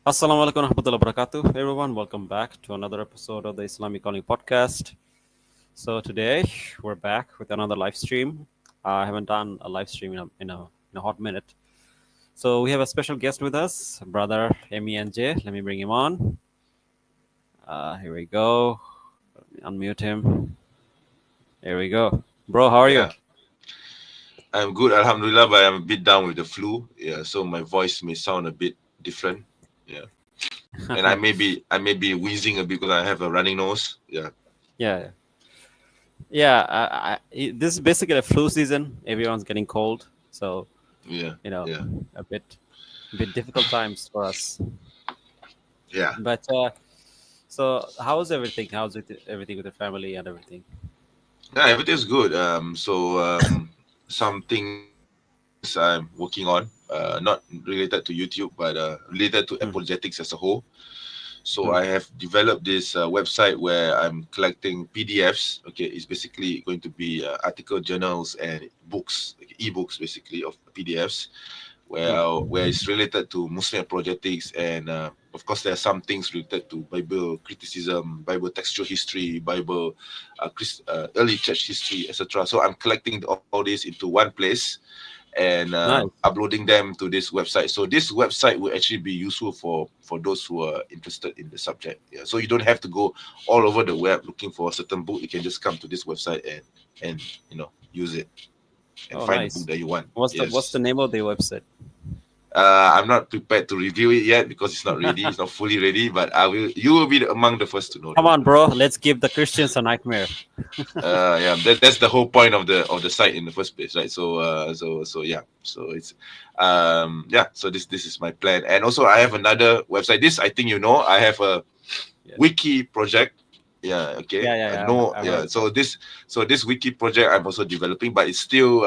Assalamu alaikum warahmatullahi wabarakatuh. Everyone, welcome back to another episode of the Islamic Calling Podcast. So today we're back with another live stream. I haven't done a live stream in a hot minute. So we have a special guest with us, brother MENJ. Let me bring him on. Here we go. Let me unmute him. Here we go. Bro, how are you? Yeah, I'm good, Alhamdulillah, but I'm a bit down with the flu. Yeah, so my voice may sound a bit different. Yeah, and I may be wheezing a bit because I have a running nose. Yeah, Yeah, yeah. This is basically a flu season. Everyone's getting cold, so yeah, you know, yeah, a bit difficult times for us. yeah. But so, how's everything? How's it? Everything with the family and everything? Yeah, everything's good. Some things I'm working on, not related to YouTube, but related to Hmm. apologetics as a whole. So I Hmm. have developed this website where I'm collecting PDFs. Okay, it's basically going to be article journals and books, like ebooks, basically of PDFs, where it's related to Muslim apologetics, and of course there are some things related to Bible criticism, Bible textual history, Bible early church history, etc. So I'm collecting all this into one place and Nice. uploading them to this website. So this website will actually be useful for those who are interested in the subject. Yeah. So you don't have to go all over the web looking for a certain book. You can just come to this website and use it and Oh, find the book nice. that you want. What's the Yes. name of the website? I'm not prepared to review it yet because it's not ready. It's not fully ready, but I will. You will be among the first to know Come that. on, bro. Let's give the Christians a nightmare. Yeah, that's the whole point of the site in the first place, right? So yeah, so it's yeah. So this is my plan, and also I have another website. This I think I have a Yeah, wiki project. Yeah, okay. yeah, yeah. Yeah. No, I yeah. heard that. So this wiki project I'm also developing, but it's still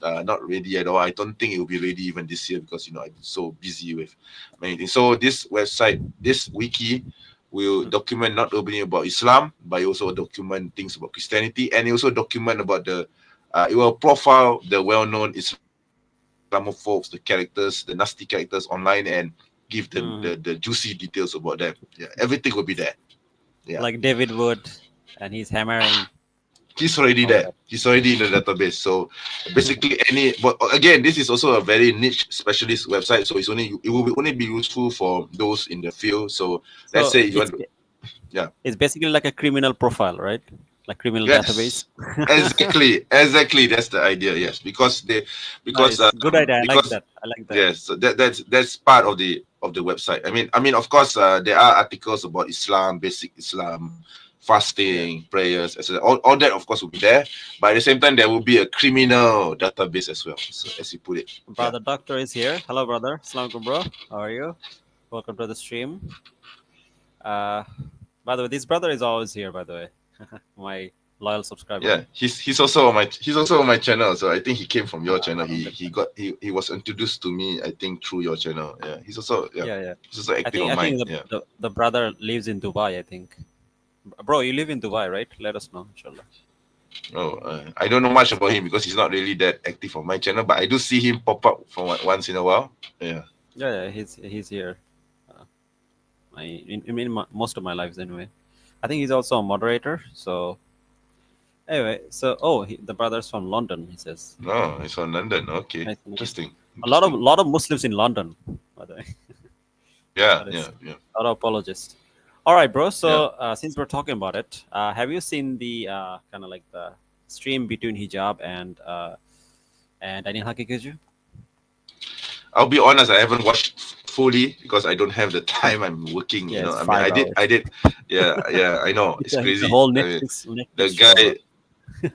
not ready at all. I don't think it will be ready even this year because I'm so busy with many things. So this website, this wiki will Hmm. document not only about Islam, but it also document things about Christianity, and it also document about it will profile the well-known Islamophobes, the characters, the nasty characters online, and give the Hmm. juicy details about them. Yeah, everything will be there. Yeah, Like David Wood, and he's hammering he's already all there. that. He's already in the database. So basically, but again, this is also a very niche specialist website. So it will only be useful for those in the field. So let's So say if you want to, yeah. it's basically like a criminal profile, right? Like criminal database. Yes, exactly. That's the idea. Yes, because Nice. Good idea. I like because that. I like that. yes, so that's part of the website. I mean, of course, there are articles about Islam, basic Islam, Yeah. fasting, prayers, etc. All that, of course, will be there. But at the same time, there will be a criminal database as well. So as you put it, yeah. Brother Doctor is here. Hello, brother. Assalamu alaikum, bro. How are you? Welcome to the stream. Uh, by the way, this brother is always here. By the way, my loyal subscriber. Yeah, he's also on my channel. So I think he came from your channel. He Alhamdulillah. he got he was introduced to me, I think, through your channel. Yeah, Yeah, yeah. he's also I active think on I mine. think the, Yeah. the the brother lives in Dubai. I think, bro, you live in Dubai, right? Let us know, inshallah. Oh, I don't know much about him because he's not really that active on my channel, but I do see him pop up from once in a while. Yeah. Yeah, yeah. He's here. Uh, most of my lives anyway. I think he's also a moderator. So anyway, the brother's from London. He says. No, he's from London. Okay. Nice to meet you. Interesting. A lot of Interesting. lot of Muslims in London, by the way. Yeah, That yeah, is yeah, a lot of apologists. All right, bro. yeah. So since we're talking about it, have you seen the kind of like the stream between Hijab and Daniel Haqiqatjou? I'll be honest, I haven't watched fully because I don't have the time. I'm working, Yeah, it's I mean, five I hours. did. Yeah, yeah, I know. It's It's a crazy. whole I mean, Netflix the show, bro. guy,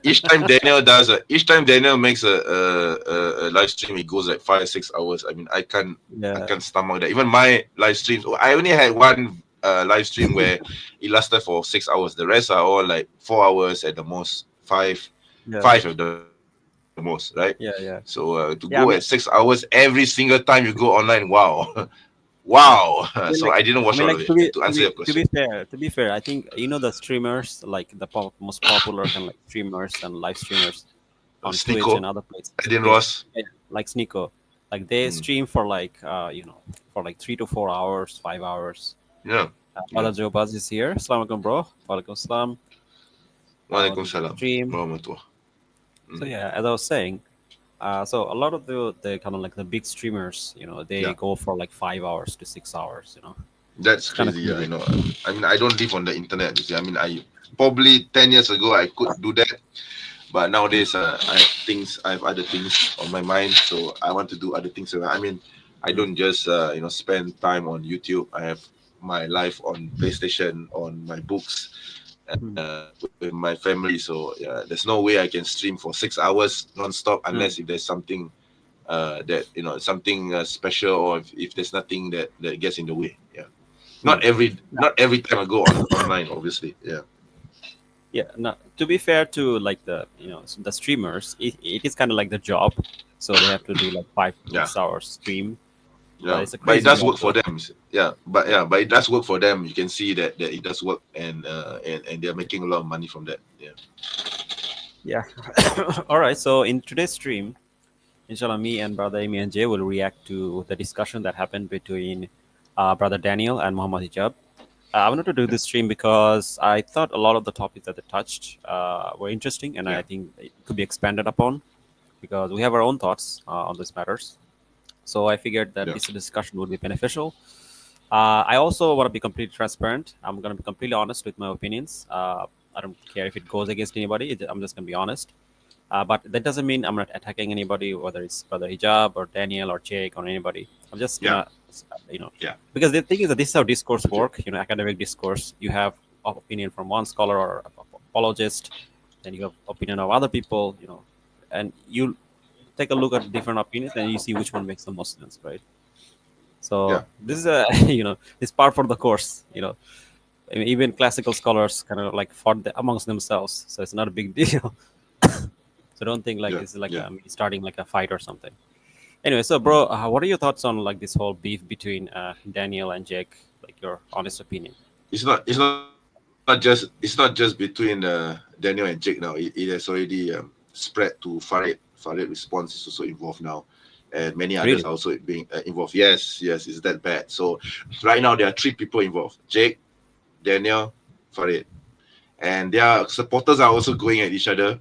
each time Daniel makes a live stream, it goes like 5 6 hours. I mean, I Yeah, can't stomach that. Even my live streams, I only had one live stream where it lasted for 6 hours. The rest are all like 4 hours at the most, yeah, five at the most, right? So yeah, to yeah, go at six yeah. I hours mean, every single time you go online, wow, wow. So I didn't watch all of it. to To be answer your question, to be fair, I think the streamers like the most popular kind of like streamers and live streamers on Twitch Sneeko, and other places. I didn't Yeah, Ross. yeah, like Sneeko, Like they Mm. stream for like for like 3 to 4 hours, 5 hours. Yeah. Brother Yeah. Joe Buzz is here. Assalamu alaikum, bro. Walaikum salam. Walaikum Welcome to the salam. stream. Rahmatullah. So Mm. yeah, as I was saying, so a lot of the kind of like the big streamers, they Yeah. go for like 5 hours to 6 hours. That's It's kind of crazy. Yeah, I crazy. know. I mean, I don't live on the internet. You see, I mean, I probably 10 years ago I could do that, but Mm, nowadays I have other things on my mind, so I want to do other things. So, I mean, I mm, don't just spend time on YouTube. I have my life on PlayStation, on my books, mm, with my family. So yeah, there's no way I can stream for 6 hours non-stop mm, unless if there's something that something special, or if there's nothing that gets in the way. Yeah. mm. Not every time I go on online, obviously. Yeah. Yeah, no, to be fair to like the streamers, it is kind of like the job, so they have to do like 5 to 6 Yeah. hours stream, but Yeah. it's a But it crazy does job work for though. them. But it does work for them. You can see that it does work, and they're making a lot of money from that. Yeah. Yeah. All right. So in today's stream, inshallah, me and brother Amy and Jay will react to the discussion that happened between brother Daniel and Muhammad Hijab. I wanted to do Yeah. this stream because I thought a lot of the topics that they touched were interesting, and I Yeah. think it could be expanded upon because we have our own thoughts on these matters. So I figured that Yeah. this discussion would be beneficial. I also want to be completely transparent. I'm going to be completely honest with my opinions. I don't care if it goes against anybody. I'm just going to be honest. But that doesn't mean I'm not attacking anybody, whether it's Brother Hijab or Daniel or Jake or anybody. I'm just Yeah. gonna, you know, Yeah. because the thing is that this is how discourse Okay. work. Academic discourse. You have opinion from one scholar or apologist, then you have opinion of other people. And you take a look at different opinions and you see which one makes the most sense, right? Yeah. So this is a this part for the course. I mean, even classical scholars kind of like fought amongst themselves, so it's not a big deal. So don't think like Yeah. this is like Yeah. me starting like a fight or something. Anyway, so Mm. bro, what are your thoughts on like this whole beef between Daniel and Jake? Like your honest opinion. It's not just between Daniel and Jake now. It has already spread to Farid. Farid response is also involved now, and many others Really? are also being involved. Yes, yes, it's that bad. So right now there are three people involved: Jake, Daniel, Farid, and their supporters are also going at each other.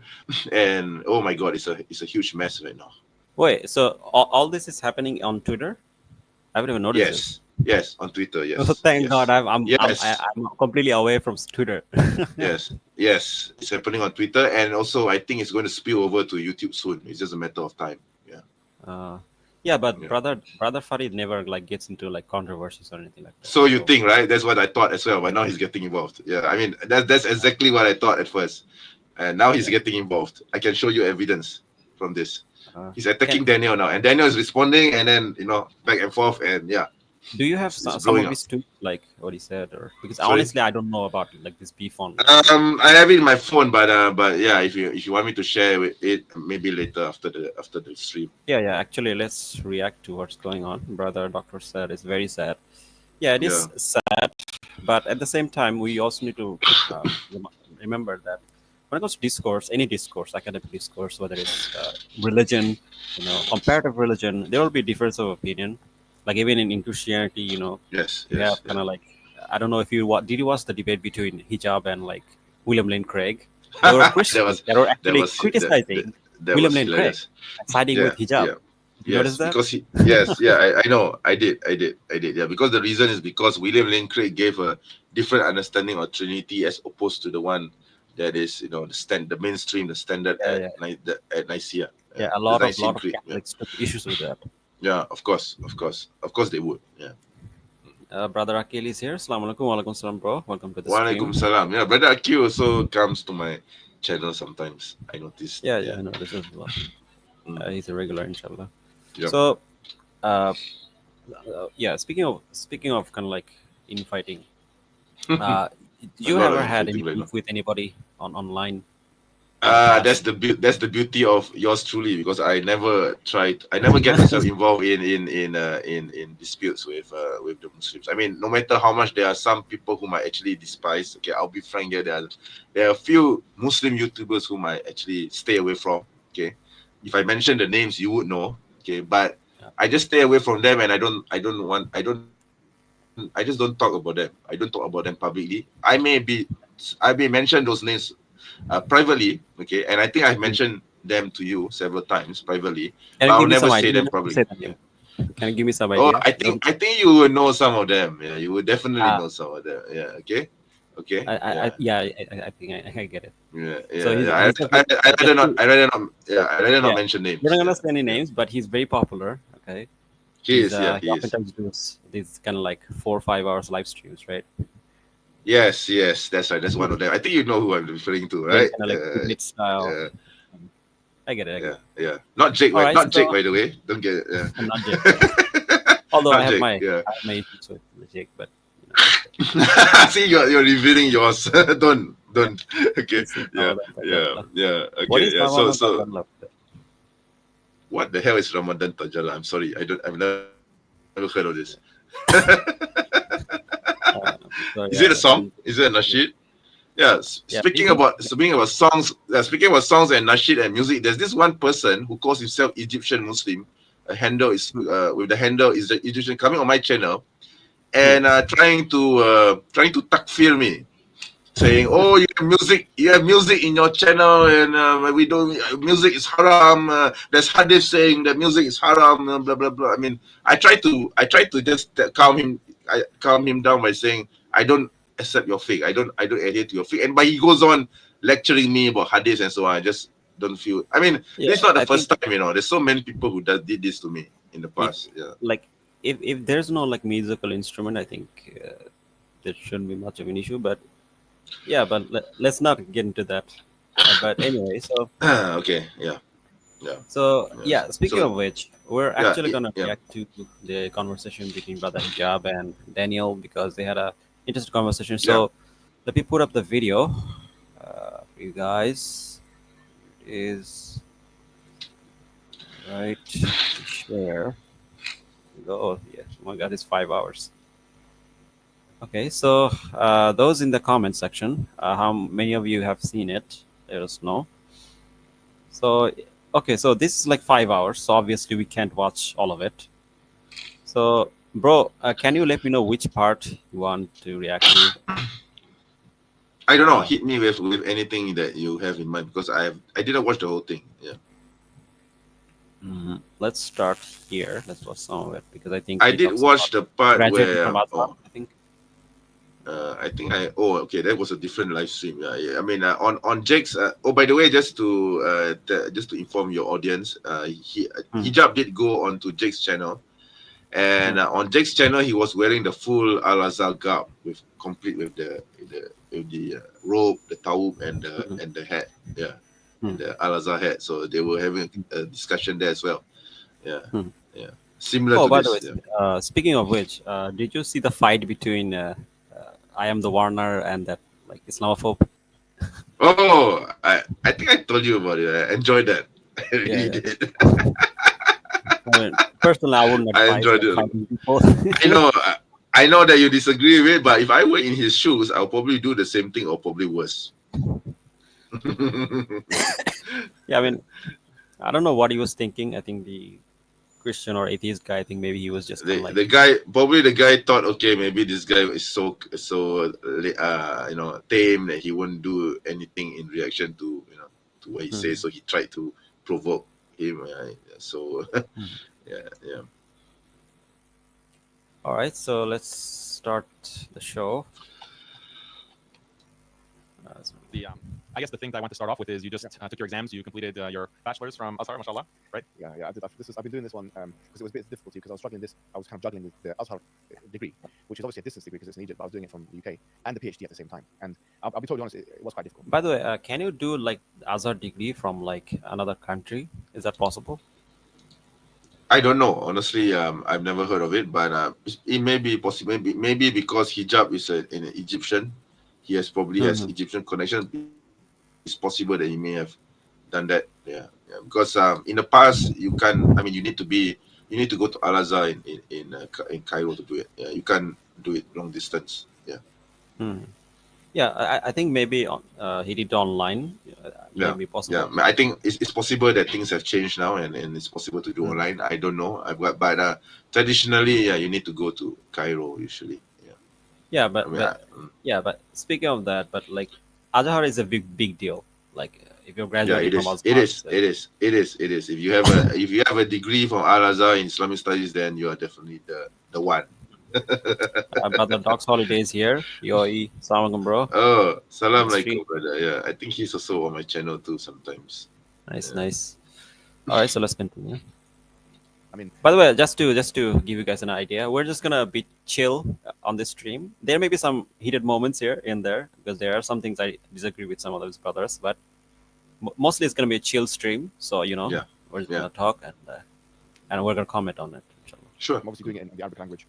And oh my God, it's a huge mess right now. Wait, so all this is happening on Twitter? I haven't even noticed this. Yes, yes, on Twitter. Oh, Yes, thank God, yes, yes. I'm completely away from Twitter. Yes, yes, it's happening on Twitter, and also I think it's going to spill over to YouTube soon. It's just a matter of time. Yeah, uh, yeah, but yeah. brother Farid never like gets into like controversies or anything like that. So you So think, right? That's what I thought as well. But now he's getting involved. Yeah, I mean that's exactly what I thought at first, and now he's yeah. getting involved. I can show you evidence from this. He's Can attacking Daniel now, and Daniel is responding, and then back and forth, and yeah, do you have it's some blowing of up. his tweets, like what he said, or because Sorry. honestly I don't know about like this beef on like. I have it in my phone, but yeah, if you want me to share with it, maybe later after the stream. Yeah, yeah. Actually, let's react to what's going on. Brother Doctor said it's very sad. Yeah, it is Yeah. sad, but at the same time, we also need to remember that when it comes to discourse, any discourse, academic discourse, whether it's religion, comparative religion, there will be difference of opinion. Like even in Christianity, Yes. you have Yes. kind Yeah. of like I don't know if did you watch the debate between Hijab and like William Lane Craig? There were that Christians was that were that actually was that, criticizing that William was Lane Craig hilarious. and siding Yeah. with hijab. Yeah. Did you notice Yes, that? because yes, yeah, I know, I did, yeah, because the reason is because William Lane Craig gave a different understanding of Trinity as opposed to the one that is, the mainstream, the standard Yeah, at yeah, at Nicaea, yeah. A the lot of Nicene Creed, yeah, Catholics took issues with that. yeah, of course they would, yeah. Brother Akil is here. Assalamu alaikum, walaikum salam, bro. Welcome to the Walaikum stream. salam. Yeah, brother Akil also comes to my channel sometimes. I noticed. Yeah, yeah, Yeah. I know this as well. Mm, He's a regular, inshallah. yeah. So, uh, yeah. Speaking of kind of like infighting, uh, did A you lot of ever had any infighting right now. beef with anybody on online in the That's past? the beauty of yours truly, because I never get myself involved in disputes with the Muslims. I mean, no matter how much there are some people whom I actually despise. Okay, I'll be frank here. There are a few Muslim YouTubers whom I actually stay away from. Okay, if I mention the names, you would know. Okay, but I just stay away from them, and I just don't talk about them. I don't talk about them publicly. I may mention those names privately, okay, and I think I've Mm. mentioned them to you several times privately, Can but you I'll give me never some say idea? them You don't have to publicly. say the Yeah. name. Can you give me some Oh, idea? Don't. I think you will know some of them. Yeah, you will definitely Ah, know some of them. Yeah. Okay. Okay. Yeah. yeah, I think I get it. Yeah. So Yeah. Yeah. I just rather not. to, I rather not. Yeah. I rather not yeah, mention we're not names. gonna Yeah. say any Yeah. names, but he's very popular. Okay, He is. Yeah. he He is. oftentimes does these kind of like 4 or 5 hours live streams, right? Yes. Yes. That's right. That's one of them. I think you know who I'm referring to, Very right? kind of like debate style. Yeah. Um, I get it. I get Yeah. it. Yeah. Not Jake. All Right? right, Not Jake. so By the way. Don't get it. Yeah. I'm not Jake. Yeah. Although Not Jake. Yeah. I have my issues with Jake, but you know, See, you're revealing yours. Don't. Okay. this is Yeah. Ramadan Yeah. Tajallah. Yeah. What Okay. is Yeah. So Ramadan so Tajallah? what the hell is Ramadan Tajala? I'm sorry. I don't. I've never heard of this. Is it a So song? yeah, Is it a nasheed? Yeah. yeah, Speaking about songs and nasheed and music, there's this one person who calls himself Egyptian Muslim. A handle is Hmm, with the handle is the Egyptian coming on my channel hmm. and trying to takfir me, saying, "Oh, you have music in your channel, and we don't. Music is haram. There's hadith saying that music is haram. Blah blah blah." I mean, I tried to just calm him down by saying, "I don't accept your faith. I don't adhere to your faith." And but he goes on lecturing me about hadith and so on. I just don't feel. I mean, Yeah, this is not the I first think time. There's so many people who did this to me in the it past. Yeah. like if there's no like musical instrument, I think there shouldn't be much of an issue. But yeah, but let's not get into that. But anyway, Okay. Yeah. Yeah. yeah. Yes. Speaking So of which, we're yeah. actually gonna Yeah. react to the conversation between Brother Hijab and Daniel because they had a interesting conversation. Yeah. So let me put up the video for you guys. Is right share. Oh yeah, oh my God, it's 5 hours. Okay, so those in the comment section, how many of you have seen it? Let us know. So, okay, so this is like 5 hours, so obviously we can't watch all of it. So, bro, can you let me know which part you want to react to? I don't know. Uh, Hit me with anything that you have in mind because I didn't watch the whole thing. Yeah. let's start here. Let's watch some of it because I think I he did talks watch about the part graduating from where Azhar. I think. I think I oh okay, that was a different live stream. Yeah, yeah. I mean on Jake's oh, by the way, just to inform your audience, Hmm, Hijab did go onto Jake's channel, hmm, and on Jake's channel he was wearing the full Al Azhar garb with complete with the robe, the tawub, hmm, and the hat. Yeah, hmm, and the Al Azhar hat. So they were having a discussion there as well. Yeah, hmm. yeah, similar Oh, to by the way, this. Yeah. speaking of which, did you see the fight between I am the Warner and that like Islamophobe? Oh, I think I told you about it. I enjoyed that. I Yeah, really yeah. did. I mean, personally, I wouldn't I advise enjoyed like it. fighting people. I know. I know that you disagree with it, but if I were in his shoes, I'll probably do the same thing or probably worse. Yeah, I mean, I don't know what he was thinking. I think the Christian or atheist guy, I think maybe he was just kind of like, The guy thought, okay, maybe this guy is tame that he wouldn't do anything in reaction to to what he hmm, says, so he tried to provoke him. So hmm. yeah, yeah. All right, so let's start the show. So- The I guess the thing that I want to start off with is you just took your exams. You completed your bachelor's from Azhar, mashallah, right? Yeah. I did. I've been doing this one because it was a bit difficult because I was struggling this. I was kind of juggling with the Azhar degree, which is obviously a distance degree because it's in Egypt. But I was doing it from the UK and the PhD at the same time. And I'll be totally honest, it was quite difficult. By the way, can you do like Azhar degree from like another country? Is that possible? I don't know. Honestly, I've never heard of it, but it may be possible. Maybe because hijab is an Egyptian, he probably has Hmm, Egyptian connection. It's possible that he may have done that. Yeah, yeah. Because in the past, you can. I mean, you need to go to Al Azhar in Cairo to do it. Yeah, you can do it long distance. Yeah. hmm. Yeah, I think maybe he did online. Yeah, Maybe yeah. possible. I think it's possible that things have changed now, and it's possible to do Mm. online. I don't know. But traditionally, yeah, you need to go to Cairo usually. Yeah, Yeah, I mean, yeah, but speaking of that, but like Azhar is a big deal. Like if you're yeah, graduating it from is. It Azhar, is. It is. It is. It is. If you have a degree from Al Azhar in Islamic studies, then you are definitely the one. brother Doc's holidays here. Yoi, salam alaikum, bro. Oh, salam Next alaikum, stream. brother. Yeah, I think he's also on my channel too sometimes. Nice, Yeah. nice. All right, so let's continue. I mean, By the way, just to give you guys an idea, we're just gonna be chill on this stream. There may be some heated moments here and there because there are some things I disagree with some of those brothers, but mostly it's gonna be a chill stream. So Yeah. we're just Yeah. gonna talk and we're gonna comment on it. Inshallah. Sure. I'm obviously doing it in the Arabic language.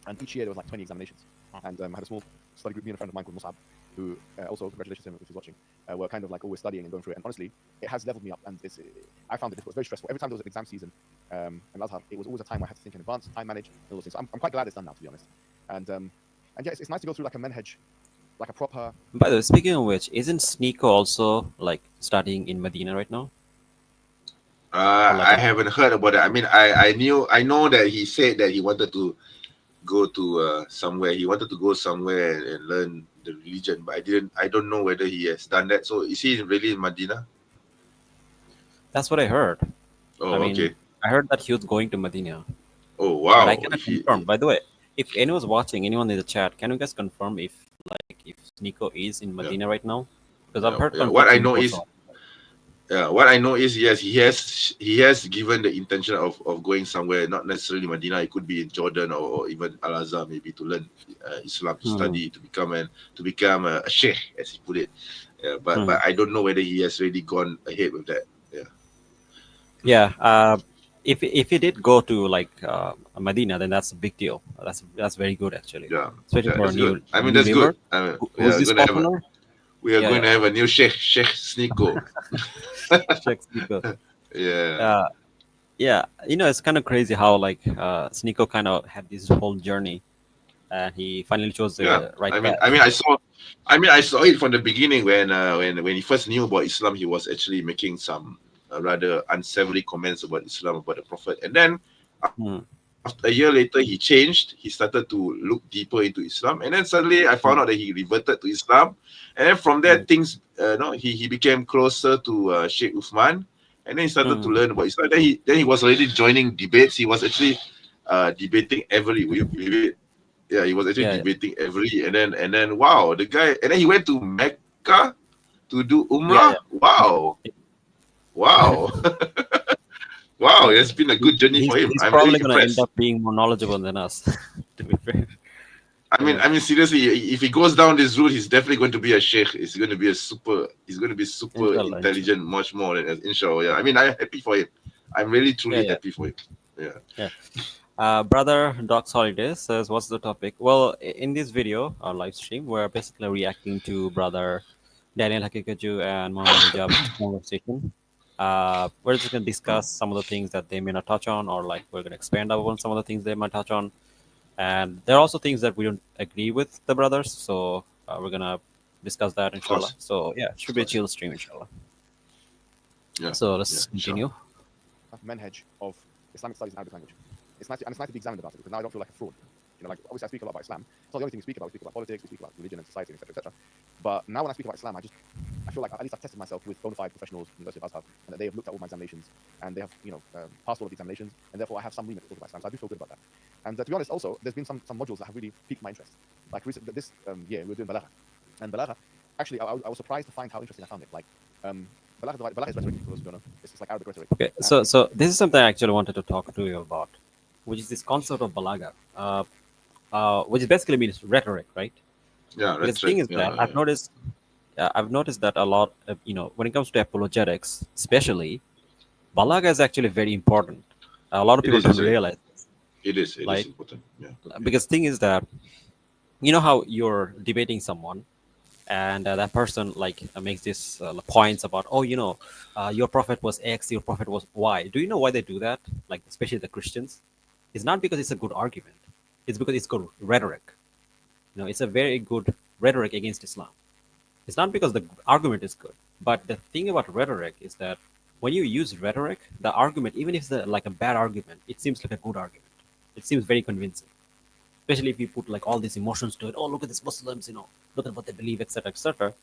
And each year there was like 20 examinations. And I had a small study group, me and a friend of mine called Musab, who also, congratulations to him if he's watching, were kind of like always studying and going through it. And honestly, it has leveled me up. And I found it difficult. It was very stressful. Every time there was an exam season in Azhar, it was always a time where I had to think in advance, time manage, and all those things. So I'm quite glad it's done now, to be honest. And yeah, it's nice to go through like a menhaj, like a proper. By the way, speaking of which, isn't Sneeko also like studying in Medina right now? Or like I haven't heard about it. I mean, I know that he said that he wanted to go to somewhere. He wanted to go somewhere and learn the religion, but I don't know whether he has done that. So is he really in Medina? that's what I heard. Oh, I mean, okay. I heard that he was going to Medina, Oh, but I wow. cannot If he, confirm. By the way, if anyone's watching, anyone in the chat, can you guys confirm if Sneeko is in yeah, Medina right now? Because I've yeah, heard yeah. What I conflicting know reports. is, yeah, what I know is, yes, he has given the intention of going somewhere, not necessarily Medina. It could be in Jordan or even Al Azhar, maybe to learn Islam, to Hmm. study, to become a sheikh, as he put it. Yeah, but Hmm. I don't know whether he has really gone ahead with that. Yeah. Yeah. If he did go to like Medina, then that's a big deal. That's very good actually, Yeah, especially yeah, for a that's good. I mean, new that's neighbor. good. I mean, Who's this popular? we are Yeah, going yeah. to have a new Sheikh Sneeko. Sheikh Sneeko. Yeah, Yeah, it's kind of crazy how like Sneeko kind of had this whole journey, and he finally chose yeah. the right I path. mean, I saw it from the beginning when he first knew about Islam. He was actually making some rather unsavory comments about Islam, about the Prophet, and then Hmm. after a year later, he changed. He started to look deeper into Islam, and then suddenly I found Hmm. out that he reverted to Islam, and then from there Hmm. things, no, he became closer to Sheikh Uthman, and then he started to Hmm. learn about Islam. Then he was already joining debates. He was actually debating every. Will you believe it? Yeah, he was actually Yeah, yeah. debating every, and then wow, the guy, and then he went to Mecca to do Yeah, Umrah. Wow, wow, wow! yeah. It's been a good journey He's for him. he's I'm really probably gonna end impressed. up being more knowledgeable than us. To be fair. Yeah. I mean, seriously, if he goes down this route, he's definitely going to be a sheikh. He's going to be super Inshallah, inshallah. intelligent, much more than inshallah. Yeah, I mean, I'm happy for him. I'm really, Yeah, truly yeah, happy for him. Yeah. yeah. Brother Doc's Holidays says, "What's the topic?" Well, in this video, our live stream, we're basically reacting to Brother Daniel Haqiqatjou and Mohammad Hijab's conversation. We're just gonna Mm. discuss some of the things that they may not touch on, or like we're gonna expand upon some of the things they might touch on. And there are also things that we don't agree with the brothers, so we're gonna discuss that, Of inshallah. course, So yeah, of should be a course. chill stream, inshallah. Yeah, So yeah, let's inshallah. continue. Menhaj of Islamic studies in Arabic language. It's nice to be examined about it because now I don't feel like a fraud. Like obviously I speak a lot about Islam. It's not the only thing we speak about. We speak about politics, we speak about religion and society, etc., etc. But now when I speak about Islam, I feel like at least I've tested myself with bona fide professionals, University of Azhar, and that they have looked at all my examinations and they have passed all of the examinations, and therefore I have some remit to talk about Islam. So I do feel good about that. And to be honest, also there's been some modules that have really piqued my interest. Like this year we were doing balagha, and balagha. Actually, I was surprised to find how interesting I found it. Like balagha is rhetoric. For those who don't know, it's like Arabic rhetoric. Okay, so this is something I actually wanted to talk to you about, which is this concept of balaga, which basically means rhetoric, right? Yeah, Because that's the thing right. is that Yeah, yeah. I've noticed that a lot of, when it comes to apologetics, especially, balaga is actually very important. A lot of It people is don't actually. realize this. It is. It is Like, important. Yeah. because thing is that, how you're debating someone, and that person like makes these points about, oh, your prophet was X, your prophet was Y. Do you know why they do that? Like, especially the Christians, it's not because it's a good argument, it's because it's good rhetoric. It's a very good rhetoric against Islam. It's not because the argument is good, but the thing about rhetoric is that when you use rhetoric, the argument, even if it's like a bad argument, it seems like a good argument. It seems very convincing, especially if you put like all these emotions to it. Oh, look at these Muslims, look at what they believe, etc., etc.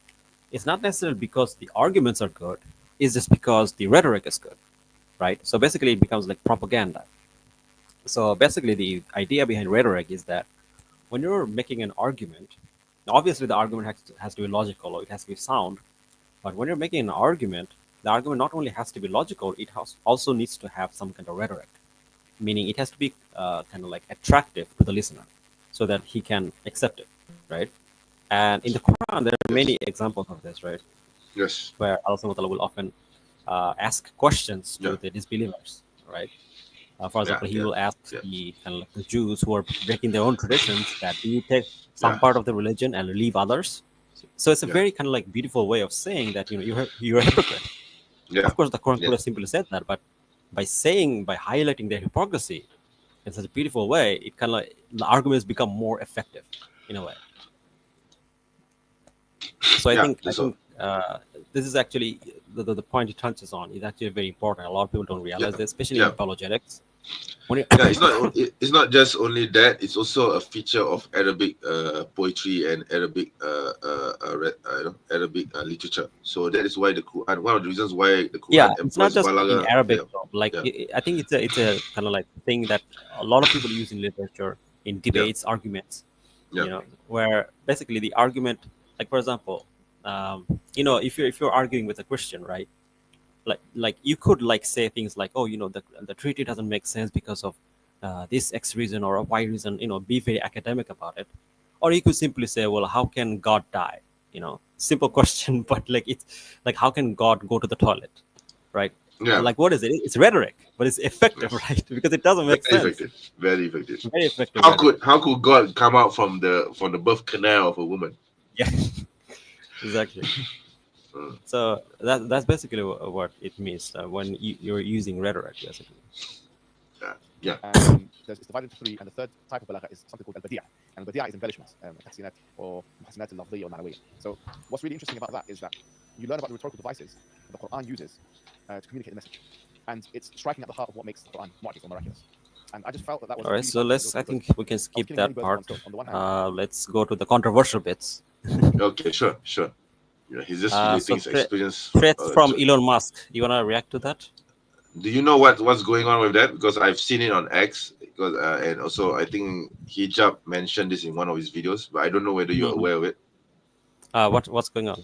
It's not necessarily because the arguments are good. It's just because the rhetoric is good, right? So basically, it becomes like propaganda. So basically, the idea behind rhetoric is that when you're making an argument, obviously the argument has to be logical or it has to be sound. But when you're making an argument, the argument not only has to be logical, it also needs to have some kind of rhetoric, meaning it has to be kind of like attractive to the listener so that he can accept it, right? And in the Quran, there are Yes. many examples of this, right? Yes. Where Allah Subhanahu wa Ta'ala will often ask questions to Yeah. the disbelievers, right? For example, he Yeah. will ask Yeah. the kind of like the Jews who are breaking their own traditions that do you take some Yeah. part of the religion and leave others? So it's a Yeah. very kind of like beautiful way of saying that you're a hypocrite. Yeah. Of course, the Quran Yeah. could have simply said that, but by highlighting their hypocrisy in such a beautiful way, it kind of like the arguments become more effective in a way. So I Yeah. think That's all. this is actually the point it touches on is actually very important. A lot of people don't realize Yeah. this, especially in Yeah. apologetics. When you, Yeah, it's not just only that. It's also a feature of Arabic poetry and Arabic Arabic literature. So that is why the Quran. One of the reasons why the yeah, Quran it's not employs just in balagha. Arabic Yeah, though. Like yeah, I think it's a kind of like thing that a lot of people use in literature, in yeah, debates, arguments. yeah, Where basically the argument, like for example, if you're arguing with a Christian, right? Like you could like say things like, oh, the treaty doesn't make sense because of this X reason or a Y reason. Be very academic about it, or you could simply say, well, how can God die? Simple question, but like it's like how can God go to the toilet, right? yeah. Like what is it? It's rhetoric, but it's effective, Yes. right? Because it doesn't make Very sense. effective. Very effective. Very effective How rhetoric. could God come out from the birth canal of a woman? Yeah, exactly. Uh, So that's basically what it means when you're using rhetoric, basically. yeah, yeah, It's divided into three, and the third type of balagha is something called al-badi', and al-badi' is embellishments, tahsinat or muhassinat al-lafziyya or ma'nawiyya. So what's really interesting about that is that you learn about the rhetorical devices the Quran uses to communicate the message, and it's striking at the heart of what makes the Quran mu'jiz or miraculous. And I just felt that was All right, really so powerful I because think we can I was skip killing many that birds with one part. stone. On the one hand, Let's go to the controversial bits. okay, sure, sure. Yeah, he's just relating his experience. Threats from Elon Musk. You wanna react to that? Do you know what's going on with that? Because I've seen it on X. Because and also I think Hijab mentioned this in one of his videos, but I don't know whether you're Mhm. aware of it. What's going on?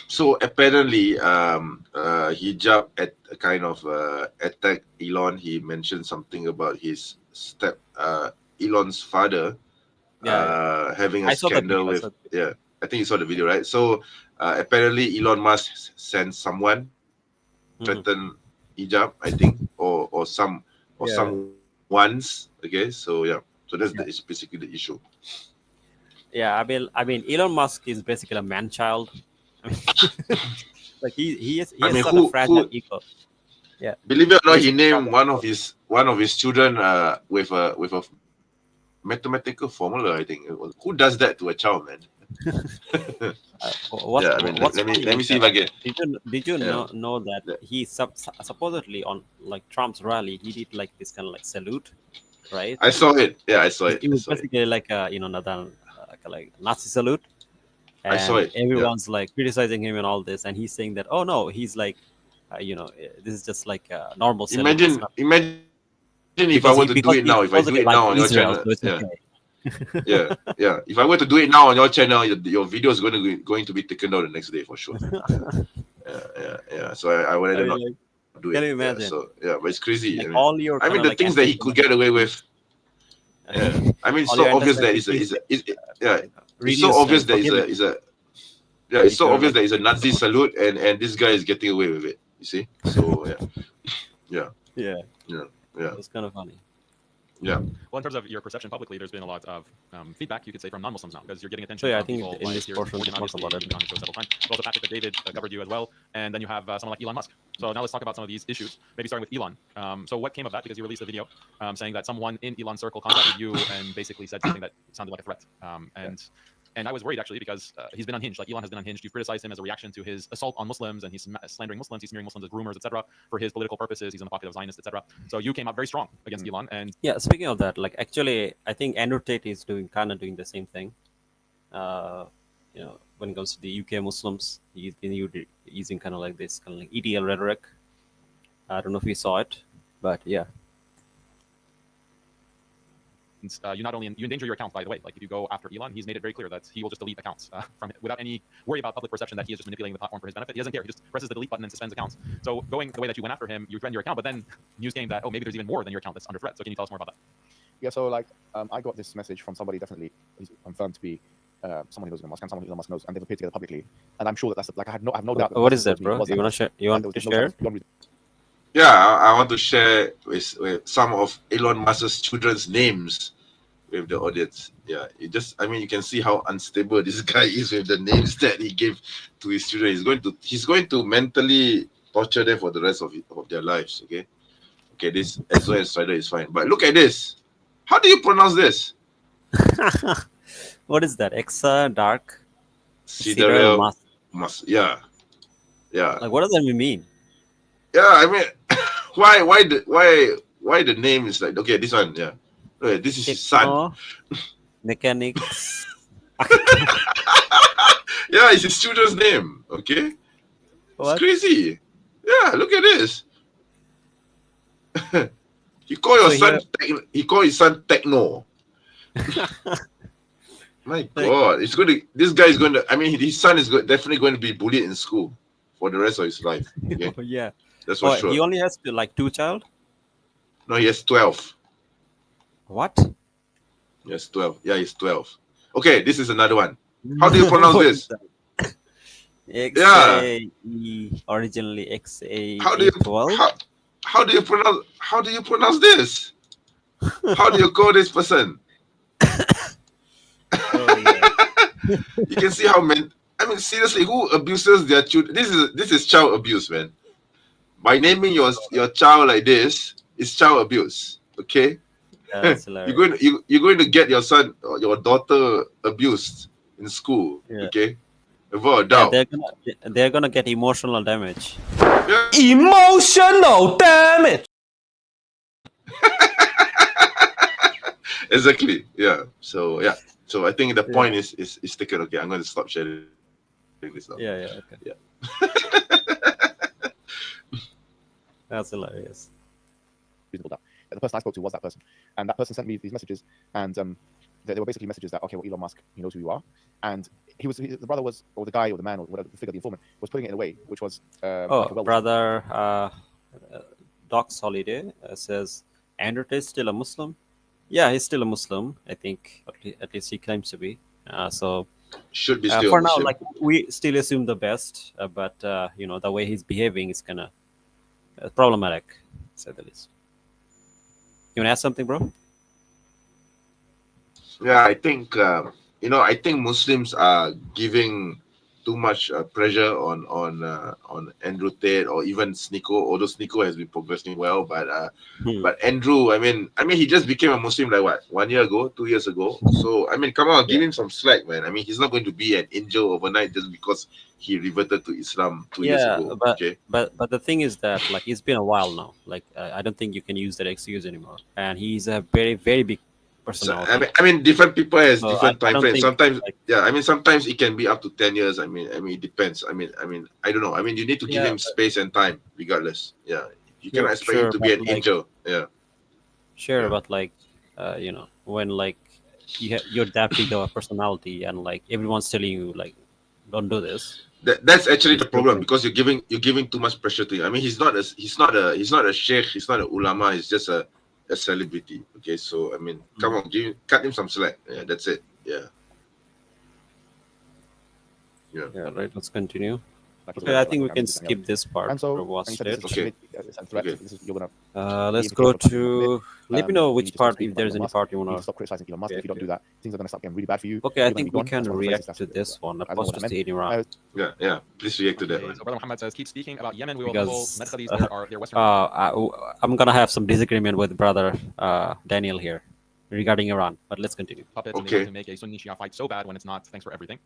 So apparently, Hijab at kind of attacked Elon. He mentioned something about his Elon's father Yeah. having a I saw that scandal video. I with saw the video. yeah. I think you saw the video, right? So apparently, Elon Musk sent someone Mhm. threaten hijab, I think, or Yeah. someone's. Okay, so yeah, so that's Yeah. is basically the issue. Yeah. I mean, Elon Musk is basically a man child. I mean, like he I has mean, such a fragile who ego. Yeah. believe it or not, He's he such a named fragile ego. one of his children with a mathematical formula. I think it was. Who does that to a child, man? What's Yeah, I mean, what's funny let is me see that if I get. did you Yeah, know that he supposedly on like Trump's rally he did like this kind of like salute, right? I saw it. Yeah, I saw it. It I was saw it. basically like a another like Nazi salute, I saw and it. Yeah. everyone's like criticizing him and all this, and he's saying that oh no, he's like, this is just like a normal salute. It's not Imagine if I because were he to do because it he now. If I do supposedly it likes now on your Israel, channel, so it's yeah. okay. Yeah, yeah. If I were to do it now on your channel, your video is going to be taken down the next day for sure. Yeah. So I would I rather mean, not like, do can it. you Yeah. imagine? So yeah, but it's crazy. Like all your I kind mean of the like things that he could get away anti-Semitic with. Yeah. I mean, it's all so your obvious that anti-Semitic things get yeah. It's so reduced obvious and that forgiven yeah. It's if so you're obvious like that it's a Nazi salute, and this guy is getting away with it. You see? So yeah, yeah, yeah, yeah, it's kind of funny. yeah. Well, in terms of your perception publicly, there's been a lot of feedback, you could say, from non-Muslims now, because you're getting So attention yeah, I from think people in like this your portion Morgan, we talk obviously, about you've it. been on the show several times. But also Patrick, that David covered you as well, and then you have someone like Elon Musk. So now let's talk about some of these issues, maybe starting with Elon. So what came of that? Because you released a video saying that someone in Elon's circle contacted you and basically said something that sounded like a threat. And And I was worried actually because he's been unhinged. Like Elon has been unhinged. You've criticized him as a reaction to his assault on Muslims, and he's slandering Muslims. He's smearing Muslims as groomers, etc. For his political purposes. He's in the pocket of Zionists, etc. So you came out very strong against Elon. And Yeah, speaking of that, like actually, I think Andrew Tate is kind of doing the same thing. When it comes to the UK Muslims, he's been using kind of like this kind of like EDL rhetoric. I don't know if you saw it, but yeah. you not only you endanger your account, by the way. Like if you go after Elon, he's made it very clear that he will just delete accounts from it without any worry about public perception that he is just manipulating the platform for his benefit. He doesn't care. He just presses the delete button and suspends accounts. So going the way that you went after him, you threatened your account, but then news came that maybe there's even more than your account that's under threat. So can you tell us more about that? Yeah, so like I got this message from somebody definitely who's confirmed to be someone who knows Elon Musk and someone who Elon Musk knows, and they've appeared together publicly. And I'm sure that that's like I have no doubt. What is that, bro? You want to share? You want to share? Yeah, I want to share with some of Elon Musk's children's names with the audience. Yeah, you can see how unstable this guy is with the names that he gave to his children. He's going to mentally torture them for the rest of their lives. Okay, this Ezra and Strider is fine, but look at this. How do you pronounce this? What is that? Exa Dark Sidereal Musk. Yeah. Like, what does that mean? Yeah, I mean, why the name is like, okay, this one, yeah. Okay, this is his son. Mechanics. Yeah, it's his children's name. Okay, What? It's crazy. Yeah, look at this. He called his son Techno. My God, this guy is going to. I mean, his son is definitely going to be bullied in school for the rest of his life. Okay? Yeah. That's for sure. He only has like 2 child? No, he has 12. What? He has 12. Yeah, he's 12. Okay, this is another one. How do you pronounce this? XAE, originally XAE12. How do you pronounce this? How do you call this person? You can see how seriously, who abuses their children? This is child abuse, man. By naming your child like this, it's child abuse. Okay, you're going to get your son or your daughter abused in school. Yeah. Okay, without a doubt. They're gonna get emotional damage. Yeah. Emotional damage. Exactly. Yeah. So yeah. So I think the point is taken. Okay, I'm going to stop sharing this now. Yeah. Okay. Yeah. That's hilarious. Reasonable doubt. The person I spoke to was that person, and that person sent me these messages, and they were basically messages that, okay, well, Elon Musk, he knows who you are, and the brother was, or the guy, or the man, or whatever, the figure, the informant, was putting it in a way which was brother Doc's Holiday says Andrew is still a Muslim. Yeah, he's still a Muslim. I think at least he claims to be. So should be still for Muslim. now. Like we still assume the best, but the way he's behaving is kind of problematic, to say the least. You want to ask something, bro? Yeah, I think I think Muslims are giving too much pressure on Andrew Tate or even Sneeko, although Sneeko has been progressing well, but Andrew, I mean he just became a Muslim like what, 1 year ago, 2 years ago. So I mean, come on, give him some slack, man. I mean, he's not going to be an angel overnight just because he reverted to Islam 2 years ago. But the thing is that like it's been a while now. Like I don't think you can use that excuse anymore. And he's a very, very big personality. So, I mean, different people has different time frames. Sometimes, sometimes it can be up to 10 years. I mean, it depends. I mean, I don't know. I mean, you need to give him space and time, regardless. Yeah, you cannot expect him to be an angel. Yeah, sure, but like, when like you're that big of a personality, and like everyone's telling you like, don't do this. That's actually the problem, because you're giving too much pressure to him. I mean, he's not a sheikh, he's not an ulama. He's just a celebrity. Okay, so I mean, come on, cut him some slack. Yeah, that's it. Yeah. Right, let's continue. Okay, I think we can skip this part. And so, okay. Let's go to. Let me know which part, if there's any part you want to stop criticizing Elon Musk. If you don't do that, things are going to start getting really bad for you. Okay, I think we can react to this one. Opposed to hating around. Yeah. Please react to that. So Brother Muhammad says, keep speaking about Yemen. We will Because, med studies. They're Western. I'm gonna have some disagreement with brother Daniel here. regarding Iran. But let's continue. puppets, and they Okay. want to make a Sunni Shia fight so bad when it's not. Thanks for everything.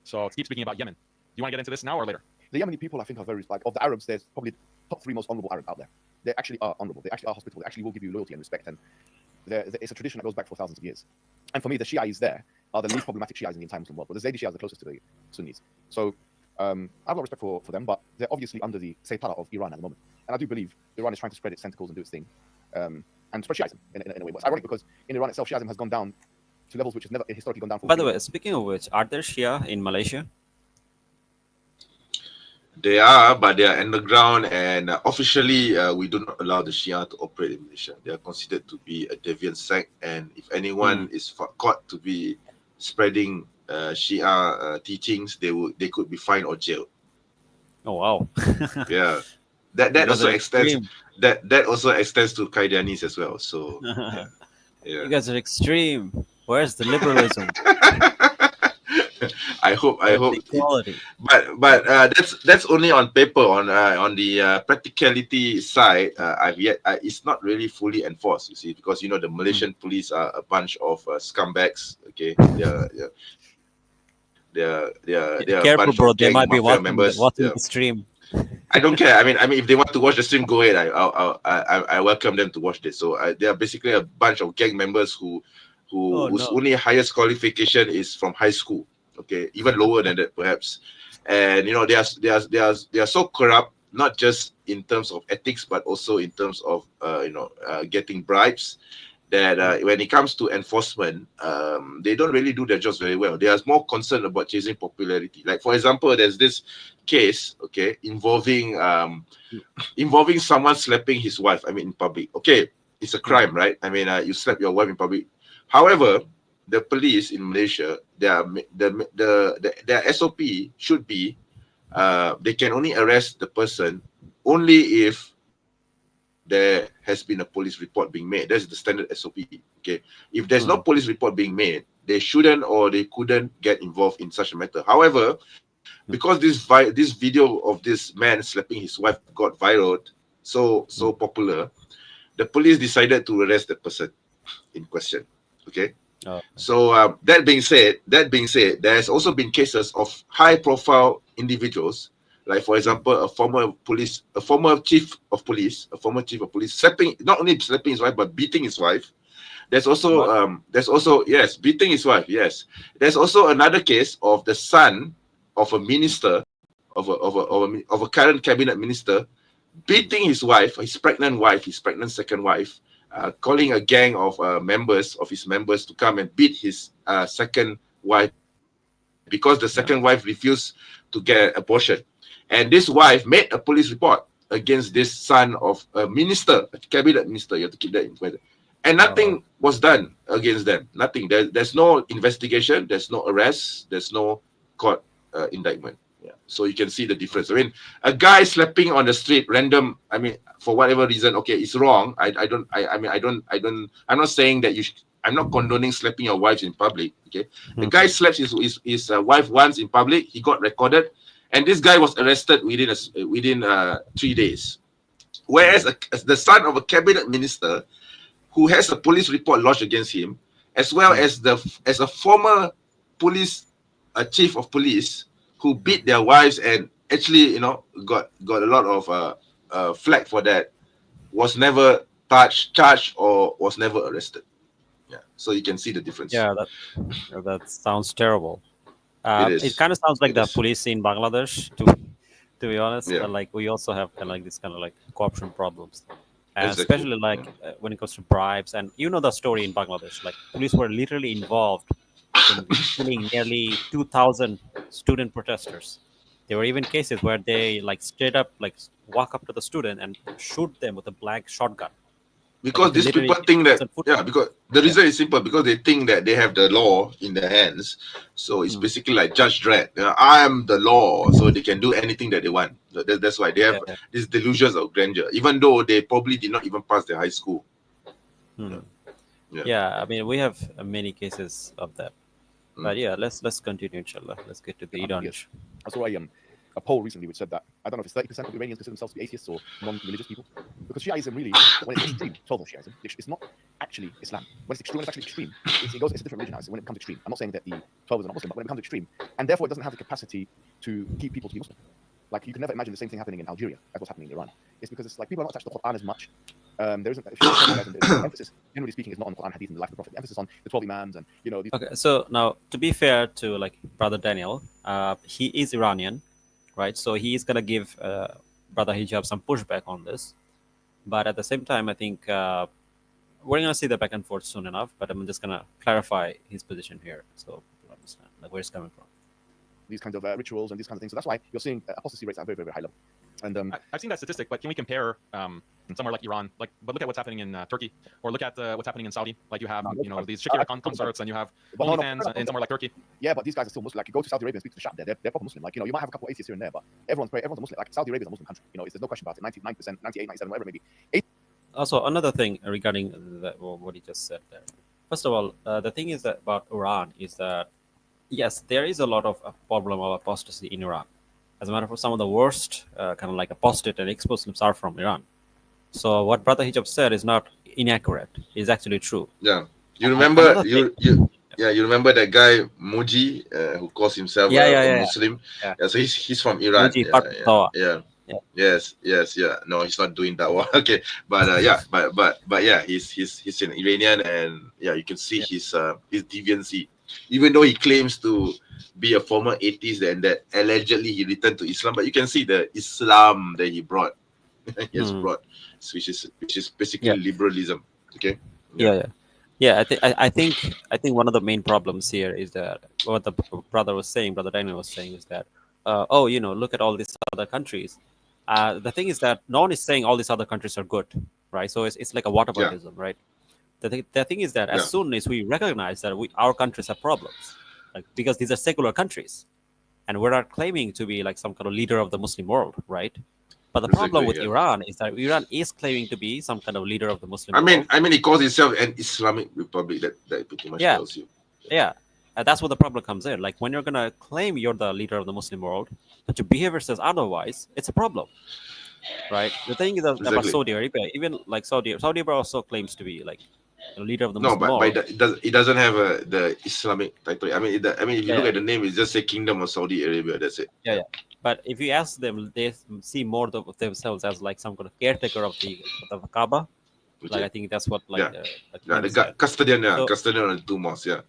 So let's keep speaking about Yemen. Do you want to get into this now or later? The Yemeni people, I think, are very, like, of the Arabs, there's probably top 3 most honorable Arabs out there. They actually are honorable. They actually are hospitable. They actually will give you loyalty and respect. And it's a tradition that goes back for thousands of years. And for me, the Shi'is there are the least problematic Shi'is in the entire Muslim world. But the Zaydi Shia is the closest to the Sunnis. So I have a lot of respect for them, but they're obviously under the saytara of Iran at the moment. And I do believe Iran is trying to spread its tentacles and do its thing. And spread Shiism in a way. But it's ironic because in Iran itself, Shiism has gone down to levels which has never historically gone down. For By the way, speaking of which, are there Shia in Malaysia? They are, but they are underground, and officially we do not allow the Shia to operate in Malaysia. They are considered to be a deviant sect, and if anyone is caught to be spreading Shia teachings, they could be fined or jailed. Oh wow! Yeah, that Because also they're extends extreme. that also extends to Qadianis as well. So yeah. You guys are extreme. Where's the liberalism? I hope Where's the equality? but that's only on paper. On the practicality side, it's not really fully enforced. You see, because the Malaysian police are a bunch of scumbags. Okay, they're a Careful, bunch bro. of They gang might be mafia watching members. watching Yeah. the stream. I don't care. I mean, if they want to watch the stream, go ahead. I welcome them to watch this. So they are basically a bunch of gang members whose only highest qualification is from high school. Okay, even lower than that perhaps. And they are so corrupt, not just in terms of ethics, but also in terms of getting bribes. That when it comes to enforcement, they don't really do their jobs very well. They are more concerned about chasing popularity. Like, for example, there's this case, okay, involving someone slapping his wife. I mean, in public. Okay, it's a crime, right? I mean, you slap your wife in public. However, the police in Malaysia, their SOP should be, they can only arrest the person only if there has been a police report being made. That's the standard SOP. Okay, if there's no police report being made, they shouldn't or they couldn't get involved in such a matter. However, because this video of this man slapping his wife got viral, so popular, the police decided to arrest the person in question. Okay. So that being said, there has also been cases of high-profile individuals, like, for example, a former chief of police not only slapping his wife but beating his wife. There's also yes, beating his wife. Yes, there's also another case of the son of a minister, of a current cabinet minister, beating his wife, his pregnant second wife. Calling a gang of his members to come and beat his second wife because the second wife refused to get an abortion. And this wife made a police report against this son of a minister, a cabinet minister. You have to keep that in mind. And nothing was done against them. Nothing. There's no investigation. There's no arrest. There's no court indictment. Yeah. So you can see the difference. I mean, a guy slapping on the street, random. I mean, for whatever reason, okay, it's wrong. I'm not saying that you should. I'm not condoning slapping your wives in public. Okay, the guy slaps his wife once in public. He got recorded, and this guy was arrested within 3 days. Whereas the son of a cabinet minister, who has a police report lodged against him, as well as a former chief of police, who beat their wives and actually, got a lot of flack for that, was never charged or was never arrested. Yeah, so you can see the difference. Yeah, that sounds terrible. It kind of sounds like the police in Bangladesh, to be honest. Yeah. Like, we also have kind of like this kind of like corruption problems, and Exactly. especially like when it comes to bribes. And the story in Bangladesh, like, police were literally involved in killing nearly 2,000 student protesters. There were even cases where they like straight up like walk up to the student and shoot them with a blank shotgun. Because these people think that, because the reason is simple, because they think that they have the law in their hands. So it's basically like Judge Dredd. I am the law, so they can do anything that they want. That's why they have these delusions of grandeur, even though they probably did not even pass their high school. Yeah, I mean, we have many cases of that. But yeah, let's continue, inshallah. Let's get to the Iran issue. So a poll recently which said that I don't know if it's 30% of Iranians consider themselves to be atheists or non-religious people, because Shiaism really, when it's extreme, total Shiaism, it's not actually Islam. When it's extreme, when it's actually extreme, it's a different religion. When it becomes extreme, I'm not saying that the 12 are not Muslim, but when it becomes extreme, and therefore it doesn't have the capacity to keep people to be Muslim. Like you can never imagine the same thing happening in Algeria as what's happening in Iran. It's because it's like people are not attached to the Quran as much. There isn't the emphasis, generally speaking, is not on the Quran, Hadith, and the life of the Prophet. The emphasis on the 12 Imams and these. Okay, so now to be fair to like Brother Daniel, he is Iranian, right? So he is gonna give Brother Hijab some pushback on this, but at the same time, I think we're gonna see the back and forth soon enough. But I'm just gonna clarify his position here, so people understand like where it's coming from. These kinds of rituals and these kinds of things. So that's why you're seeing apostasy rates at a very, very, very high level. And I've seen that statistic, but can we compare somewhere like Iran? But look at what's happening in Turkey, or look at what's happening in Saudi. Like you have these Shakira concerts, and you have OnlyFans in somewhere like Turkey. Yeah, but these guys are still Muslim. Like you go to Saudi Arabia and speak to the shop there, they're proper Muslim. Like you might have a couple of atheists here and there, but everyone's a Muslim. Like Saudi Arabia is a Muslim country. There's no question about it. 99%, 98, 97, whatever it may be. Also, another thing regarding what he just said there. First of all, the thing is that about Iran is that yes, there is a lot of problem of apostasy in Iran. As a matter of fact, some of the worst kind of like apostate and ex-Muslims are from Iran. So what Brother Hijab said is not inaccurate; it's actually true. Yeah, you remember you remember that guy Moji who calls himself a Muslim. Yeah, so he's from Iran. Moji, Yes. No, he's not doing that one. Okay, but yeah, he's an Iranian, and yeah, you can see his deviancy. Even though he claims to be a former atheist and that allegedly he returned to Islam, but you can see the Islam that he brought, which is basically liberalism. Okay. Yeah. I think one of the main problems here is that what the brother Daniel was saying is that look at all these other countries. The thing is that no one is saying all these other countries are good, right? So it's like a whataboutism, right? The thing is that as soon as we recognize that our countries have problems, like because these are secular countries, and we're not claiming to be like some kind of leader of the Muslim world, right? But the problem with Iran is that Iran is claiming to be some kind of leader of the Muslim world. I mean, he calls himself an Islamic republic. That pretty much tells you. Yeah, that's where the problem comes in. Like when you're gonna claim you're the leader of the Muslim world, but your behavior says otherwise, it's a problem, right? The thing is about Saudi Arabia, even like Saudi Arabia also claims to be like the leader of the Muslim world. No, but it doesn't have the Islamic title. I mean, if you look at the name, it's just a Kingdom of Saudi Arabia. That's it. Yeah. But if you ask them, they see more of themselves as like some kind of caretaker of the Kaaba. Okay. Like I think that's what the custodian of the two mosques.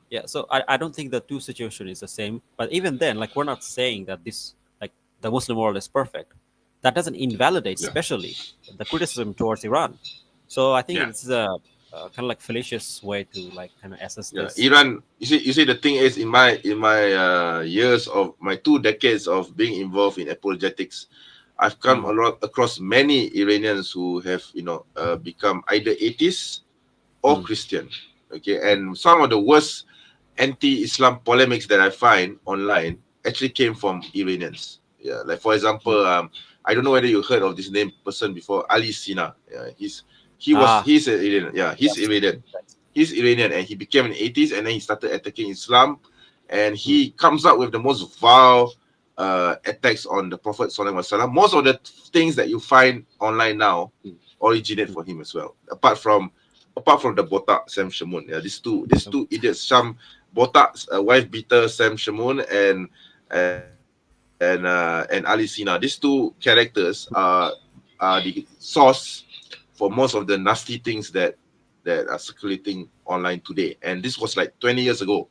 Yeah. So I don't think the two situation is the same. But even then, like we're not saying that this like the Muslim world is perfect. That doesn't invalidate, especially the criticism towards Iran. So I think it's a kind of like fallacious way to like kind of assess this. Iran, you see, the thing is in my years of my 2 decades of being involved in apologetics, I've come across many Iranians who have become either atheists or Christian. Okay, and some of the worst anti-Islam polemics that I find online actually came from Iranians. Yeah, like for example, I don't know whether you heard of this person before, Ali Sina. He's an Iranian. Yeah, he's Iranian. He's Iranian, and he became an atheist, and then he started attacking Islam, and he comes up with the most vile attacks on the Prophet Salam. Most of the things that you find online now originate from him as well. Apart from the botak Sam Shamoun. Yeah, these two idiots, Sham botak wife beater Sam Shamoun and Ali Sina. These two characters are the source for most of the nasty things that are circulating online today. And this was like 20 years ago.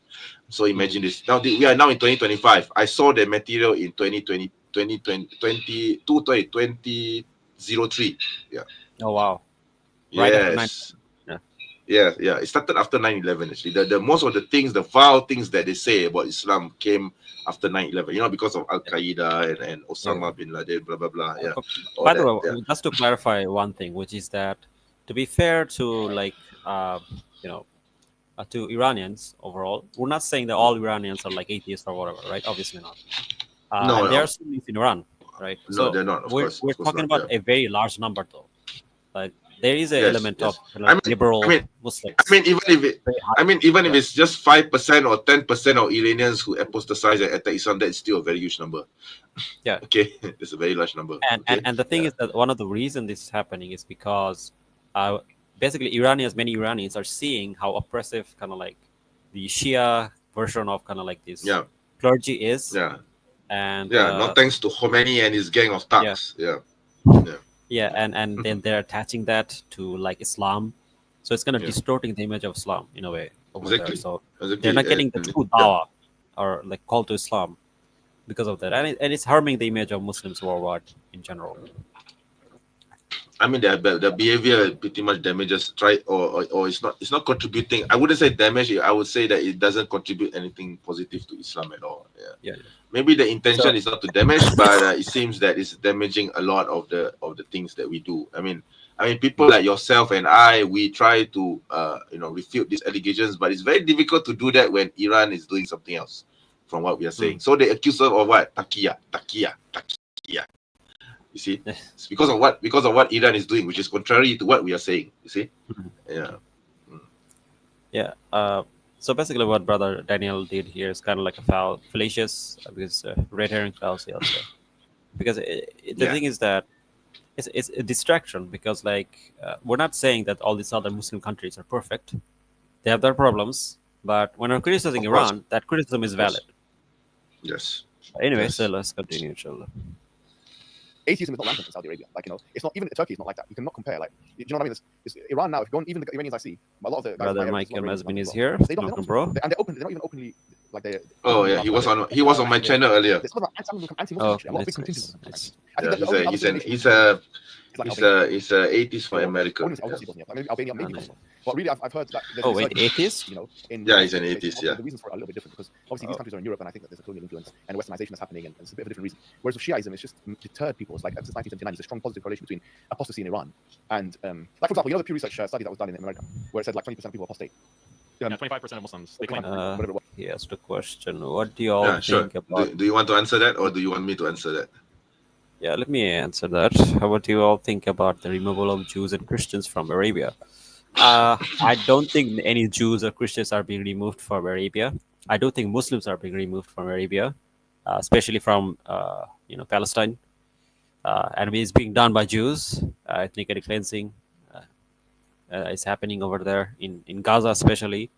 So imagine this. Now we are now in 2025. I saw the material in 2003. Yeah. Oh wow. Yes. Yeah. It started after 9/11 actually. The most of the things, the vile things that they say about Islam came after 9/11, because of Al Qaeda and Osama bin Laden, blah blah blah. Yeah. By the way, just to clarify one thing, which is that to be fair to like to Iranians overall, we're not saying that all Iranians are like atheists or whatever, right? Obviously not. No. There are Sunnis in Iran, right? No, they're not. Of we're course talking not, about a very large number though. Like there is an Yes, element of yes. kind I of mean, I liberal mean, I Muslims. mean, even if it, Very high. I mean, even if Yeah. it's just 5% or 10% of Iranians who apostatize and attack Islam, that's still a very huge number. Yeah. Okay, it's a very large number. And, and Okay, and the thing yeah, is that one of the reasons this is happening is because uh, basically Iranians, many Iranians are seeing how oppressive kind of like the Shia version of kind of like this yeah, clergy is, yeah, and yeah. Not thanks to Khomeini and his gang of yeah, thugs. Yeah, yeah, yeah, and then they're attaching that to like Islam, so it's kind of yeah. distorting the image of Islam in a way over there. Exactly, So they're exactly. not getting the And true yeah, dawah or like call to Islam because of that, and it's harming the image of Muslims worldwide in general. I mean, the behavior pretty much damages or it's not contributing. I wouldn't say damage. I would say that it doesn't contribute anything positive to Islam at all. Yeah. Yeah. Maybe the intention So is not to damage, but it seems that it's damaging a lot of the things that we do. I mean, people like yourself and I, we try to refute these allegations, but it's very difficult to do that when Iran is doing something else from what we are saying. So they accuse her of what? Takia. You see, it's because of what Iran is doing, which is contrary to what we are saying. You see, yeah, yeah. So basically, what Brother Daniel did here is kind of like a fallacious, because red herring fallacy also. Because the yeah, thing is that it's a distraction. Because like we're not saying that all these other Muslim countries are perfect. They have their problems, but when we're criticizing of course, Iran, that criticism is of course, valid. yes, Anyway, so yes. let's continue, inshallah. atheism is not rampant in Saudi Arabia. Like, it's not even Turkey is not like that. You cannot compare. Like, you know what I mean? It's Iran now. If you go on, even the Iranians I see, a lot of the guys Brother in my area, Michael Muslim Masbin is as well, here. they don't, Welcome, they're bro. not, and they're open. They're not even openly like they're Oh openly yeah, about he was like on he was on my Muslim. channel earlier. There's sort of anti-Muslim Oh, actually. A lot of big nice, contingents. nice, nice. I think Yeah, that the only other he's Muslim an nation he's a is like he's Albania. a he's a atheist for Or America. only Yeah, obviously Bosnia, like maybe Albania, maybe nice. Kosovo. But really, I've heard that there's Oh a wait, resurgence, atheist? in yeah, West he's an Asian atheist. nations. Yeah, Obviously, the reasons for it are a little bit different because obviously these Oh, countries are in Europe, and I think that there's a colonial influence and Westernization is happening, and it's a bit of a different reason. Whereas with Shiism, it's just deterred people. It's like since 1979, there's a strong positive correlation between apostasy in Iran and, like for example, the Pew Research study that was done in America, where it said like 20% of people apostate. Yeah, 25% of Muslims they claim. Whatever it was. he asked a question. What do you all yeah, sure. think about? Do you want to answer that, or do you want me to answer that? Yeah, let me answer that. What do you all think about the removal of Jews and Christians from Arabia? I don't think any Jews or Christians are being removed from Arabia. I do think Muslims are being removed from Arabia, especially from Palestine, and it's being done by Jews. Ethnic cleansing is happening over there in Gaza, especially.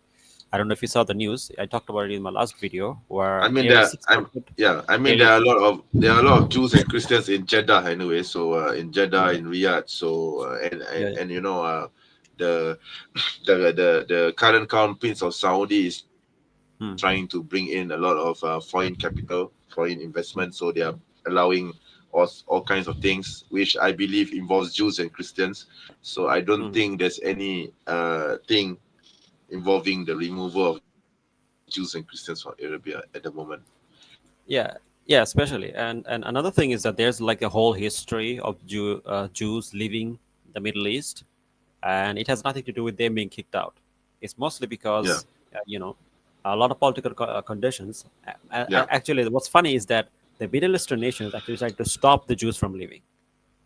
I don't know if you saw the news. I talked about it in my last video, I where mean, nearly there, I'm 600 yeah. I mean, daily. there are a lot of Jews and Christians in Jeddah anyway. So in Jeddah, Yeah, in Riyadh. So and, yeah, and and the the current crown prince of Saudi is hmm, trying to bring in a lot of foreign capital, foreign investment. So they are allowing all kinds of things, which I believe involves Jews and Christians. So I don't hmm. think there's any thing involving the removal of Jews and Christians from Arabia at the moment. Yeah, yeah, especially. And another thing is that there's like a whole history of Jews leaving the Middle East, and it has nothing to do with them being kicked out. It's mostly Yeah, because a lot of political conditions. yeah, Actually, what's funny is that the Middle Eastern nations actually tried to stop the Jews from leaving,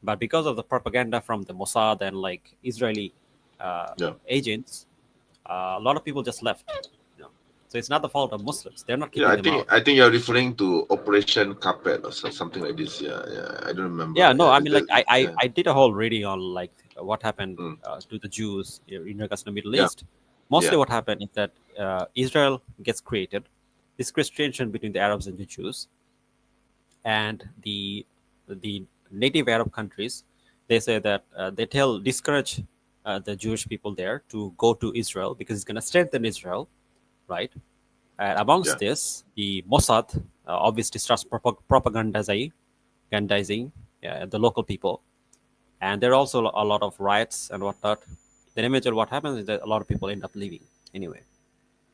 but because of the propaganda from the Mossad and like Israeli yeah. agents, a lot of people just left. So it's not the fault of Muslims. They're not Yeah, kicking I them think out. I think you're referring to Operation Carpet or something like this. Yeah, yeah. I don't Yeah, remember. no, Yeah, I mean, like, yeah, I did a whole reading on like what happened mm, to the Jews in regards to the Middle yeah, East. Mostly, yeah, what happened is that Israel gets created, this tension between the Arabs and the Jews, and the native Arab countries. They say that they discourage the Jewish people there to go to Israel because it's going to strengthen Israel, right? And yeah, amongst this, the Mossad obviously starts propagandizing the local people, and there are also a lot of riots and whatnot. Then eventually, what happens is that a lot of people end up leaving anyway.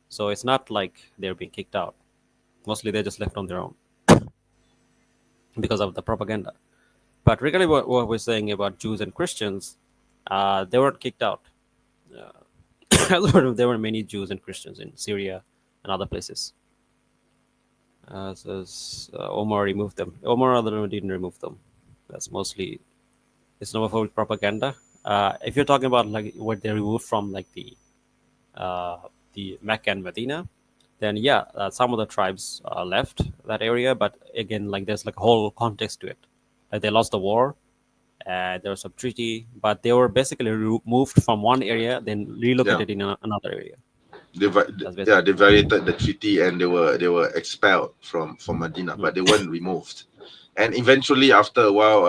So it's not like they're being kicked out. Mostly they're just left on their own because of the propaganda. But regarding what we're saying about Jews and Christians, they weren't kicked out. There were many Jews and Christians in Syria and other places. Omar removed them. Omar other didn't remove them. That's mostly Islamophobic propaganda. If you're talking about like what they removed from like the Mecca and Medina, then yeah, some of the tribes left that area. But again, like there's like a whole context to it. Like they lost the war, there was a treaty, but they were basically moved from one area, then Yeah. relocated in another area. That's Yeah, basically they violated the treaty and they were expelled from Medina, but they weren't removed. And eventually, after a while,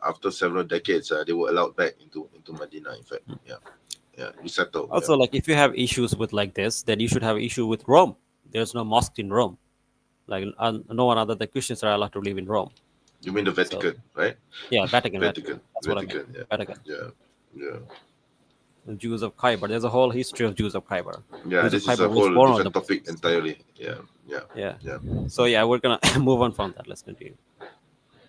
after several decades, they were allowed back into Medina. In fact, yeah, resettled. Yeah. also like if you have issues with like this, then you should have issue with Rome. There's no mosque in Rome. Like no one other than Christians are allowed to live in Rome. You mean the So Vatican, right? yeah, Vatican. Vatican, That's what I meant. Vatican. Yeah, Vatican. yeah. The Jews of Khyber. There's a whole history of Jews of Khyber. Yeah, Jews of this is Khyber a was whole born on the different topic Muslims. entirely. Yeah. Yeah. So yeah, we're gonna move on from that. Let's continue.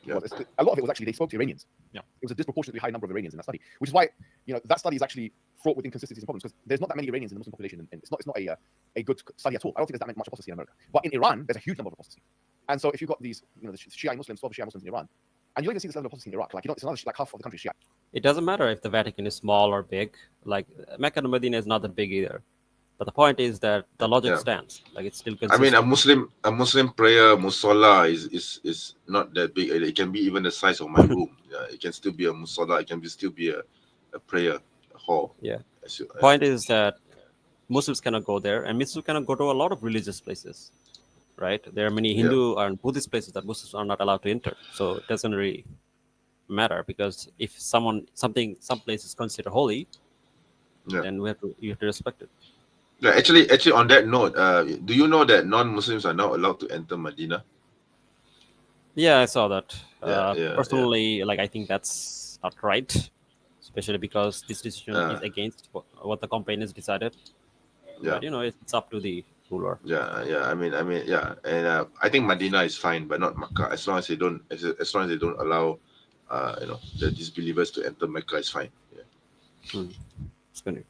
Yeah. Well, a lot of it was actually they spoke to Iranians. Yeah. It was a disproportionately high number of Iranians in that study, which is why that study is actually fraught with inconsistencies and problems because there's not that many Iranians in the Muslim population, and it's not a good study at all. I don't think there's that much apostasy in America, but in Iran there's a huge number of apostasy. And so if you've got these, the Shia Muslims, 12 Shia Muslims in Iran, and you don't even see this level of apostasy in Iraq, like it's another like half of the country is Shia. It doesn't matter if the Vatican is small or big. Like Mecca and Medina is not that big either. But the point is that the logic Yeah. stands. Like it's still I consistent. mean, a Muslim prayer musalla is not that big. It can be even the size of my room. Yeah, it can still be a musalla. It can still be a prayer hall. Yeah. As you- Point is that Muslims cannot go there, and Muslims cannot go to a lot of religious places, right? There are many Hindu and Buddhist places that Muslims are not allowed to enter. So it doesn't really matter because if some place is considered holy, Yeah. then you have to respect it. Yeah, actually, on that note, do you know that non-Muslims are not allowed to enter Medina? Yeah, I saw that. Yeah. Personally, like I think that's not right, especially because this decision is against what the campaigners decided. Yeah. But it's up to the ruler. Yeah. I mean, yeah, and I think Medina is fine, but not Mecca. As long as they don't, as long as they don't allow, the disbelievers to enter Mecca, is fine. Yeah. It's gonna-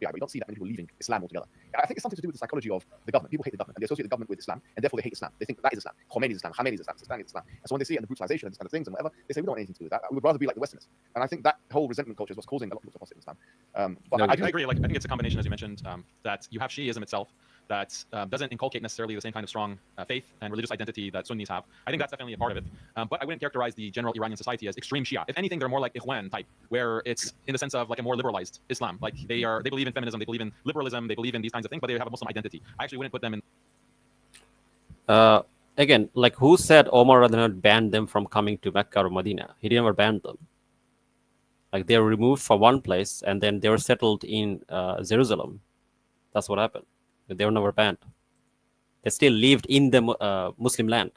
Yeah, but you don't see that many people leaving Islam altogether. I think it's something to do with the psychology of the government. People hate the government and they associate the government with Islam, and therefore they hate Islam. They think that is Islam. Khomeini is Islam. Khamenei is Islam. Sistani is Islam. And so when they see it and the brutalization and these kind of things and whatever, they say we don't want anything to do with that. We would rather be like the Westerners. And I think that whole resentment culture is what's causing a lot of people to apostate in Islam. But No, I I do agree. Like I think it's a combination, as you mentioned, that you have Shiism itself that doesn't inculcate necessarily the same kind of strong faith and religious identity that Sunnis have. I think that's definitely a part of it. But I wouldn't characterize the general Iranian society as extreme Shia. If anything, they're more like Ikhwan type, where it's in the sense of like a more liberalized Islam. Like they believe in feminism, they believe in liberalism, they believe in these kinds of things, but they have a Muslim identity. I actually wouldn't put them in. Again, like who said Omar Radhanat banned them from coming to Mecca or Medina? He never banned them. Like they were removed from one place and then they were settled in Jerusalem. That's what happened. They were never banned. They still lived in the Muslim land.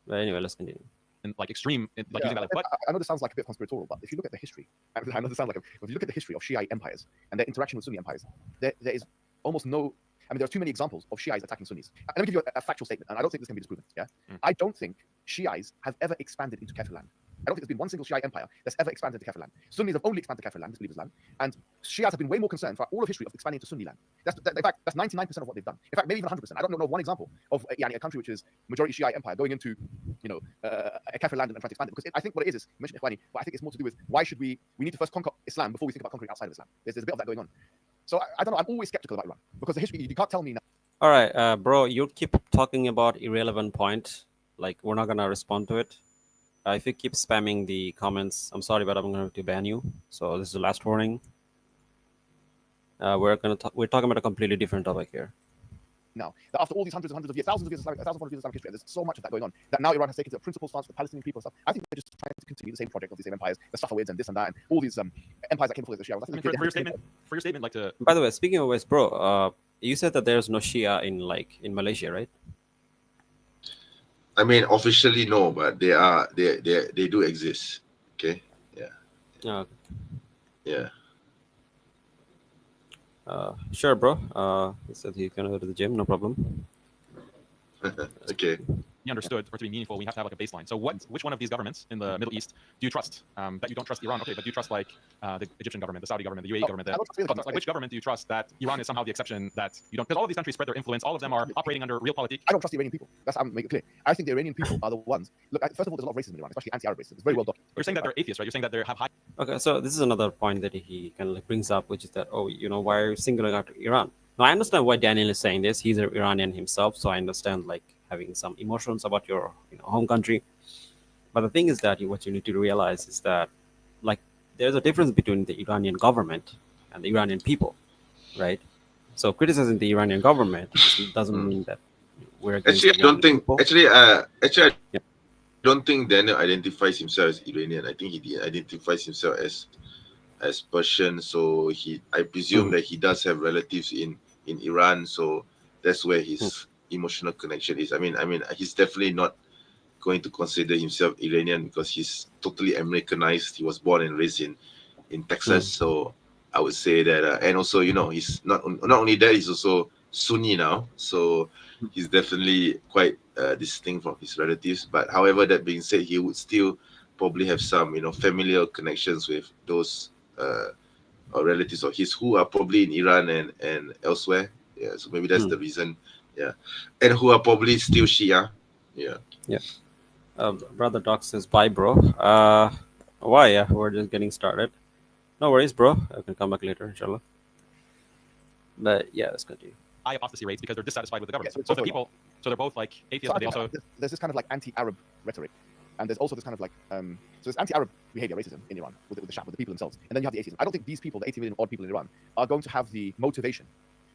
But anyway, let's continue. In like extreme, like using that. Like, but I know this sounds like a bit conspiratorial, but if you look at the history, I know this sounds like if you look at the history of Shiite empires and their interaction with Sunni empires, there is almost no. I mean, there are too many examples of Shiites attacking Sunnis. And let me give you a factual statement, and I don't think this can be disproven. Yeah, I don't think Shiites have ever expanded into Kafir land. I don't think there's been one single Shiite empire that's ever expanded to Kafir land. Sunnis have only expanded to Kafir land, disbelievers land, and Shiites have been way more concerned for all of history of expanding to Sunni land. In fact, that's 99% of what they've done. In fact, maybe even 100%. I don't know one example of a country which is majority Shiite empire going into, a Kafir land and trying to expand it. Because I think what it is, you mentioned Ikhwani, but I think it's more to do with why should we need to first conquer Islam before we think about conquering outside of Islam. There's a bit of that going on. So I don't know. I'm always skeptical about Iran because the history, you can't tell me now. All right, bro, you keep talking about irrelevant point. Like we're not gonna respond to it. If you keep spamming the comments, I'm sorry, but I'm going to ban you. So this is the last warning. We're talking about a completely different topic here. Now, that after all these hundreds of years, thousands of years of Islamic history, and there's so much of that going on, that now Iran has taken to a principal stance with the Palestinian people and stuff. I think they're just trying to continue the same project of the same empires, the Safavids and this and that, and all these empires that came before the Shia. I mean, for your statement, like to. By the way, speaking of West, bro, you said that there's no Shia in Malaysia, right? I mean, officially no, but they do exist. Okay. Yeah. Yeah. Yeah. Sure, bro. He said he's gonna go to the gym, no problem. Okay. be understood or to be meaningful, we have to have like a baseline. So which one of these governments in the Middle East do you trust? That you don't trust Iran, okay, but do you trust like the Egyptian government, the Saudi government, the UAE government? I don't trust Like which government do you trust that Iran is somehow the exception that you don't? Because all of these countries spread their influence. All of them are operating under realpolitik. I don't trust the Iranian people. That's how I'm making it clear. I think the Iranian people are the ones. Look, first of all, there's a lot of racism in Iran, especially anti-Arab racism. It's very well documented. You're saying that they're atheists, right? You're saying that they have high. Okay, so this is another point that he kind of like brings up, which is that, oh, why are you singling out Iran? Now, I understand why Daniel is saying this. He's an Iranian himself, so I understand like having some emotions about your home country. But the thing is that what you need to realize is that like there's a difference between the Iranian government and the Iranian people, right? So criticizing the Iranian government doesn't mean that we're against Actually, I the don't Iranian think. people. Actually, I Yeah. don't think Daniel identifies himself as Iranian. I think he identifies himself as Persian. So I presume that he does have relatives in Iran. So that's where his emotional connection is. I mean, he's definitely not going to consider himself Iranian because he's totally Americanized. He was born and raised in Texas. So I would say that, and also, he's not only that, he's also Sunni now. So he's definitely quite distinct from his relatives. But however, that being said, he would still probably have some, familial connections with those or relatives of his who are probably in Iran and elsewhere. Yeah, so maybe that's the reason. Yeah, and who are probably still Shia. Yeah. Yeah. Brother Doc says, bye, bro. Why? Yeah, we're just getting started. No worries, bro. I can come back later, inshallah. But yeah, let's continue. high apostasy rates because they're dissatisfied with the government. Yeah, so the people, so they're both like atheists, but they also. There's this kind of like anti-Arab rhetoric, and there's also this kind of like so there's anti-Arab behavior, racism in Iran with the Shah, with the people themselves, and then you have the atheism. I don't think these people, the 80 million odd people in Iran, are going to have the motivation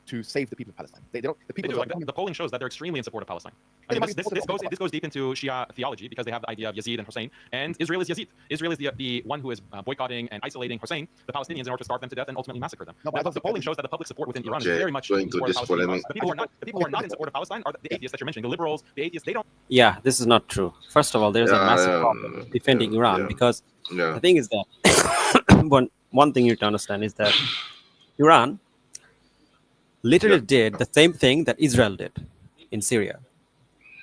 to save the people of Palestine. They don't. The They people. do. Like the polling shows that they're extremely in support of Palestine. I mean, this goes deep into Shia theology because they have the idea of Yazid and Hussein, and Israel is Yazid. Israel is the one who is boycotting and isolating Hussein, the Palestinians, in order to starve them to death and ultimately massacre them. No, but the polling shows that the public support within Iran is Okay, very much going in to support of this Palestinian. polemic. The people who are not in support of Palestine are the atheists that you're mentioning, the liberals, the atheists. They don't. Yeah, this is not true. First of all, there's a massive problem defending Iran because the thing is that one thing you need to understand is that Iran literally did the same thing that Israel did in Syria.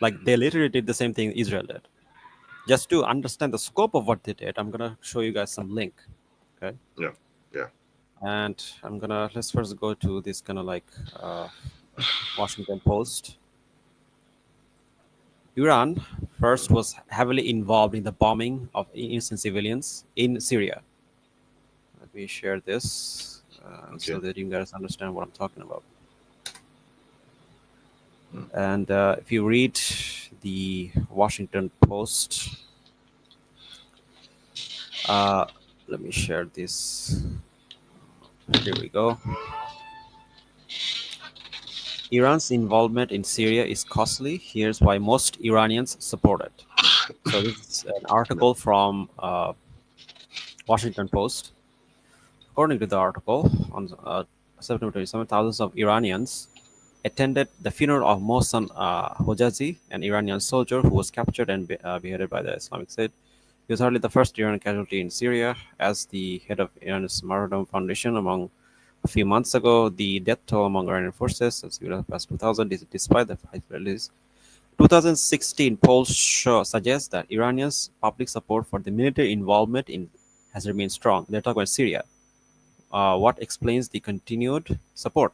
Like they literally did the same thing Israel did. Just to understand the scope of what they did, I'm gonna show you guys some link. Okay. Yeah. And let's first go to this kind of like Washington Post. Iran first was heavily involved in the bombing of innocent civilians in Syria. Let me share this so that you guys understand what I'm talking about. And if you read the Washington Post, let me share this. Here we go. Iran's involvement in Syria is costly. Here's why most Iranians support it. So this is an article from Washington Post. According to the article, on September 27, thousands of Iranians attended the funeral of Mohsen Hojazi, an Iranian soldier who was captured and beheaded by the Islamic State. He was hardly the first Iranian casualty in Syria. As the head of Iran's Martyrdom Foundation among a few months ago, the death toll among Iranian forces has passed 2,000 despite the high release. 2016 polls suggest that Iranians' public support for the military involvement has remained strong. They're talking about Syria. What explains the continued support?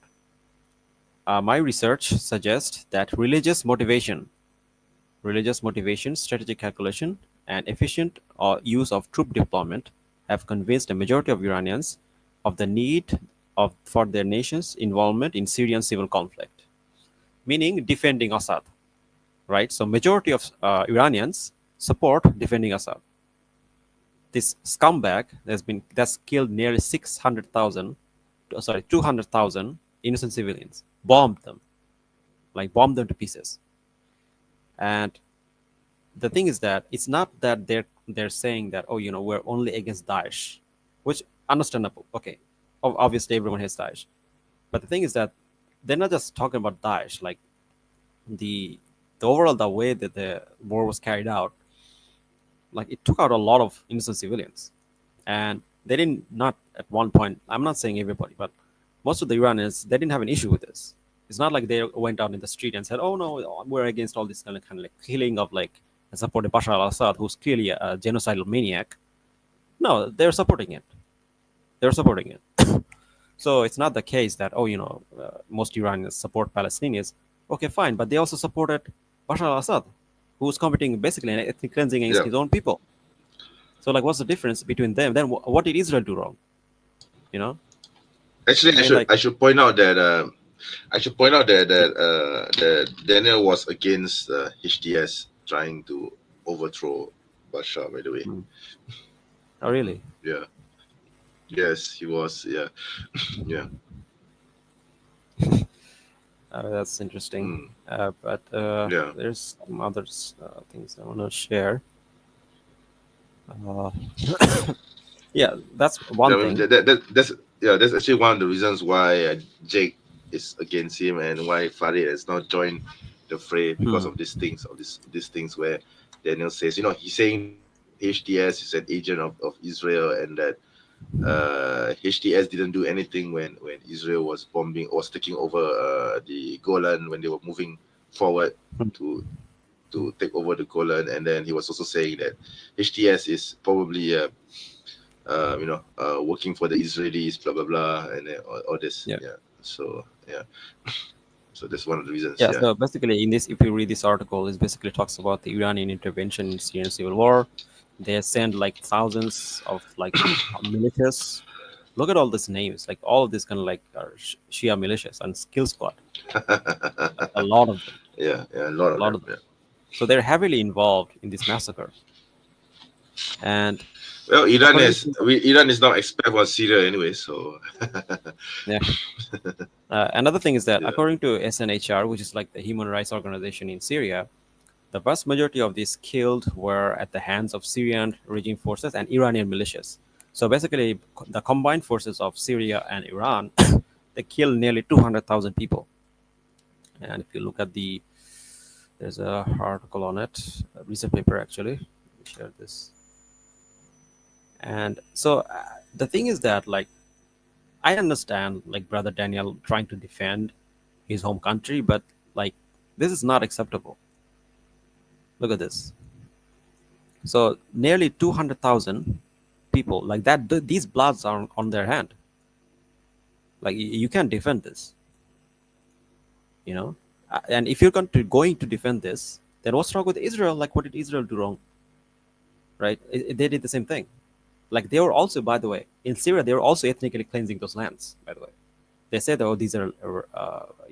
My research suggests that religious motivation, strategic calculation, and efficient use of troop deployment have convinced a majority of Iranians of the need for their nation's involvement in Syrian civil conflict, meaning defending Assad, right? So majority of Iranians support defending Assad. This scumbag that's killed nearly 200,000 innocent civilians, bombed them to pieces. And the thing is that it's not that they're saying that, oh, we're only against Daesh, which understandable. Okay, obviously everyone hates Daesh, but the thing is that they're not just talking about Daesh. Like the overall the way that the war was carried out, like it took out a lot of innocent civilians, and they didn't, not at one point, I'm not saying everybody, but most of the Iranians, they didn't have an issue with this. It's not like they went out in the street and said, "Oh no, we're against all this kind of like killing of like and supporting Bashar al-Assad, who's clearly a genocidal maniac." No, they're supporting it. They're supporting it. So it's not the case that most Iranians support Palestinians. Okay, fine, but they also supported Bashar al-Assad, who's committing basically an ethnic cleansing against Yeah. his own people. So like, what's the difference between them? Then what did Israel do wrong? You know, Actually, I mean, like, I should point out that that Daniel was against HTS trying to overthrow Bashar. By the way, oh really? yeah, yes, he was. Yeah, yeah. That's interesting. But Yeah. there's some other things I want to share. Uh, yeah, that's one I mean, thing. that's actually one of the reasons why Jake is against him and why Farid has not joined the fray because Hmm. of these things where Daniel says, he's saying that HTS is an agent of Israel and that HTS didn't do anything when Israel was taking over the Golan when they were moving forward to take over the Golan, and then he was also saying that HTS is probably working for the Israelis, blah blah blah, and then all this. Yeah. Yeah. So yeah. So that's one of the reasons. Yeah, Yeah. so basically, in this, if you read this article, it basically talks about the Iranian intervention in Syrian civil war. They send like thousands of like militias. Look at all these names, like all of these kind of like are Shia militias and skill squad, like a lot of them, Yeah. Yeah. A lot a of lot them. of them. Yeah. So they're heavily involved in this massacre. And Well, according to Iran is not expert for Syria anyway. So yeah, another thing is that yeah. according to SNHR, which is like the human rights organization in Syria, the vast majority of these killed were at the hands of Syrian regime forces and Iranian militias. So basically, the combined forces of Syria and Iran, they killed nearly 200,000 people. And if you look at there's a article on it, a recent paper actually. Let me share this. And so the thing is that like I understand like brother Daniel trying to defend his home country, but like this is not acceptable. Look at this. So nearly 200,000 people like that. These bloods are on their hand. Like you can't defend this, you know. And if you're going to defend this, then what's wrong with Israel? Like what did Israel do wrong? Right? They did the same thing. Like they were also, by the way, in Syria, they were also ethnically cleansing those lands. By the way, they said, "Oh, these are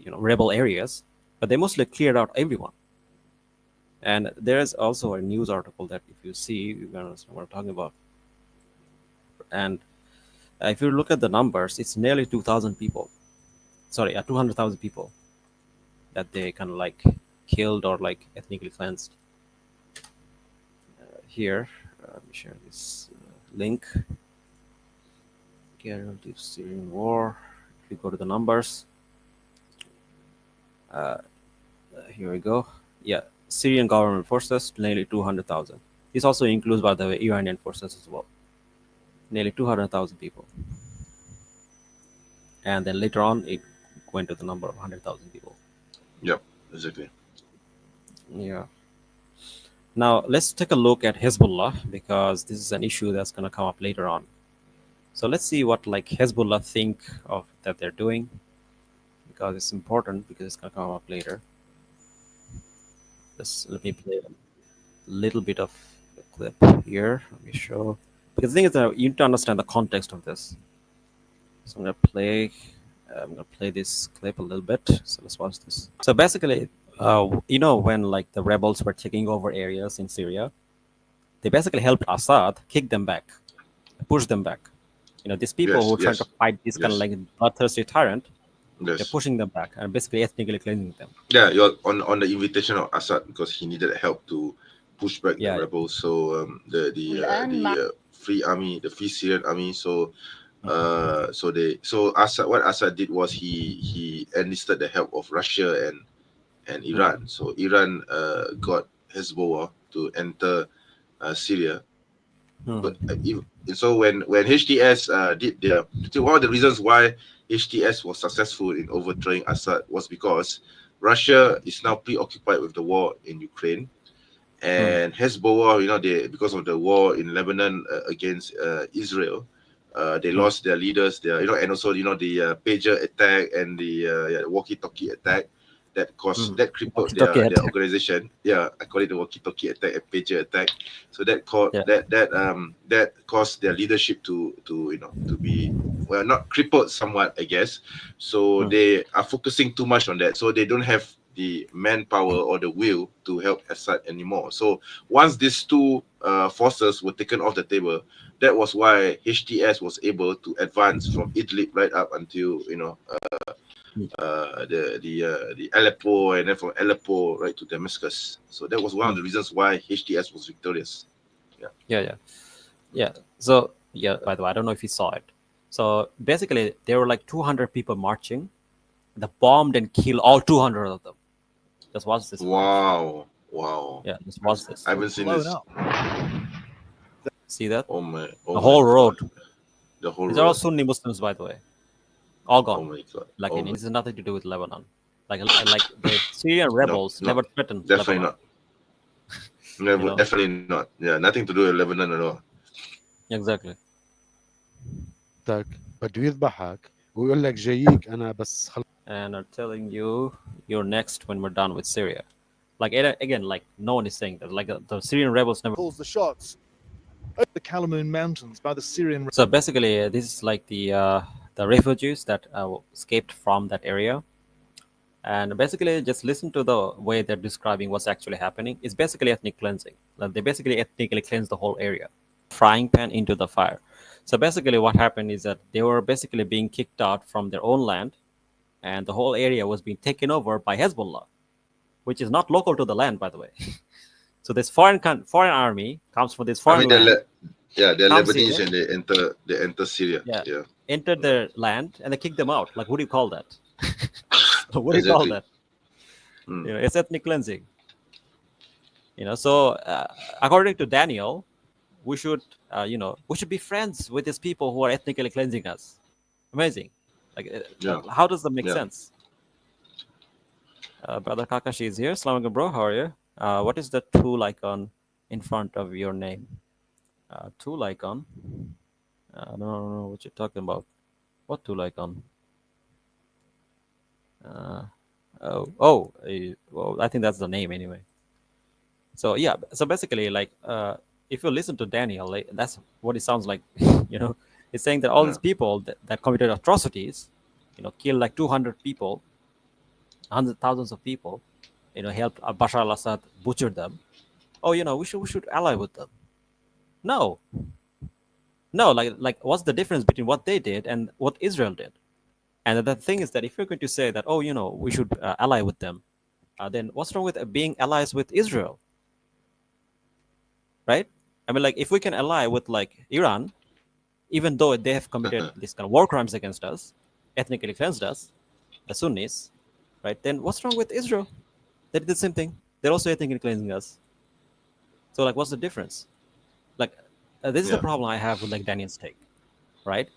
rebel areas," but they mostly cleared out everyone. And there is also a news article that if you see, you're gonna understand what I'm talking about. And if you look at the numbers, it's nearly 2,000 people. Sorry, 200,000 people that they kind of like killed or like ethnically cleansed. Here, let me share this link. Guaranteed Syrian war. If you go to the numbers, here we go. Yeah, Syrian government forces nearly 200,000. This also includes, by the way, Iranian forces as well. Nearly 200,000 people. And then later on, it went to the number of 100,000 people. Yep. Exactly. Yeah. Now let's take a look at Hezbollah because this is an issue that's going to come up later on. So let's see what like Hezbollah think of that they're doing because it's important because it's going to come up later. Let me play a little bit of the clip here. Let me show because the thing is that you need to understand the context of this. So I'm gonna play this clip a little bit. So let's watch this. So basically, when like the rebels were taking over areas in Syria, they basically helped Assad kick them back, push them back. These people who Yes. are trying to fight this kind of Yes. like bloodthirsty tyrant, they're Yes. pushing them back and basically ethnically cleansing them. Yeah. You're on the invitation of Assad because he needed help to push back Yeah. the rebels. So the Free Army, the Free Syrian Army. So what Assad did was he enlisted the help of Russia and Iran. So Iran got Hezbollah to enter Syria. Hmm. But so when HTS did so one of the reasons why HTS was successful in overthrowing Assad was because Russia is now preoccupied with the war in Ukraine, and Hezbollah, because of the war in Lebanon against Israel, they lost their leaders there, and also the pager attack and the walkie-talkie attack that crippled Walkie-talkie their attack. organization. Yeah, I call it the walkie-talkie attack and pager attack. So that caused their leadership to be, well, not crippled somewhat, I guess. So they are focusing too much on that. So they don't have the manpower or the will to help Assad anymore. So once these two forces were taken off the table, that was why HTS was able to advance from Idlib right up until the Aleppo, and then from Aleppo right to Damascus. So that was one of the reasons why HTS was victorious. Yeah. So by the way, I don't know if you saw it. So basically, there were like 200 people marching. They bombed and killed all 200 of them. Just watch this. Wow. Yeah, just watch this. I haven't seen Blown this. up. See that? Oh my. The whole road. The whole These are all road. Sunni Muslims, by the way. All gone. Oh my God. Like, Oh and my- this has nothing to do with Lebanon. Like the Syrian rebels no, never threatened Definitely Lebanon. not. Never, You know? Definitely not. Yeah, nothing to do with Lebanon at all. Exactly. بده يذبحك ويقول لك جاييك انا بس And are telling you you're next when we're done with Syria. Like again, like no one is saying that. Like the Syrian rebels never. calls the shots over the Kalamoon Mountains by the Syrian. So basically, this is like the refugees that escaped from that area. And basically, just listen to the way they're describing what's actually happening. It's basically ethnic cleansing. Like they basically ethnically cleanse the whole area, frying pan into the fire. So basically, what happened is that they were basically being kicked out from their own land, and the whole area was being taken over by Hezbollah, which is not local to the land, by the way. So this foreign army comes from this foreign land, they're comes Lebanese, here. and they enter Syria. Yeah. Entered their land and they kick them out. Like, what do you call that? What do you call that? It's ethnic cleansing. So according to Daniel, we should be friends with these people who are ethnically cleansing us. Amazing. Like, how does that make sense? Brother Kakashi is here. Assalamu alaikum, bro. How are you? What is the tool icon in front of your name? Tool icon? I don't know what you're talking about. What tool icon? Well, I think that's the name anyway. So yeah, so basically, like, if you listen to Daniel, like, that's what it sounds like. It's saying that all these people that committed atrocities, killed like 200 people, hundreds, thousands of people, helped Bashar al-Assad butcher them. Oh, we should ally with them. No, like what's the difference between what they did and what Israel did? And the thing is that if you're going to say that, we should ally with them, then what's wrong with being allies with Israel? Right? I mean, like, if we can ally with like Iran, even though they have committed these kind of war crimes against us, ethnically cleansed us, the Sunnis, right? Then what's wrong with Israel? They did the same thing. They're also ethnically cleansing us. So, like, what's the difference? Like, this is the problem I have with like Daniel's take, right?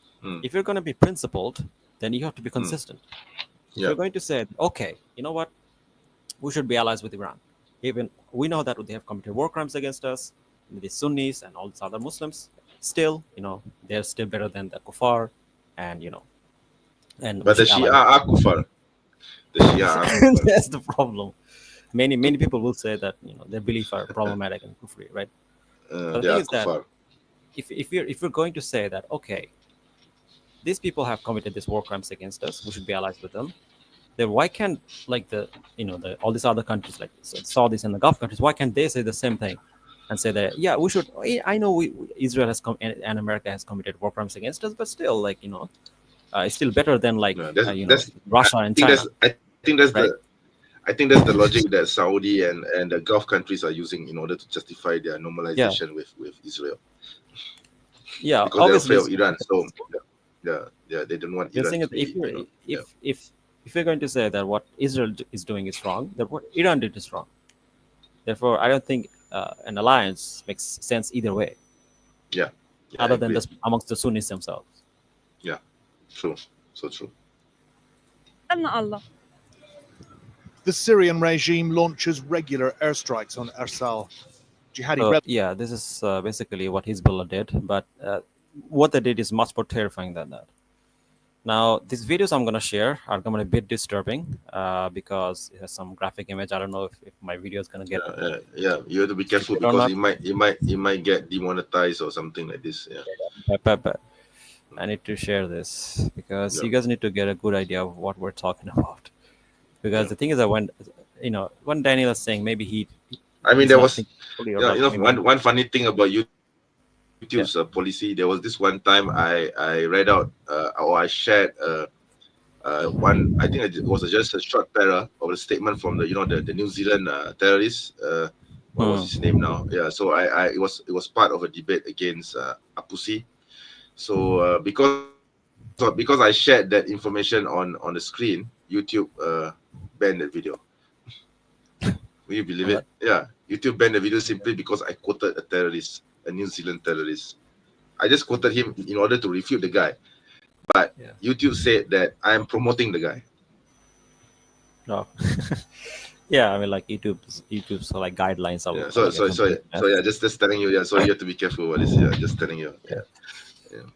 If you're going to be principled, then you have to be consistent. If you're going to say, okay, you know what, we should be allies with Iran. Even we know that they have committed war crimes against us, the Sunnis and all these other Muslims. Still, they're still better than the Kuffar, and But the Shia are Kuffar. The Shia are Kuffar. That's the problem. Many people will say that their beliefs are problematic and kufri, right? But the They thing are is that Kuffar. if you're going to say that, okay, these people have committed these war crimes against us, we should be allies with them, then why can't like all these other countries like Saudis and the Gulf countries, why can't they say the same thing and say that, yeah, we should, I know Israel has and America has committed war crimes against us, but still, like, it's still better than like Russia and China. I think that's the logic that Saudi and the Gulf countries are using in order to justify their normalization with Israel. Yeah, because obviously, they're afraid of Iran. So they don't want you're Iran. saying that if you're going to say that what Israel is doing is wrong, that what Iran did is wrong. Therefore, I don't think an alliance makes sense either way. Yeah, other than just amongst the Sunnis themselves. Yeah, true. So true. Allah. The Syrian regime launches regular airstrikes on Arsal. Jihadi So rebels. yeah, this is basically what Hezbollah did, but what they did is much more terrifying than that. Now, these videos I'm gonna share are gonna be a bit disturbing because it has some graphic image. I don't know if my video is gonna get Yeah. You have to be careful it or because not. it might get demonetized or something like this. Yeah. But I need to share this because you guys need to get a good idea of what we're talking about. Because the thing is that when Daniel is saying maybe I mean, he's there not was, thinking fully, or like maybe one funny thing about YouTube's policy. There was this one time I read out or I shared one. I think it was just a short para of a statement from the New Zealand terrorist. What was his name now? Yeah. So it was part of a debate against Apusi. So because I shared that information on the screen, YouTube banned that video. Will you believe it? Yeah, YouTube banned the video simply because I quoted a terrorist, a New Zealand terrorist. I just quoted him in order to refute the guy, but YouTube said that I am promoting the guy. No. Yeah, I mean, like YouTube's like guidelines are. Yeah. So yeah, just telling you. Yeah. So you have to be careful about this. Yeah. Just telling you.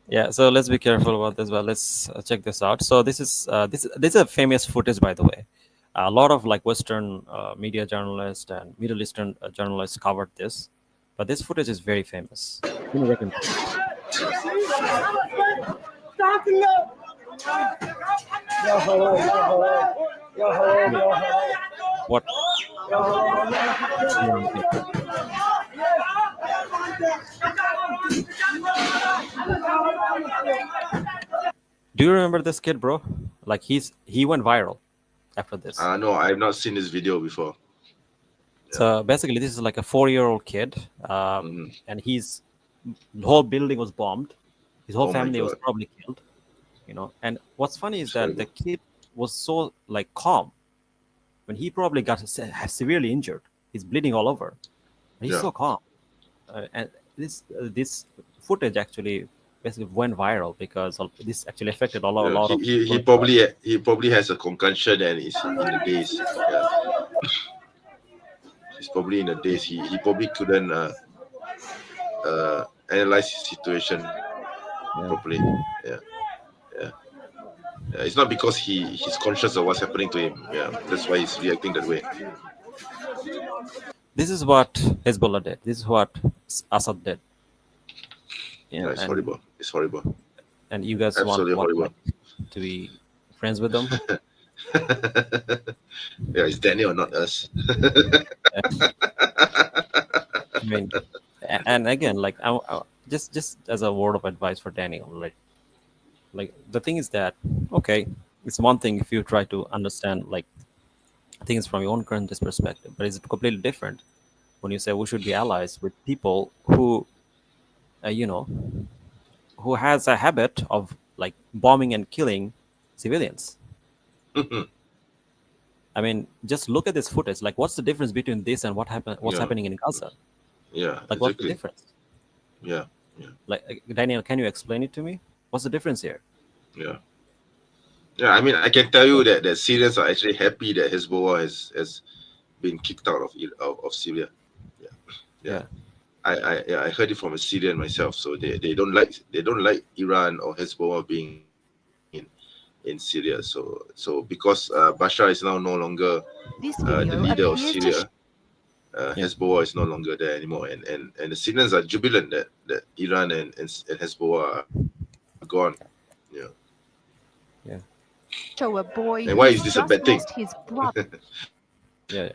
Yeah, so let's be careful about this. Well, let's check this out. So this is a famous footage, by the way. A lot of like Western media journalists and Middle Eastern journalists covered this, but this footage is very famous. You know, recognize what? Do you remember this kid, bro? Like he went viral after this. No, I have not seen this video before. So basically, this is like a 4-year-old kid, and the whole building was bombed. His whole family was probably killed, And what's funny is that the kid was so like calm when he probably got severely injured. He's bleeding all over. He's so calm, and this footage actually basically went viral because this actually affected a lot of people. He probably has a concussion and is in the daze. Yeah. He's probably in the daze. He probably couldn't analyze his situation properly. Yeah. It's not because he's conscious of what's happening to him. Yeah, that's why he's reacting that way. This is what Hezbollah did. This is what Assad did. Yeah, it's horrible. It's horrible. And you guys want to be friends with them? Yeah, it's Daniel, not us. I mean, and again, like just as a word of advice for Daniel, like the thing is that it's one thing if you try to understand like things from your own current perspective, but it's completely different when you say we should be allies with people who who has a habit of like bombing and killing civilians. I mean, just look at this footage. Like, what's the difference between this and what's happening in Gaza? Yeah, like what's the difference? Yeah. Like, Daniel, can you explain it to me? What's the difference here? Yeah. I mean, I can tell you that Syrians are actually happy that Hezbollah has been kicked out of Syria. Yeah. I heard it from a Syrian myself. So they don't like Iran or Hezbollah being in Syria. So because Bashar is now no longer the leader of Syria, Hezbollah is no longer there anymore, and the Syrians are jubilant that Iran and Hezbollah are gone. Yeah. Show a boy and why is this a bad thing? His brother. Yeah.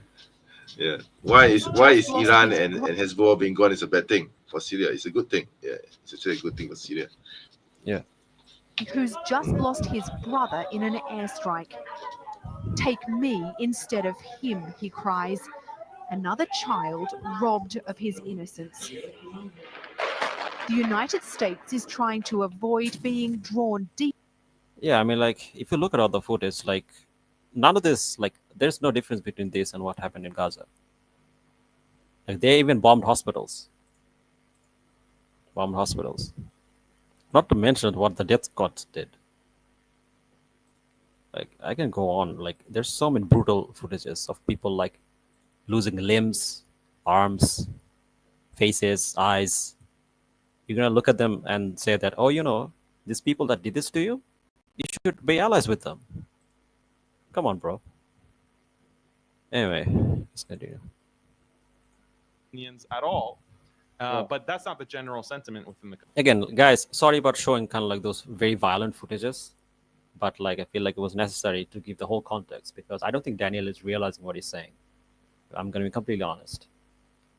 Why is Iran and Hezbollah being gone is a bad thing for Syria? It's a good thing. Yeah, it's actually a good thing for Syria. Yeah. Who's just lost his brother in an airstrike. Take me instead of him, he cries. Another child robbed of his innocence. The United States is trying to avoid being drawn deep. Yeah, I mean, like, if you look at all the footage, like, none of this, like, there's no difference between this and what happened in Gaza. Like, they even bombed hospitals. Not to mention what the death squads did. Like I can go on. Like there's so many brutal footages of people like losing limbs, arms, faces, eyes. You're gonna look at them and say that, oh, these people that did this to you, you should be allies with them. Come on, bro. Anyway, let's continue. Opinions at all. But that's not the general sentiment within the. Again, guys, sorry about showing kind of like those very violent footages, but like I feel like it was necessary to give the whole context because I don't think Daniel is realizing what he's saying. I'm going to be completely honest.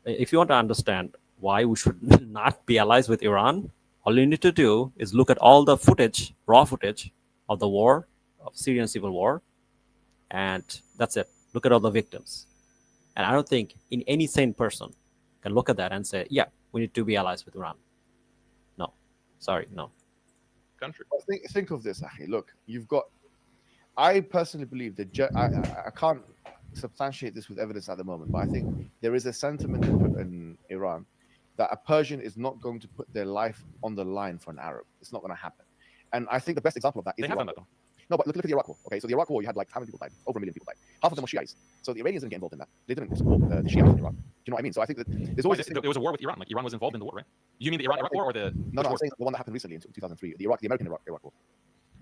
If you want to understand why we should not be allies with Iran, all you need to do is look at all the footage, raw footage of the war, of Syrian civil war, and that's it. Look at all the victims. And I don't think any sane person can look at that and say, yeah, we need to be allies with Iran. No. Sorry, no. Country. Think of this, Ahi. Look, you've got. I personally believe that I can't substantiate this with evidence at the moment, but I think there is a sentiment in Iran that a Persian is not going to put their life on the line for an Arab. It's not going to happen. And I think the best example of that is They have done that though. No, but look at the Iraq War. Okay, so the Iraq War, you had like how many people died? Over 1 million people died. Half of them were Shiites. So the Iranians didn't get involved in that. They didn't support the Shiites in Iraq. Do you know what I mean? So I think that there's always There was a war with Iran. Like Iran was involved in the war, right? You mean the Iraq war or the? no, which I'm war? saying the one that happened recently in 2003, the American Iraq War.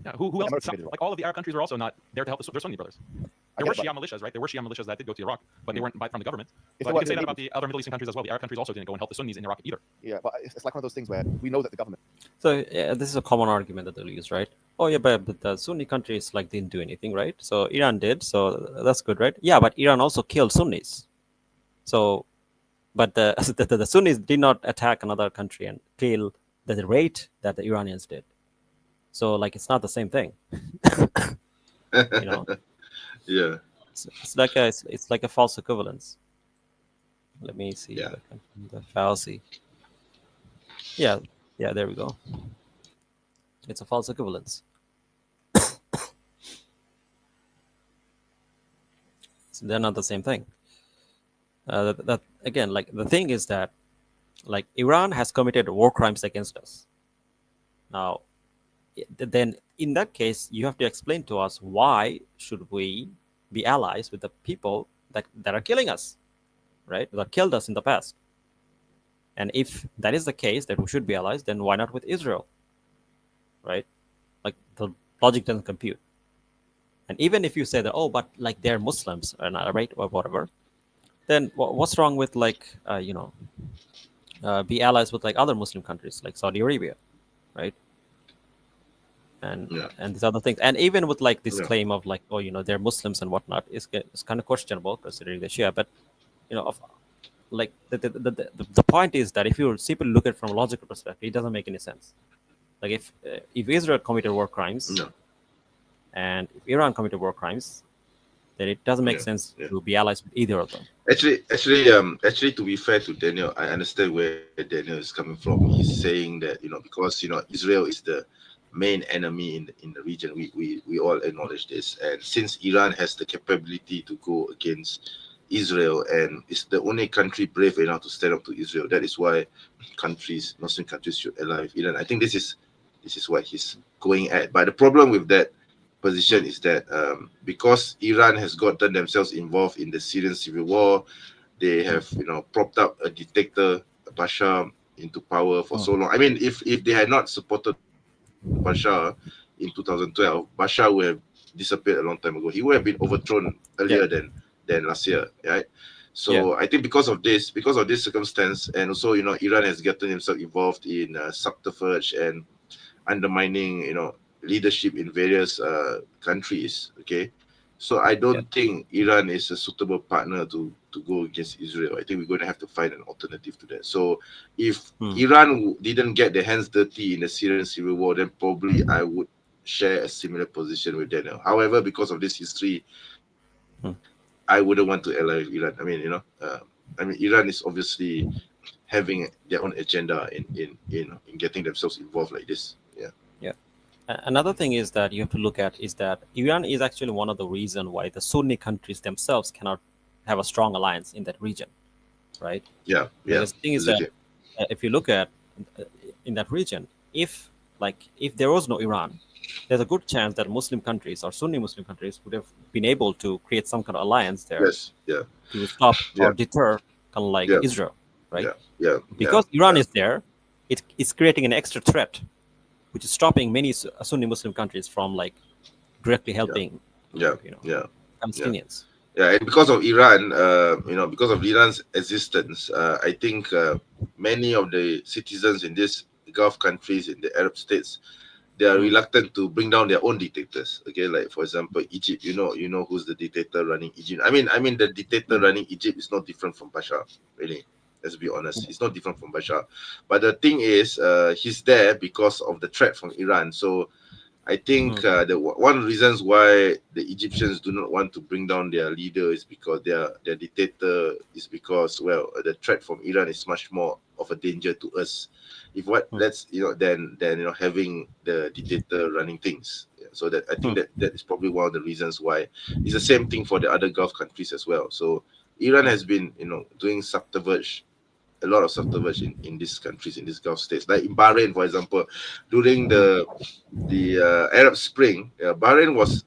Yeah, who else? American It's not- did Iraq. like all of the Arab countries were also not there to help their Sunni brothers. There get were it, but- Shia militias, right? There were Shia militias that did go to Iraq, but they weren't from the government. If But they you were can say that illegal- about the other Middle Eastern countries as well. The Arab countries also didn't go and help the Sunnis in Iraq either. Yeah, but it's like one of those things where we know that the government. So yeah, this is a common argument that they'll use, right? Oh yeah, but the Sunni countries like didn't do anything, right? So Iran did, so that's good, right? Yeah, but Iran also killed Sunnis. So, but the the Sunnis did not attack another country and kill the rate that the Iranians did. So like it's not the same thing. You know, Yeah. it's like a false equivalence. Let me see Yeah. the fallacy. Yeah, there we go. It's a false equivalence. So they're not the same thing. That again, like the thing is that, like Iran has committed war crimes against us. Now, then in that case, you have to explain to us why should we be allies with the people that are killing us, right? That killed us in the past. And if that is the case, that we should be allies, then why not with Israel, right? Like the logic doesn't compute. And even if you say that, oh, but like they're Muslims, or not, right, or whatever, then what's wrong with like be allies with like other Muslim countries like Saudi Arabia, right? And Yeah. and these other things, and even with like this Yeah. claim of like, oh, they're Muslims and whatnot, it's kind of questionable considering the Shia. But like the point is that if you simply look at it from a logical perspective, it doesn't make any sense. Like if Israel committed war crimes, No. and if Iran committed war crimes, then it doesn't make Yeah, sense yeah. to be allies with either of them. Actually, to be fair to Daniel, I understand where Daniel is coming from. He's saying that because Israel is the main enemy in the region. We all acknowledge this, and since Iran has the capability to go against Israel and is the only country brave enough to stand up to Israel, that is why Muslim countries should ally with Iran. I think this is what he's going at. But the problem with that position is that because Iran has gotten themselves involved in the Syrian civil war, they have propped up a dictator, Bashar, into power for so long. I mean, if they had not supported Bashar in 2012, Bashar would have disappeared a long time ago. He would have been overthrown earlier than last year, right? So I think because of this circumstance, and also Iran has gotten himself involved in subterfuge and undermining leadership in various countries. Okay, so I don't think Iran is a suitable partner to go against Israel. I think we're going to have to find an alternative to that. So if Iran didn't get their hands dirty in the Syrian civil war, then probably I would share a similar position with Daniel. However, because of this history, I wouldn't want to ally with Iran. I mean, Iran is obviously having their own agenda in getting themselves involved like this. Yeah. Another thing is that you have to look at is that Iran is actually one of the reasons why the Sunni countries themselves cannot have a strong alliance in that region, right? Yeah. Because the thing is that if you look at in that region, if there was no Iran, there's a good chance that Muslim countries or Sunni Muslim countries would have been able to create some kind of alliance there Yes. Yeah. to stop Yeah. or deter kind of like Yeah. Israel, right? Yeah. Because Iran is there, it's creating an extra threat, which is stopping many Sunni Muslim countries from like directly helping, Yeah. you know, Yeah. Palestinians. Yeah, and because of Iran, because of Iran's existence, I think many of the citizens in these Gulf countries, in the Arab states, they are reluctant to bring down their own dictators. Okay, like for example, Egypt. You know who's the dictator running Egypt. I mean, the dictator running Egypt is not different from Bashar. Really, let's be honest, it's not different from Bashar. But the thing is, he's there because of the threat from Iran. So I think one of the reasons why the Egyptians do not want to bring down their leader is because their dictator is because the threat from Iran is much more of a danger to us. If then having the dictator running things. Yeah, so that I think that is probably one of the reasons why it's the same thing for the other Gulf countries as well. So Iran has been doing a lot of subterfuge in these countries, in these Gulf states. Like in Bahrain, for example, during the Arab Spring, Bahrain was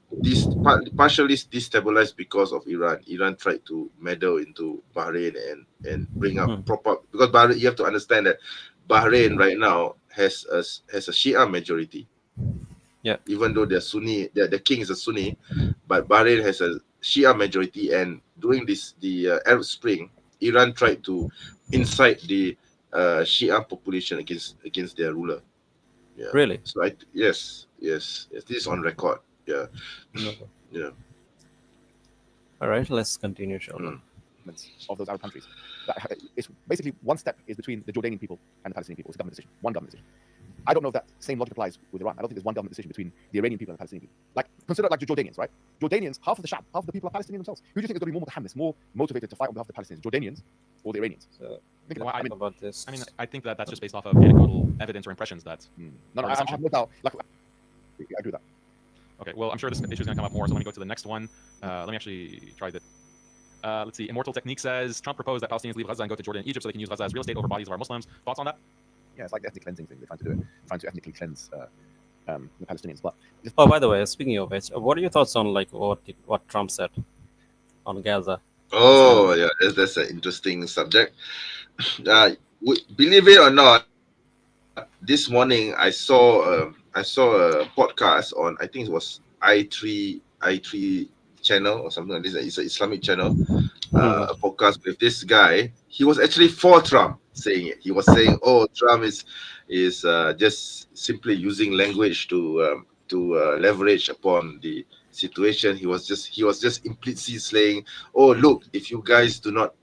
partially destabilized because of Iran. Iran tried to meddle into Bahrain and bring up proper, because Bahrain, you have to understand that Bahrain right now has a Shia majority. Yeah. Even though they're Sunni, the king is a Sunni, but Bahrain has a Shia majority. And during the Arab Spring, Iran tried to incite the Shia population against their ruler. Yeah. Really? So yes. This is on record. Yeah. Yeah. All right, let's continue, Sheldon. Of those Arab countries. It's basically one step is between the Jordanian people and the Palestinian people. It's a government decision, one government decision. I don't know if that same logic applies with Iran. I don't think there's one government decision between the Iranian people and the Palestinian people. Like, consider like the Jordanians, right? Jordanians, half of the people are Palestinian themselves. Who do you think is going to be more mutahammis, more motivated to fight on behalf of the Palestinians, Jordanians or the Iranians? So, Think Well, about I mean, about this. I mean, I think that's just based off of anecdotal evidence or impressions that. no, I have no doubt. Like, I agree with that. Okay, well, I'm sure this issue is going to come up more, so let me go to the next one. Let me actually try that. Let's see. Immortal Technique says Trump proposed that Palestinians leave Gaza and go to Jordan and Egypt so they can use Gaza as real estate over bodies of our Muslims. Thoughts on that? Yeah, it's like the ethnic cleansing thing. They're trying to do it, trying to ethnically cleanse the Palestinians. But Oh, by the way, speaking of which, what are your thoughts on like what Trump said on Gaza? Oh, yeah, that's an interesting subject. Believe it or not, this morning I saw a podcast on, I think it was i3 channel or something like this. It's an Islamic channel, a podcast with this guy. He was actually for Trump saying it. He was saying, "Oh, Trump is just simply using language to leverage upon the situation." He was just implicitly saying, "Oh, look, if you guys do not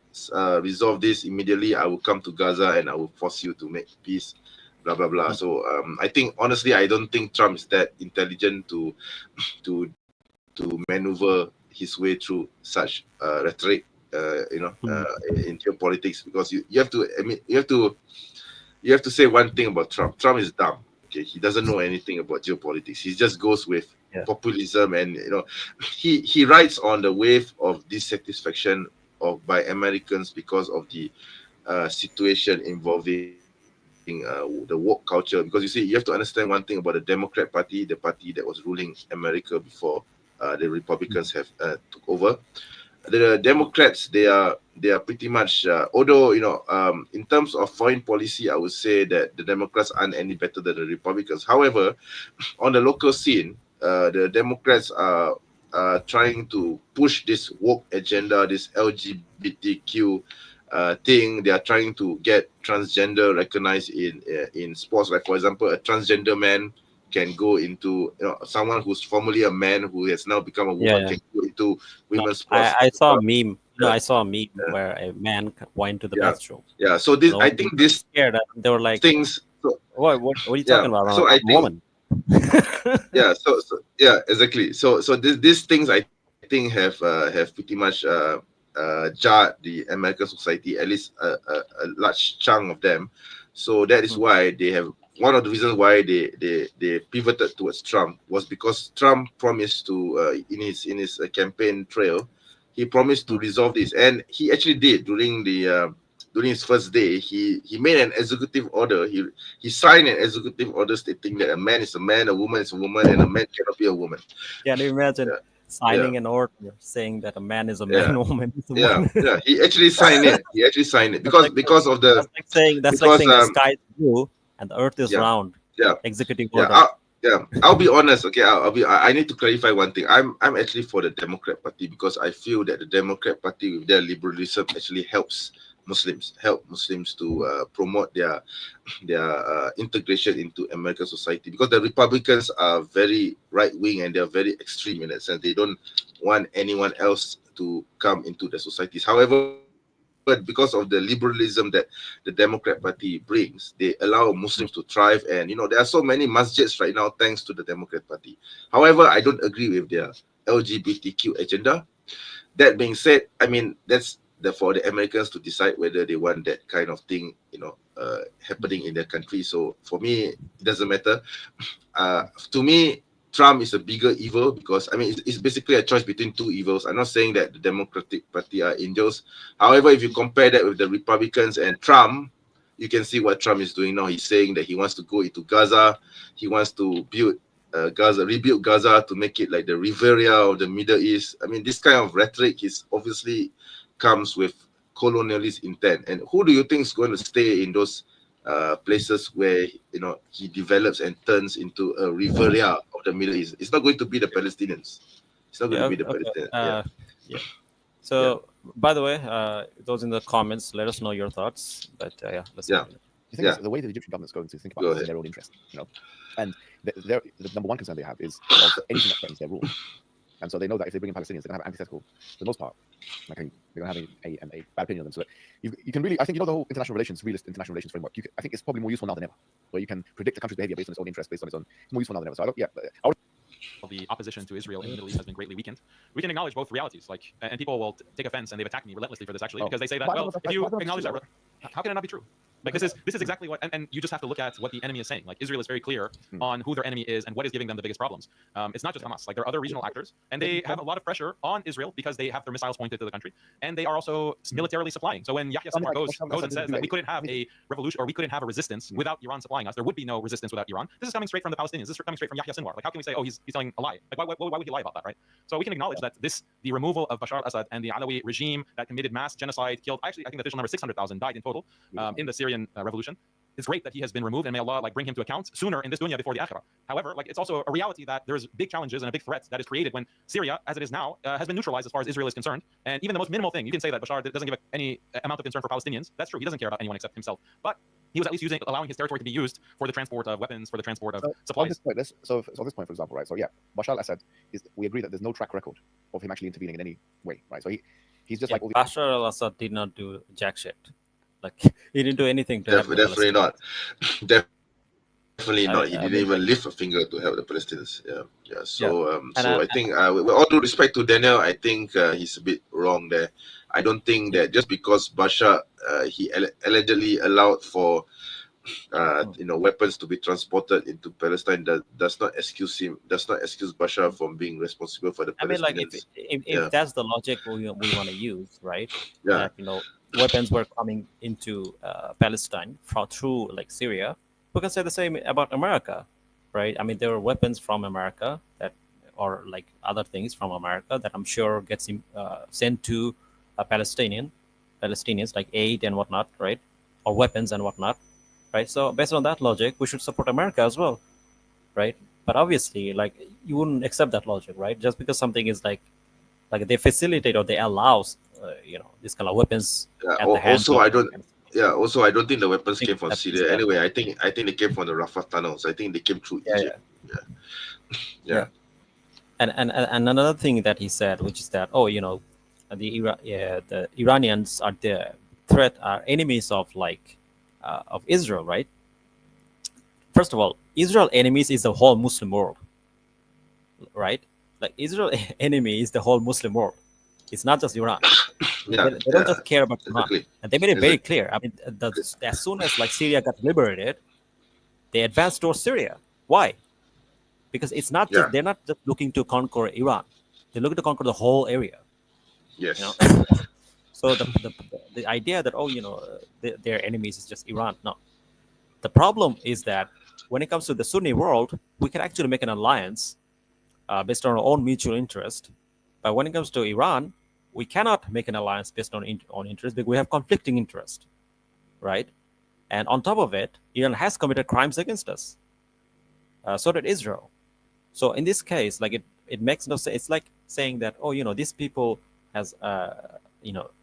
resolve this immediately, I will come to Gaza and I will force you to make peace." Blah blah blah. So I think honestly, I don't think Trump is that intelligent to maneuver his way through such rhetoric, in geopolitics, because you have to admit, you have to say one thing about Trump. Trump is dumb. Okay, he doesn't know anything about geopolitics. He just goes with populism, and he rides on the wave of dissatisfaction by Americans because of the situation involving the woke culture. Because you see, you have to understand one thing about the Democrat Party, the party that was ruling America before the Republicans have took over. The Democrats, they are pretty much, although in terms of foreign policy, I would say that the Democrats aren't any better than the Republicans. However, on the local scene, the Democrats are trying to push this woke agenda, this LGBTQ thing. They are trying to get transgender recognized in sports. Like, for example, a transgender man can go into, someone who's formerly a man who has now become a woman can go into women's sports. I saw a meme. I saw a meme where a man went to the bathroom. Yeah. So this, I think this scared. They were like things. So, what are you talking about? So I'm I a think, woman. So exactly. So these things I think have pretty much jarred the American society, at least a large chunk of them. So that is why they have, one of the reasons why they pivoted towards Trump was because Trump promised to in his campaign trail, he promised to resolve this, and he actually did during the during his first day, he made an executive order. He signed an executive order stating that a man is a man, a woman is a woman, and a man cannot be a woman. Can you imagine Yeah. signing an order saying that a man is a Yeah. man, a woman is a Yeah, woman? yeah. He actually signed it. That's Because of the like saying the because sky is blue and the earth is yeah, round. yeah. Executive Yeah, order. I'll be honest. Okay, I need to clarify one thing. I'm actually for the Democrat Party because I feel that the Democrat Party with their liberalism actually helps Muslims to promote their integration into American society, because the Republicans are very right wing and they're very extreme in that sense. They don't want anyone else to come into the societies. However, because of the liberalism that the Democrat Party brings, they allow Muslims to thrive. And there are so many masjids right now thanks to the Democrat Party. However, I don't agree with their LGBTQ agenda. That being said, I mean, that's for the Americans to decide whether they want that kind of thing, happening in their country. So for me, it doesn't matter. To me, Trump is a bigger evil because, I mean, it's basically a choice between two evils. I'm not saying that the Democratic Party are angels. However, if you compare that with the Republicans and Trump, you can see what Trump is doing now. He's saying that he wants to go into Gaza. He wants to build rebuild Gaza to make it like the Riviera of the Middle East. I mean, this kind of rhetoric is obviously comes with colonialist intent. And who do you think is going to stay in those places where he develops and turns into a Riviera of the Middle East? It's not going to be the Palestinians. It's not going to be the Palestinians. Yeah. So, by the way, those in the comments, let us know your thoughts. But let's Yeah. The thing is, the way the Egyptian government's going to think about it is in their own interest, and the number one concern they have is of anything that threatens their rule. And so they know that if they bring in Palestinians, they're going to have antithetical, for the most part, they're going to have a bad opinion of them. So that you can really, I think, the whole realist international relations framework, I think it's probably more useful now than ever, where you can predict a country's behavior based on its own interest, based on its own. It's more useful now than ever. So I would the opposition to Israel in the Middle East has been greatly weakened. We can acknowledge both realities, and people will take offense, and they've attacked me relentlessly for this actually, because they say that, well, if you acknowledge that, how can it not be true? Like this is exactly what, and you just have to look at what the enemy is saying. Like Israel is very clear on who their enemy is and what is giving them the biggest problems. It's not just Hamas. Like there are other regional actors, and they have a lot of pressure on Israel because they have their missiles pointed to the country, and they are also militarily supplying. So when Yahya Sinwar goes and says that we couldn't have a revolution or we couldn't have a resistance without Iran supplying us, there would be no resistance without Iran. This is coming straight from the Palestinians. This is coming straight from Yahya Sinwar. Like how can we say, oh, he's telling a lie? Like why would he lie about that, right? So we can acknowledge that the removal of Bashar al-Assad and the Alawi regime that committed mass genocide, killed, actually I think the official number 600,000 died in total in the Syrian revolution. It's great that he has been removed, and may Allah bring him to account sooner in this dunya before the akhirah. However, it's also a reality that there's big challenges and a big threat that is created when Syria, as it is now, has been neutralized as far as Israel is concerned. And even the most minimal thing, you can say that Bashar doesn't give any amount of concern for Palestinians. That's true. He doesn't care about anyone except himself. But he was at least allowing his territory to be used for the transport of weapons, for the transport of supplies. On this point, for example, right? So yeah, Bashar al-Assad we agree that there's no track record of him actually intervening in any way, right? So he's just like all the Bashar al-Assad did not do jack shit. Like he didn't do anything to definitely not. Definitely not. He didn't even lift a finger to help the Palestinians. Yeah. So I think, with all due respect to Daniel, I think he's a bit wrong there. I don't think that just because Bashar he allegedly allowed for weapons to be transported into Palestine does not excuse Bashar from being responsible for the Palestinians. I mean, like if that's the logic we want to use, right? Yeah. That, weapons were coming into Palestine through like Syria. We can say the same about America, right? I mean, there were weapons from America or like other things from America that I'm sure gets sent to Palestinians like aid and whatnot, right? Or weapons and whatnot, right? So based on that logic, we should support America as well, right? But obviously, like you wouldn't accept that logic, right? Just because something is like they facilitate or they allow, these kind of weapons. At the hands also, of I don't think the weapons came from Syria. Anyway, I think they came from the Rafah tunnels. I think they came through Egypt. Yeah. And another thing that he said, which is that the Iranians are are enemies of of Israel, right? First of all, Israel enemies is the whole Muslim world, right? Like Israel enemy is the whole Muslim world. It's not just Iran. They don't just care about Iran. Exactly. And they made it very clear. I mean, as soon as Syria got liberated, they advanced towards Syria. Why? Because it's not just they're not just looking to conquer Iran. They're looking to conquer the whole area. Yes. So the idea that their enemies is just Iran. No, the problem is that when it comes to the Sunni world, we can actually make an alliance based on our own mutual interest. But when it comes to Iran, we cannot make an alliance based on interest because we have conflicting interest, right? And on top of it, Iran has committed crimes against us. So did Israel. So in this case, like it makes no sense. It's like saying that, these people has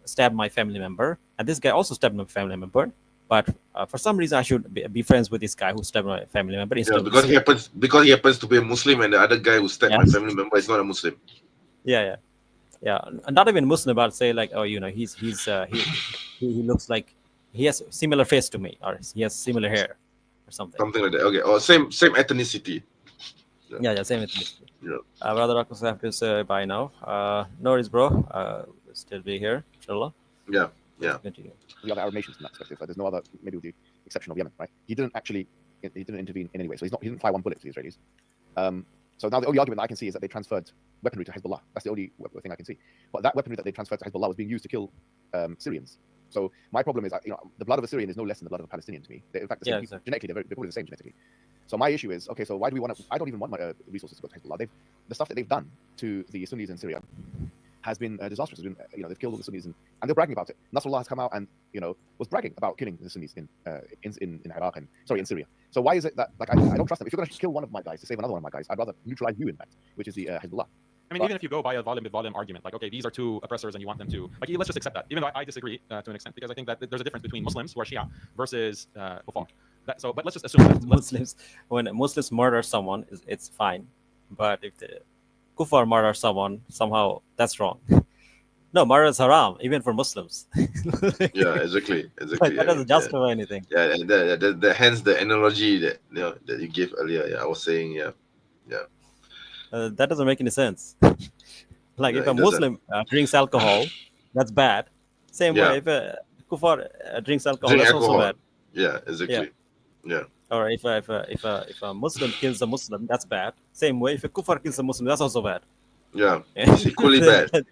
stabbed my family member, and this guy also stabbed my family member. But for some reason, I should be friends with this guy who stabbed my family member. Yeah, Instead of because he happens to be a Muslim, and the other guy who stabbed my Yes. family member is not a Muslim. yeah, and not even Muslim, but say like, he looks like he has similar face to me, or he has similar hair, or something. Something like that. Okay, or same ethnicity. Yeah, same ethnicity. Yeah. Brother Rakus, I have to say bye now. No worries, bro. We'll still be here, inshallah. Yeah. Continue. The other Arab nations from that perspective. There's no other, maybe with the exception of Yemen, right? He didn't intervene in any way. So he didn't fire one bullet to the Israelis. So now the only argument that I can see is that they transferred weaponry to Hezbollah. That's the only thing I can see. But that weaponry that they transferred to Hezbollah was being used to kill Syrians. So my problem is that the blood of a Syrian is no less than the blood of a Palestinian to me. They're, in fact, the same people. Exactly. Genetically, they're probably the same genetically. So my issue is, okay, so why do we want to? I don't even want my resources to go to Hezbollah. The stuff that they've done to the Sunnis in Syria has been disastrous. They've killed all the Sunnis, and they're bragging about it. Nasrallah has come out and was bragging about killing the Sunnis in Iraq and in Syria. So why is it that I don't trust them? If you're going to kill one of my guys to save another one of my guys, I'd rather neutralize you, in fact, which is the Hezbollah. I mean, even if you go by a volume argument, like, okay, these are two oppressors and you want them to, like, let's just accept that. Even though I disagree to an extent, because I think that there's a difference between Muslims who are Shia versus Kufar. But let's just assume that Muslims, when Muslims murder someone, it's fine. But if the Kufar murder someone, somehow that's wrong. No, murder is haram, even for Muslims. Yeah, exactly. Like, that doesn't justify anything. Yeah, and hence the analogy that you gave earlier. Yeah, I was saying, That doesn't make any sense. Like, Yeah, if a it doesn't. Muslim drinks alcohol, that's bad. Same Yeah. way, if a Kufar drinks alcohol, Drink that's alcohol. also bad. Yeah, exactly. Yeah. Or if a Muslim kills a Muslim, that's bad. Same way, if a Kufar kills a Muslim, that's also bad. Yeah, it's equally bad.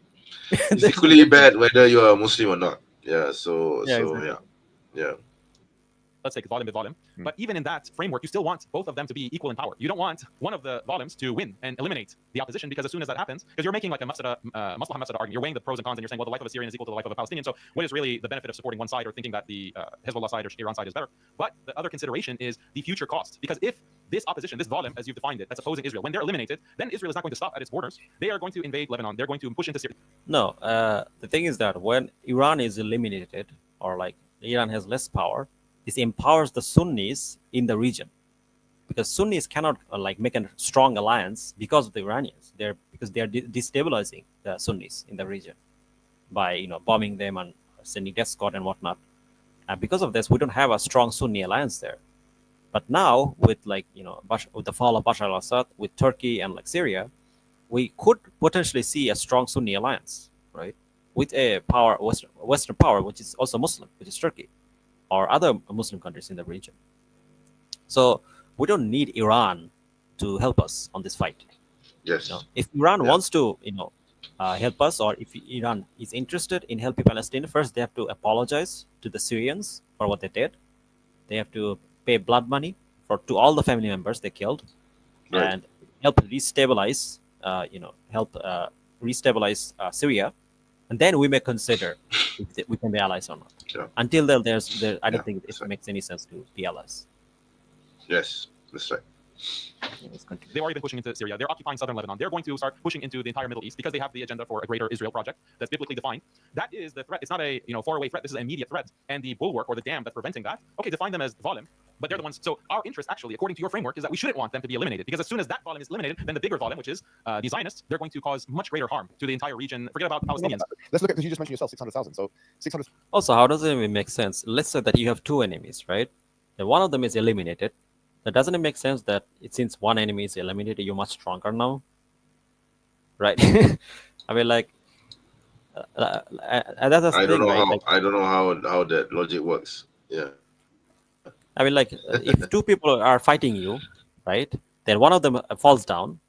It's equally bad whether you're a Muslim or not. Yeah, so Yeah, so exactly. yeah. let's take volume. But even in that framework, you still want both of them to be equal in power. You don't want one of the volumes to win and eliminate the opposition, because as soon as that happens, because you're making like a maslaha argument, you're weighing the pros and cons, and you're saying, well, the life of a Syrian is equal to the life of a Palestinian. So what is really the benefit of supporting one side or thinking that the Hezbollah side or Iran side is better? But the other consideration is the future cost, because if this opposition, this volume, as you've defined it, that's opposing Israel, when they're eliminated, then Israel is not going to stop at its borders. They are going to invade Lebanon. They're going to push into Syria. No, the thing is that when Iran is eliminated, or like Iran has less power, this empowers the Sunnis in the region, because Sunnis cannot make a strong alliance because of the Iranians. Because they are destabilizing the Sunnis in the region by bombing them and sending death squad and whatnot. And because of this, we don't have a strong Sunni alliance there. But now with with the fall of Bashar al-Assad, with Turkey and Syria, we could potentially see a strong Sunni alliance, right? With a Western power, which is also Muslim, which is Turkey, or other Muslim countries in the region. So we don't need Iran to help us on this fight. Yes. If Iran wants to, help us, or if Iran is interested in helping Palestine, first they have to apologize to the Syrians for what they did. They have to pay blood money to all the family members they killed, Right. and help restabilize, Syria, and then we may consider if we can be allies or not. Sure. Until then, I don't Yeah, think that's it makes any sense to be allies. Yes, that's right. Let's continue. They've already been pushing into Syria. They're occupying southern Lebanon. They're going to start pushing into the entire Middle East because they have the agenda for a greater Israel project that's biblically defined. That is the threat. It's not a faraway threat. This is an immediate threat. And the bulwark or the dam that's preventing that, okay, define them as volume, but they're the ones. So our interest, actually, according to your framework, is that we shouldn't want them to be eliminated, because as soon as that volume is eliminated, then the bigger volume, which is the Zionists, they're going to cause much greater harm to the entire region. Forget about Palestinians. Let's look at, because you just mentioned yourself 600,000. So 600. Also, how does it even make sense? Let's say that you have two enemies, right? And one of them is eliminated. That doesn't it make sense that since one enemy is eliminated, you're much stronger now, right? I mean, that's the I thing, don't know right? how I don't know how that logic works. Yeah. I mean, if two people are fighting you, right? Then one of them falls down,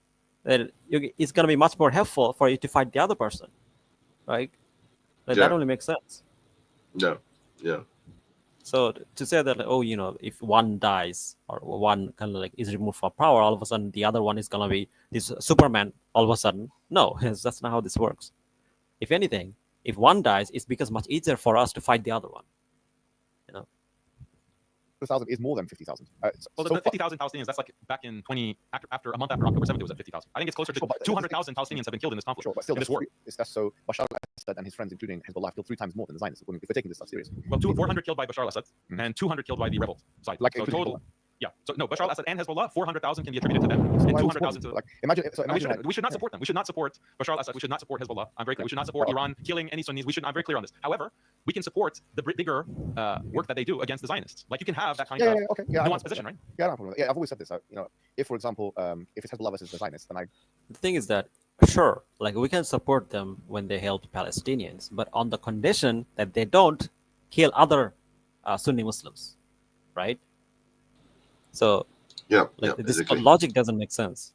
then it's going to be much more helpful for you to fight the other person, right? Like, Yeah. that only makes sense. Yeah. Yeah. So to say that, like, oh, if one dies or one kind of like is removed from power, all of a sudden the other one is gonna be this Superman. All of a sudden, no, that's not how this works. If anything, if one dies, it's because much easier for us to fight the other one. 100,000 is more than 50,000. Well, So the far- 50,000 Palestinians, that's like back in after a month after October 7th, it was at 50,000. I think it's closer to Sure, but- 200,000 Palestinians have been killed in this conflict, Sure, but still, in this war. that's so Bashar al-Assad and his friends, including Hezbollah, killed 3 times more than the Zionists. If we're taking this stuff serious, Well, 400 killed by Bashar al-Assad Mhm. and 200 killed by the rebel side. Like, so including total, Hezbollah. yeah. So no, Bashar al-Assad and Hezbollah, 400,000 can be attributed to them, So and why would 200,000 to. like imagine. So No, we, imagine should, we should not support them. We should not support Bashar al-Assad. We should not support Hezbollah. I'm very clear. We should not support Well, Iran killing any Sunnis. I'm very clear on this. However, we can support the bigger work that they do against the Zionists. Like, you can have that kind of okay, yeah, I nuanced know. position, right? Yeah, I don't have a problem with that. Yeah, I've always said this. If, for example, if it's Hezbollah versus the Zionists, then The thing is that, sure, like, we can support them when they help Palestinians, but on the condition that they don't kill other Sunni Muslims, right? So, Yeah. like, Yeah. this Exactly. logic doesn't make sense.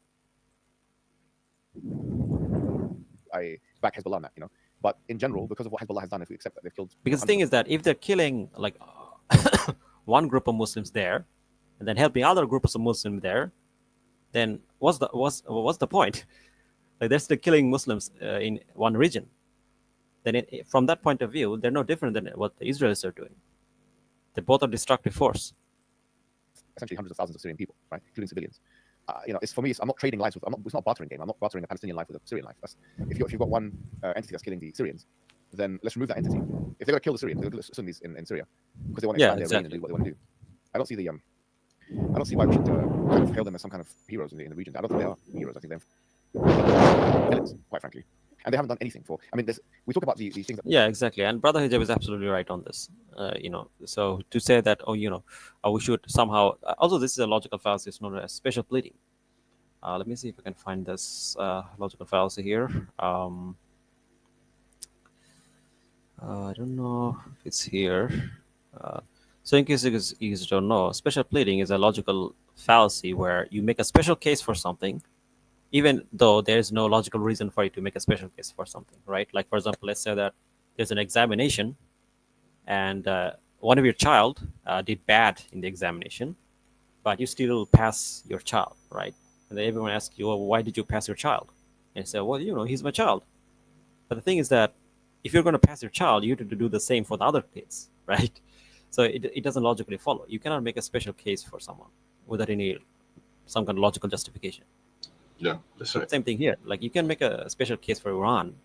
I back Hezbollah on that. But in general, because of what Hezbollah has done, if we accept that they've killed, Because the thing is that if they're killing like one group of Muslims there, and then helping other groups of Muslims there, then what's the point? Like, they're still killing Muslims in one region. Then from that point of view, they're no different than what the Israelis are doing. They both are destructive force. essentially hundreds of thousands of Syrian people, right, including civilians. It's for me. I'm not trading lives with. It's not a bartering game. I'm not bartering a Palestinian life with a Syrian life. If you've got one entity that's killing the Syrians, then let's remove that entity. If they're going to kill the Syrians, they're going to kill the Sunnis in Syria because they want to expand their reign and do what they want to do. I don't see why we should kind of hail them as some kind of heroes in the region. I don't think they are heroes. I think they're villains, quite frankly. And they haven't done anything for. I mean, we talk about the things that. Yeah, exactly. And Brother Hijab is absolutely right on this. So to say that, we should somehow. Also, this is a logical fallacy. It's not a special pleading. Let me see if I can find this logical fallacy here. I don't know if it's here. So in case you don't know, special pleading is a logical fallacy where you make a special case for something, even though there's no logical reason for you to make a special case for something, right? Like, for example, let's say that there's an examination and one of your child did bad in the examination, but you still pass your child, right? And then everyone asks you, well, why did you pass your child? And you say, well, he's my child. But the thing is that if you're going to pass your child, you have to do the same for the other kids, right? So it doesn't logically follow. You cannot make a special case for someone without some kind of logical justification. Yeah, that's So right. same thing here. Like, you can make a special case for Iran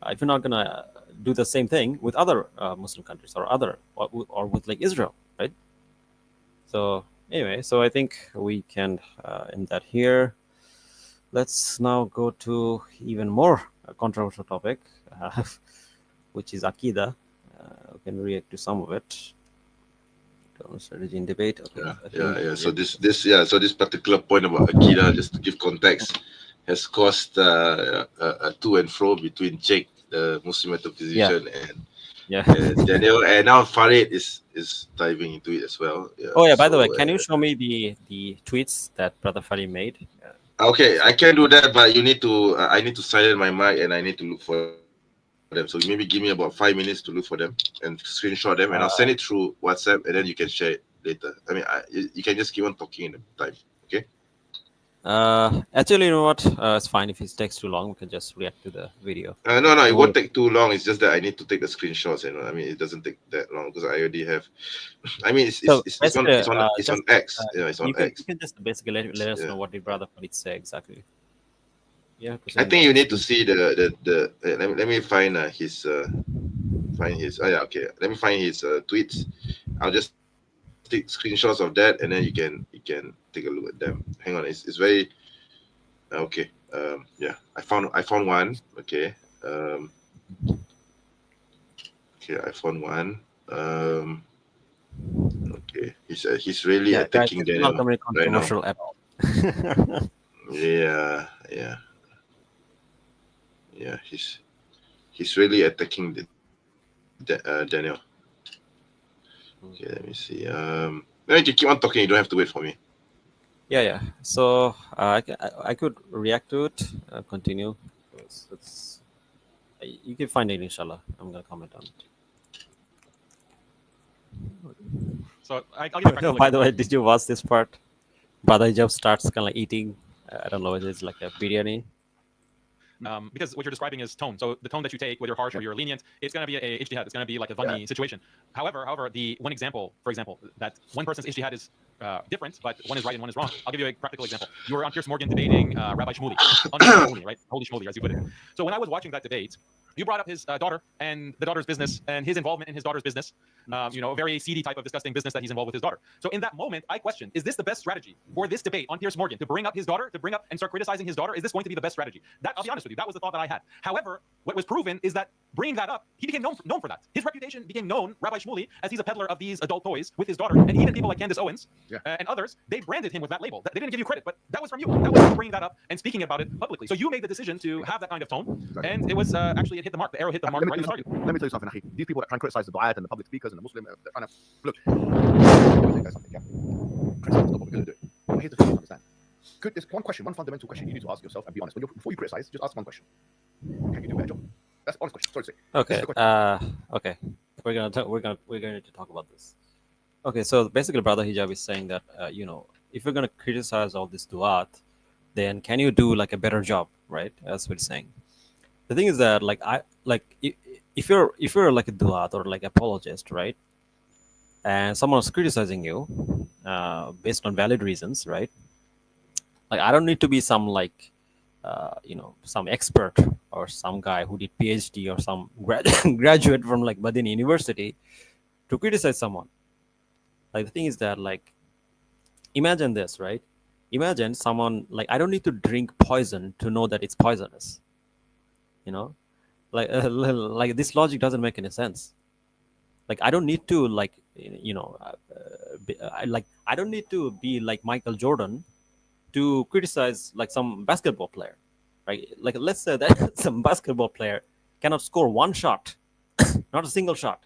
if you're not gonna do the same thing with other Muslim countries or with like Israel, right? So anyway, so I think we can end that here. Let's now go to even more controversial topic, which is Aqidah. We can react to some of it. Strategy in debate. Okay. Yeah. So this particular point about Akira, just to give context, has caused a to and fro between Jake, the Muslim metaphysician, and Daniel, and now Farid is diving into it as well. Yeah. Oh yeah. By the way, can you show me the tweets that Brother Farid made? Okay, I can do that, but you need to. I need to silence my mic and I need to look for them. So maybe give me about 5 minutes to look for them and screenshot them, and I'll send it through WhatsApp, and then you can share it later. I mean, you can just keep on talking in the time. Okay. Actually, you know what? It's fine if it takes too long. We can just react to the video. No, it won't take too long. It's just that I need to take the screenshots. I mean, it doesn't take that long because I already have. I mean, it's on X. It's on X. You can just basically let us know what did Brother Farid say exactly. Yeah. I think you need to see the let me find his okay. Let me find his tweets. I'll just take screenshots of that, and then you can take a look at them. Hang on, it's very okay. Yeah, I found one. Okay. Okay, I found one. Okay, he's really attacking Daniel. Not very controversial at all. Yeah. Yeah, he's really attacking Daniel. Okay, let me see. No, you keep on talking. You don't have to wait for me. Yeah. So I could react to it. Continue. You can find it, inshallah. I'm gonna comment on it. So I'll give you a practical By the way, example. did you watch this part? Brother Hijab starts kind of like eating. I don't know whether it's like a biryani. Because what you're describing is tone. So the tone that you take, whether you're harsh or you're lenient, it's going to be a ijtihad. It's going to be like a dhanni situation. However, the one example, for example, that one person's ijtihad is different, but one is right and one is wrong. I'll give you a practical example. You were on Piers Morgan debating Rabbi Shmuley, Shmuley, right? Holy Shmuley, as you put it. So when I was watching that debate, you brought up his daughter and the daughter's business and his involvement in his daughter's business. A very seedy type of disgusting business that he's involved with his daughter. So in that moment, I questioned: is this the best strategy for this debate on Piers Morgan to bring up his daughter, to bring up and start criticizing his daughter? Is this going to be the best strategy? That, I'll be honest with you, that was the thought that I had. However, what was proven is that bringing that up, he became known for that. His reputation became known, Rabbi Shmuley, as he's a peddler of these adult toys with his daughter, and even people like Candace Owens and others, they branded him with that label. They didn't give you credit, but that was from you. That was you bringing that up and speaking about it publicly. So you made the decision to have that kind of tone, and it was actually it hit the mark. The arrow hit the mark right in the target. Let me tell you something, Akhi. These people that try and criticize the du'at and the public speakers and the Muslim, they're trying to look. Let me tell you guys something, yeah. Criticize is not what we're going to do. But here's the thing you understand. There's one question, one fundamental question you need to ask yourself and be honest. Before you criticize, just ask one question. Can you do a better job? That's the honest question. Sorry to say. Okay. This is the question. Okay. We're going to talk about this. Okay. So basically, Brother Hijab is saying that if you're going to criticize all this duat, then can you do like a better job, right? That's what he's saying. The thing is that if you're like a duat or like apologist, right, and someone's criticizing you based on valid reasons, right? Like I don't need to be some like some expert or some guy who did PhD or some graduate from like Madini University to criticize someone. Like the thing is that like imagine this, right? Imagine someone like I don't need to drink poison to know that it's poisonous. Like this logic doesn't make any sense. Like I don't need to like I don't need to be like Michael Jordan to criticize like some basketball player, right? Like let's say that some basketball player cannot score one shot, not a single shot.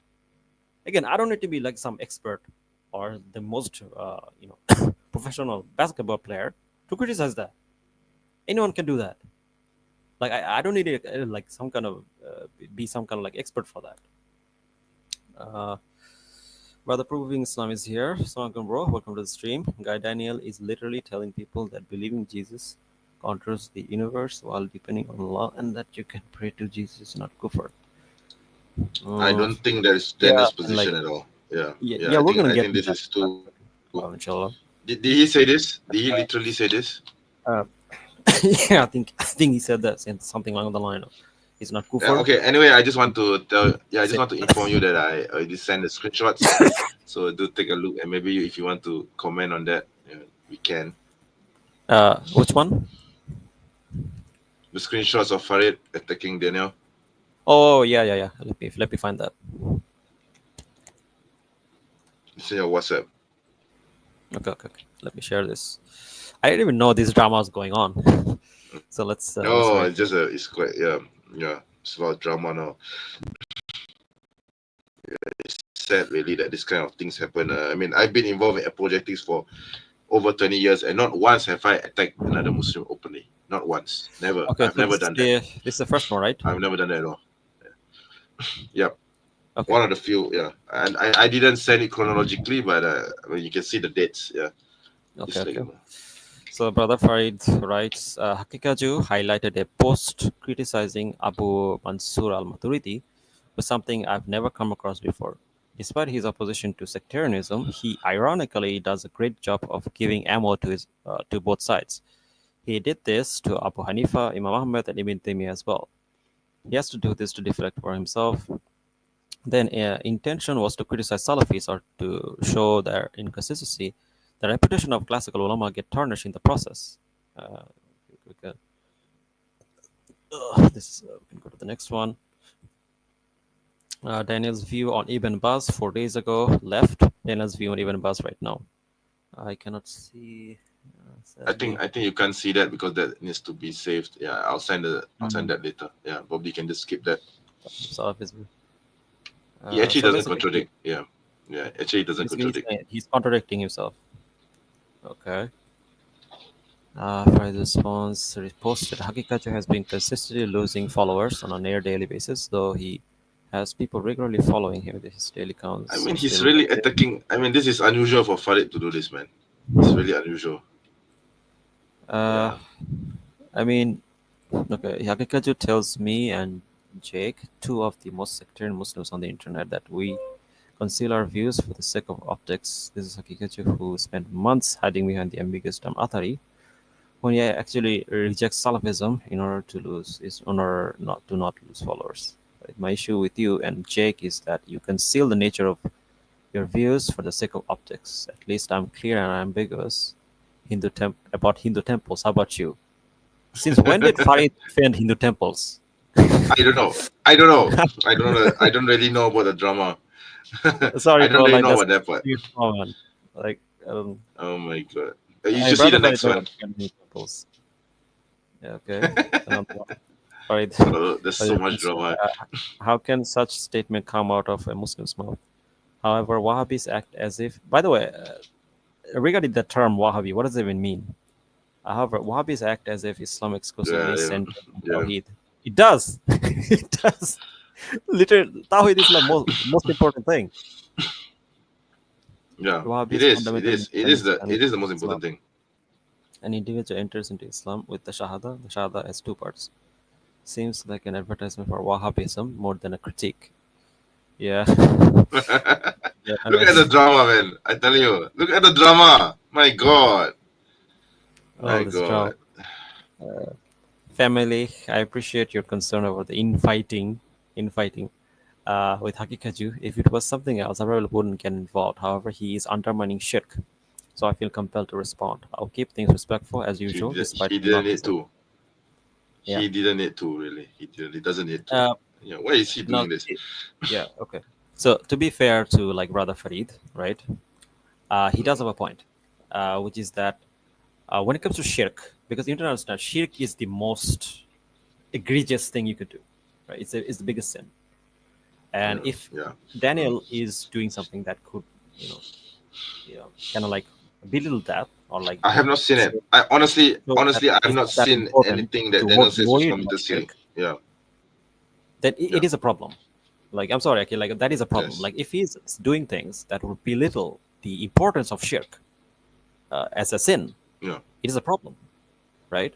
Again, I don't need to be like some expert or the most professional basketball player to criticize that. Anyone can do that. Like I don't need to like some kind of be some kind of like expert for that. Brother Proving Islam is here. Assalamualaikum, bro. Welcome to the stream. Guy Daniel is literally telling people that believing Jesus controls the universe while depending on Allah, and that you can pray to Jesus, not kufr. I don't think there's this position at all. Yeah. We're gonna get. I think this is too. Inshallah. Did he say this? Did he literally say this? Yeah, I think he said that, something along the line of it's not kufr. Yeah, okay. Anyway, I just want to inform you that I just sent the screenshots. So do take a look, and maybe if you want to comment on that, we can. Which one? The screenshots of Farid attacking Daniel. Oh yeah. Let me find that. It's in your WhatsApp. Okay. Let me share this. I didn't even know this drama was going on. So let's. It's quite it's about drama now. Yeah, it's sad really that this kind of things happen. I mean, I've been involved in apologetics for over 20 years, and not once have I attacked another Muslim openly. Not once. Never. Okay, I've never done that. This is the first one, right? I've never done that at all. Yeah. Okay. One of the few, and I didn't send it chronologically, but you can see the dates. Yeah. Okay. So Brother Farid writes, Haqiqatjou highlighted a post criticizing Abu Mansur al-Maturidi with something I've never come across before. Despite his opposition to sectarianism, he ironically does a great job of giving ammo to both sides. He did this to Abu Hanifa, Imam Ahmed, and Ibn Taymiyyah as well. He has to do this to deflect for himself. Then intention was to criticize Salafis or to show their inconsistency. The reputation of classical ulama get tarnished in the process. We can go to the next one. Daniel's view on Ibn Baz 4 days ago left. Daniel's view on Ibn Baz right now. I cannot see. I think you can't see that because that needs to be saved. Yeah, I'll send that later. Yeah, probably can just skip that. He actually doesn't contradict. Yeah, actually doesn't contradict. He's contradicting himself. Okay. For his response, reposted Haqiqatjou has been consistently losing followers on a near daily basis, though he has people regularly following him. His daily counts I mean, he's still really negative. attacking. I mean, this is unusual for Farid to do this, man. It's really unusual. Uh, Yeah. I mean, okay, Haqiqatjou tells me and Jake, two of the most sectarian Muslims on the internet, that we conceal our views for the sake of optics. This is Haqiqatjou, who spent months hiding behind the ambiguous term Athari, when he actually rejects Salafism in order to lose, is in order not lose followers. Right? My issue with you and Jake is that you conceal the nature of your views for the sake of optics. At least I'm clear and ambiguous about Hindu temples. How about you? Since when did Farid defend Hindu temples? I don't know. I don't know. I don't know. I don't really know about the drama. Sorry, I don't bro. really Like know that's about that part. too common. Like, Oh my god. You my should see brother the Farid next never one. defended Hindu temples. Yeah, okay. Another one. Farid, Oh, there's so Farid much said, drama. how can such statement come out of a Muslim's mouth? However, Wahhabis act as if. By the way, regarding the term Wahhabi, what does it even mean? However, Wahhabis act as if Islam Yeah, exclusively yeah, centers on yeah. Tawheed. It does. It does. Literally, Tawheed is the most important thing. Yeah. It Wahhabis is. It fundamentally is. It is defends the. an It is the individual most Islam. important thing. An individual enters into Islam with the Shahada. The Shahada has two parts. Seems like an advertisement for Wahhabism more than a critique. Yeah. Yeah, I Look mean, at the drama, man. I tell you. Look at the drama. My God. all My this drama. God. Family, I appreciate your concern over the infighting with Haqiqatjou. If it was something else, I probably wouldn't get involved. However, he is undermining shirk, so I feel compelled to respond. I'll keep things respectful as He usual, did. despite He him didn't not need listening. to. Yeah. He didn't need to. Really. He didn't. He doesn't need to. Uh, Yeah. Why is he no. doing this? Yeah. Okay. So to be fair to like brother Farid, right? He does have a point, which is that when it comes to shirk, because you need to understand, shirk is the most egregious thing you could do, right? It's the biggest sin. And Yeah. if Yeah. Daniel is doing something that could, you know, kind of like belittle that, or like I have not seen say, it. I honestly, show that honestly, I have it's not not that seen important anything that to Daniel be says was worried about committed sin. shirk, Yeah. then Yeah. it is a problem. Like, I'm sorry, okay, like that is a problem. Yes. Like, if he's doing things that would belittle the importance of shirk as a sin, Yeah. it is a problem, right?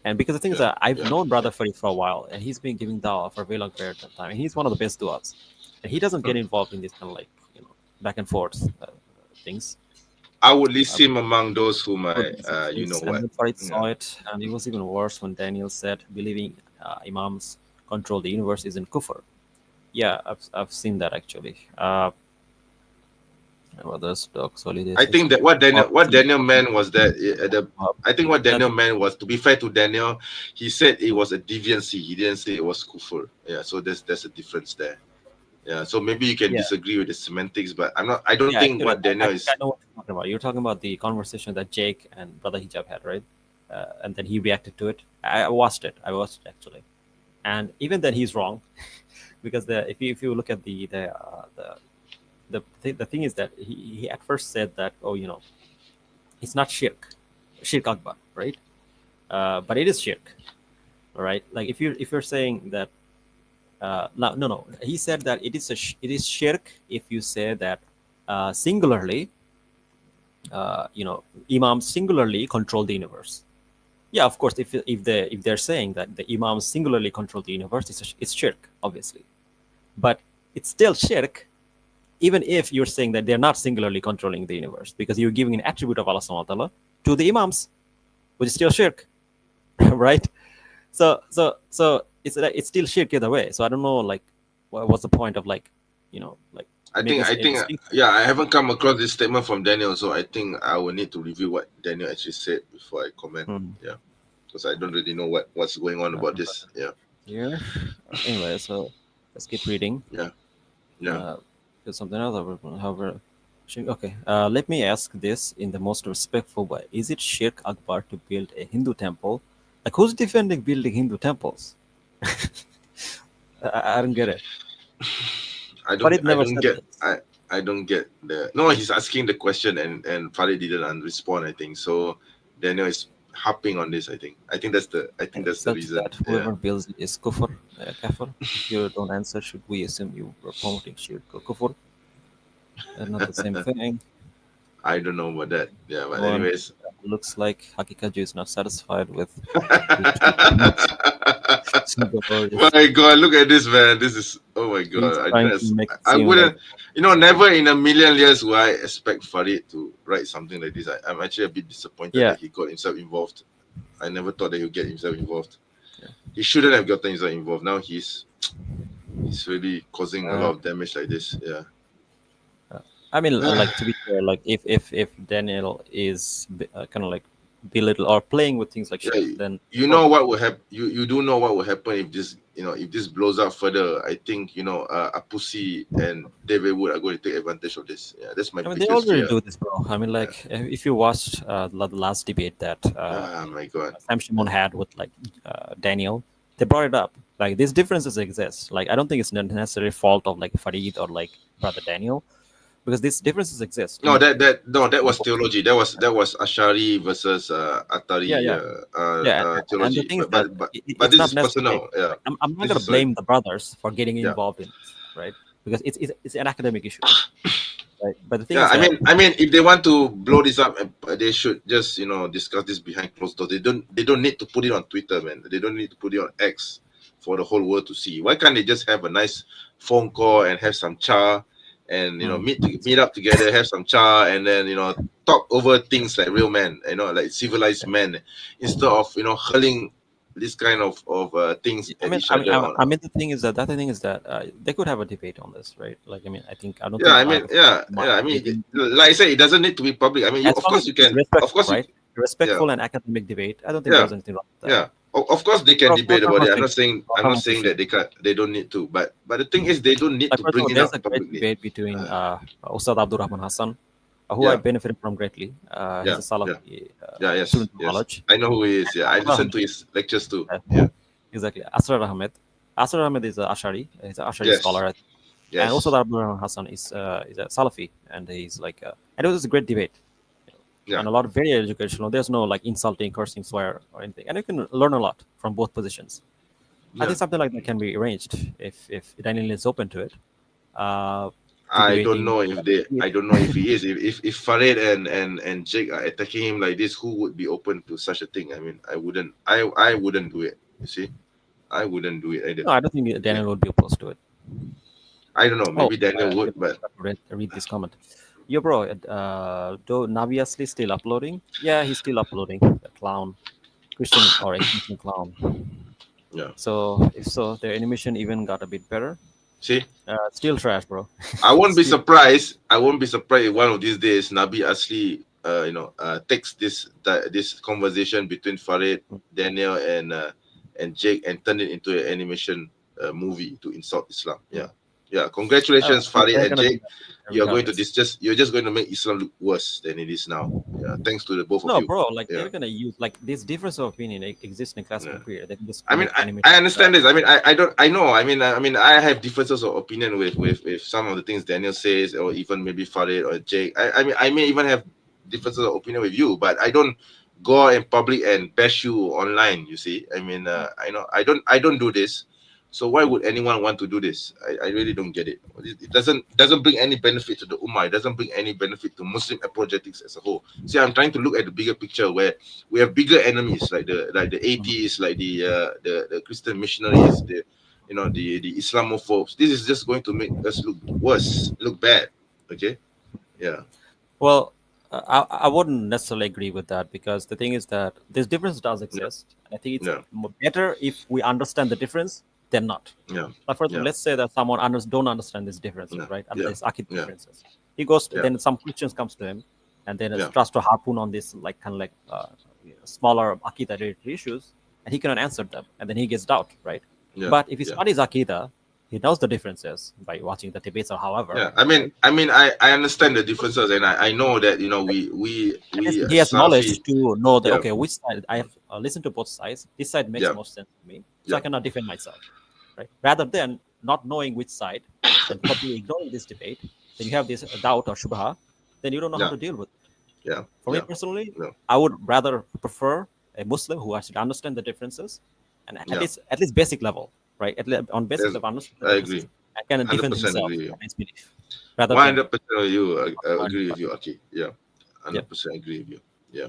And because the thing is Yeah. that I've Yeah. known Brother Farid for a while, and he's been giving dawah for a very long period of time, and he's one of the best du'as. And he doesn't get involved in this kind of like, back and forth things. I would list him among those whom Good I, message you know things. And what? then Farid Yeah. saw it, and it was even worse when Daniel said believing imams control the universe isn't kufr. Yeah, I've seen that actually. Others dog I think that what Daniel meant was that I think what Daniel Nothing. meant was, to be fair to Daniel, he said it was a deviancy. He didn't say it was kufur. Yeah, so there's a difference there. Yeah, so maybe you can Yeah, disagree with the semantics, but I don't yeah. think Actually, what I Daniel think I is. know what you're talking about. You're talking about the conversation that Jake and Brother Hijab had, right? And then he reacted to it. I watched it. I watched it actually, and even then he's wrong, because if you look at the thing is that he at first said that, oh, it's not shirk akbar, right? But it is shirk, right? Like if you're saying that, no, he said that it is shirk if you say that singularly, imams singularly control the universe. Yeah, of course, if they're saying that the imams singularly control the universe, it's shirk, obviously. But it's still shirk even if you're saying that they're not singularly controlling the universe, because you're giving an attribute of Allah subhanahu wa ta'ala to the imams, which is still shirk, right? So it's still shirk either way. So I don't know, like, what's the point of, like, like, I making think I a think distinction? yeah, I haven't come across this statement from Daniel, so I think I will need to review what Daniel actually said before I comment. Hmm. Yeah, because I don't really know what's going on about this. Yeah, Here, anyway, so let's keep reading. yeah, yeah. There's something else. However, okay. Let me ask this in the most respectful way: is it shirk akbar to build a Hindu temple? Like, who's defending building Hindu temples? I don't get it. But it I never don't said get this. I don't get the no. He's asking the question and Farid didn't respond. I think so. Daniel is harping on this. I think that's the Such reason. that whoever builds it is kufr, kafir. If you don't answer, should we assume you were promoting shirk or kufr? Not the same thing. I don't know about that. Yeah, but One anyways. looks like Haqiqatjou is not satisfied with My God, look at this, man. This is, oh my He's God. trying to make it I seem wouldn't, like never in a million years would I expect Farid to write something like this. I'm actually a bit disappointed Yeah. that he got himself involved. I never thought that he would get himself involved. Yeah. He shouldn't have gotten himself involved. Now he's really causing a lot of damage like this. Yeah. I mean, like, to be fair, like if Daniel is kind of like belittle or playing with things like shit, then you know what will happen. You do know what will happen if this if this blows up further. I think Apusi and David Wood are going to take advantage of this. Yeah, that's my. I mean, they biggest already fear. do this, bro. I mean, like, if you watched the last debate that Oh my God, Sam Shimon had with like Daniel, they brought it up. Like, these differences exist. Like, I don't think it's necessarily fault of like Farid or like brother Daniel, because these differences exist. No, that was theology. That was Ashari versus Atari. Theology. And the thing is but it's this not is personal. necessary. Yeah, I'm not This going is to blame the brothers for getting Yeah. involved in this, right? Because it's an academic issue, right? But the thing Yeah, is, I mean, if they want to blow this up, they should just discuss this behind closed doors. They don't need to put it on Twitter, man. They don't need to put it on X for the whole world to see. Why can't they just have a nice phone call and have some cha, and meet up together, have some cha, and then talk over things like real men, like civilized men, instead of hurling this kind of things at each other. I mean, the thing is that they could have a debate on this, right? Like, I mean, I don't Yeah, think. I mean, like I said, it doesn't need to be public. I mean, As of long course as you it's can, respectful, of course, right? Respectful and academic debate. I don't think Yeah. there's anything wrong with that. yeah. Of course they can Well, debate about it. I'm not saying Well, that they don't need to, but the thing is they don't need Like, to first of bring all, it there's up a great publicly. debate between Ustad Abdul Rahman Hassan, who I benefited from greatly. He's a Salafi Yes, student of yes. knowledge. I know who he is. Yeah, I listened to his lectures too. Yeah. Exactly. Asrar Ahmed. Asrar Ahmed is a Ashari. He's an Ashari Yes. scholar. Yes. And also Abdul Rahman Hassan is a Salafi, and he's like, and it was a great debate. Yeah. And a lot of very educational. There's no like insulting, cursing, swear, or anything, and you can learn a lot from both positions. I think something like that can be arranged if Daniel is open to it. I don't know if he is. If Farid and Jake are attacking him like this, who would be open to such a thing? I mean, I wouldn't do it. You see, I wouldn't do it either. No, I don't think Daniel would be opposed to it. I don't know. Maybe Daniel would, but read this comment. Yo, bro, though Naviasly still uploading? Yeah, he's still uploading. The clown, Christian or a Christian clown. Yeah. So if so, their animation even got a bit better. See, still trash, bro. I won't be surprised. I won't be surprised if one of these days Nabi Asli, takes this conversation between Farid, Daniel, and Jake and turn it into an animation movie to insult Islam. Yeah. Congratulations, Farid and Jake. You're just going to make Islam look worse than it is now. Yeah, thanks to the both of you. No, bro, like they're gonna use like this difference of opinion exists in classical period. They can just I mean, I understand this. I mean, I know. I mean, I have differences of opinion with some of the things Daniel says, or even maybe Farid or Jake. I mean, I may even have differences of opinion with you, but I don't go in public and bash you online. You see, I mean, I know I don't do this. So why would anyone want to do this? I really don't get it. It doesn't bring any benefit to the Ummah. It doesn't bring any benefit to Muslim apologetics as a whole. See, I'm trying to look at the bigger picture where we have bigger enemies like the atheists, like the Christian missionaries, the Islamophobes. This is just going to make us look worse, look bad. Okay? Yeah. Well, I wouldn't necessarily agree with that, because the thing is that this difference does exist. I think it's better if we understand the difference than not. Yeah. But for example, let's say that someone don't understand these differences, right? And these Akid differences. He goes to, then some questions comes to him, and then tries to harpoon on this like kind of like smaller Akida related issues, and he cannot answer them, and then he gets doubt, right? Yeah. But if he studies Akida, he knows the differences by watching the debates or however. Yeah, I mean, I understand the differences, and I know that he has knowledge to know that okay, which side I have listened to both sides. This side makes most sense to me, so I cannot defend myself, right? Rather than not knowing which side and totally ignoring this debate, then you have this doubt or shubha, then you don't know how to deal with it. Yeah. For me personally, I would rather prefer a Muslim who actually understand the differences, and Yeah. at least basic level, right? On basic Yes, level, understand the I differences agree. and can defend 100% himself agree. and his belief, rather than 100% with you. I agree with you. Okay. Yeah. yeah. 100% agree with you. Yeah.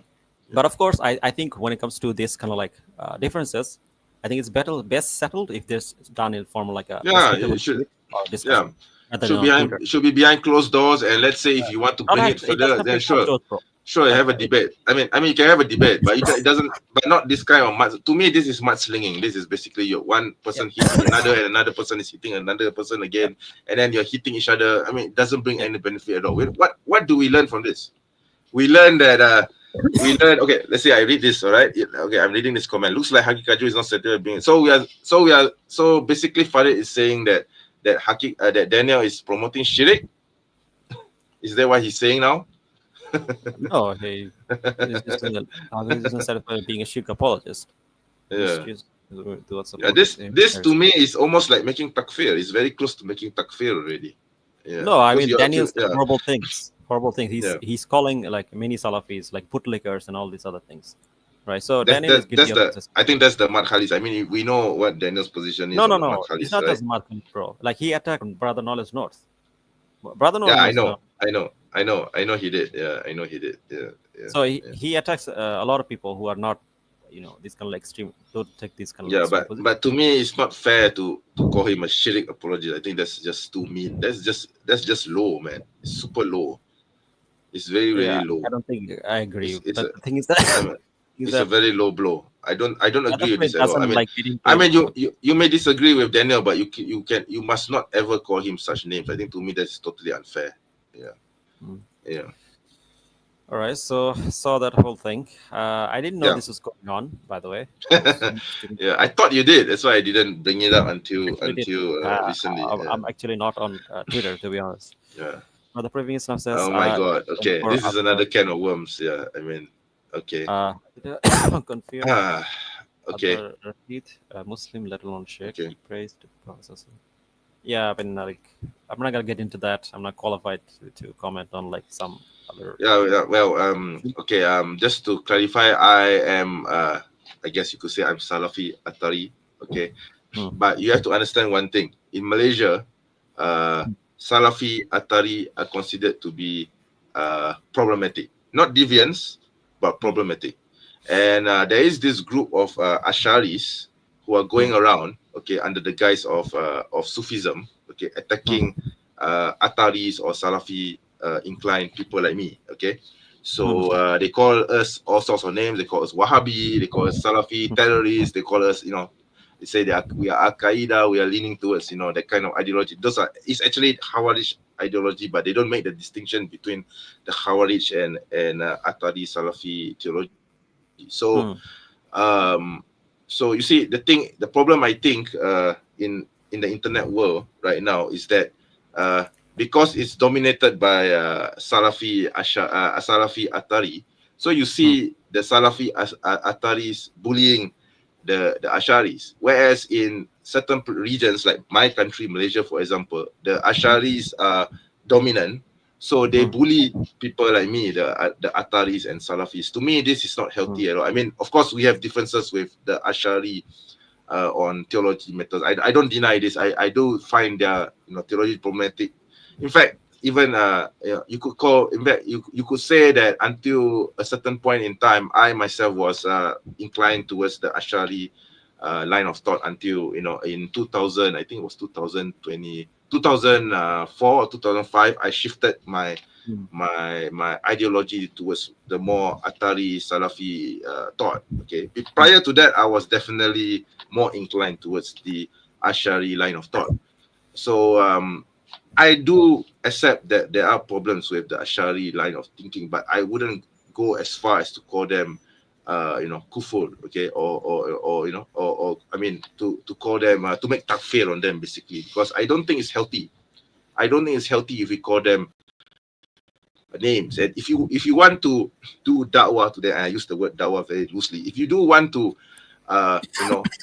But of course, I think when it comes to this kind of like differences, I think it's best settled if there's done in form of like a Yeah. respectable It should. debate or Yeah. discussion rather than on Twitter. Should be behind closed doors. And let's say if you want to Not bring it it doesn't further, have to then be closed sure. doors, bro. Sure, Like have a debate. You can have a debate, but it doesn't. But not this kind of mud. To me, this is mudslinging. This is basically your one person hitting another, and another person is hitting another person again, and then you're hitting each other. I mean, it doesn't bring any benefit at all. What do we learn from this? We learn that Okay, let's say I read this. All right. Okay, I'm reading this comment. Looks like Haqiqatjou is not certified being. So basically, Farid is saying that that Daniel is promoting shirik. Is that what he's saying now? no, he doesn't satisfy being a shirk apologist. Yeah. Towards Yeah, this to me is almost like making takfir. It's very close to making takfir already. Yeah. No, I mean Because Daniel's yeah. horrible things. Horrible things. Yeah. He's calling like many Salafis like bootlickers and all these other things, right? So Daniel is guilty of this. I think that's the Madkhalis. I mean, we know what Daniel's position is No, on the it's Madkhalis, not right? just Markhali, bro. Like he attacked Brother Knowledge North. Brother Yeah, Knowledge I know he did. Yeah, I know he did. Yeah. So he attacks a lot of people who are not, this kind of like extreme. Don't take this kind of Yeah, like but to me, it's not fair to call him a shirik apologist. I think that's just too mean. That's just low, man. It's super low. It's very low. I don't think I agree. It's But the thing is that it's a very low blow. I don't agree with this at all. I mean, you may disagree with Daniel, but you must not ever call him such names. I think to me that's totally unfair. Yeah. Yeah. All right, so saw that whole thing. I didn't know this was going on, by the way. Yeah, I thought you did. That's why I didn't bring it up until recently. I'm actually not on Twitter, to be honest. Yeah. But the Previous Islam says. Oh my God. Okay, this is another can of worms. Yeah, I mean, okay. Confused. Okay. Muslim, let alone Sheikh. Okay. He praised the Prophet. Yeah, I mean, like, I'm not gonna get into that. I'm not qualified to comment on like some other. Yeah. Well, okay. Just to clarify, I am. I guess you could say I'm Salafi Atari. Okay. But you have to understand one thing. In Malaysia, Salafi Atari are considered to be problematic, not deviants, but problematic. And there is this group of Asharis who are going around, okay, under the guise of Sufism, okay, attacking Ataris or Salafi inclined people like me, okay. So they call us all sorts of names. They call us Wahhabi. They call us Salafi terrorists. They call us, they say we are Al Qaeda. We are leaning towards, that kind of ideology. It's actually Khawarij ideology, but they don't make the distinction between the Khawarij and Atari Salafi theology. So, so you see, the problem I think in the internet world right now is that because it's dominated by Salafi Atari, so you see the Salafi Ataris bullying the Asharis, whereas in certain regions like my country, Malaysia, for example, the Asharis are dominant. So they bully people like me, the Ataris and Salafis. To me, this is not healthy at all. I mean, of course, we have differences with the Ashari on theology matters. I don't deny this. I do find their theology problematic. In fact, even you could call. In fact, you could say that until a certain point in time, I myself was inclined towards the Ashari line of thought until in 2000. I think it was 2020. 2004 or 2005, I shifted my ideology towards the more Atari Salafi thought. Okay, prior to that, I was definitely more inclined towards the Ashari line of thought. So I do accept that there are problems with the Ashari line of thinking, but I wouldn't go as far as to call them kufur, okay, or I mean to call them to make takfir on them basically, because I don't think it's healthy. I don't think it's healthy if we call them names. And if you want to do dawah to them, I use the word dawah very loosely. If you do want to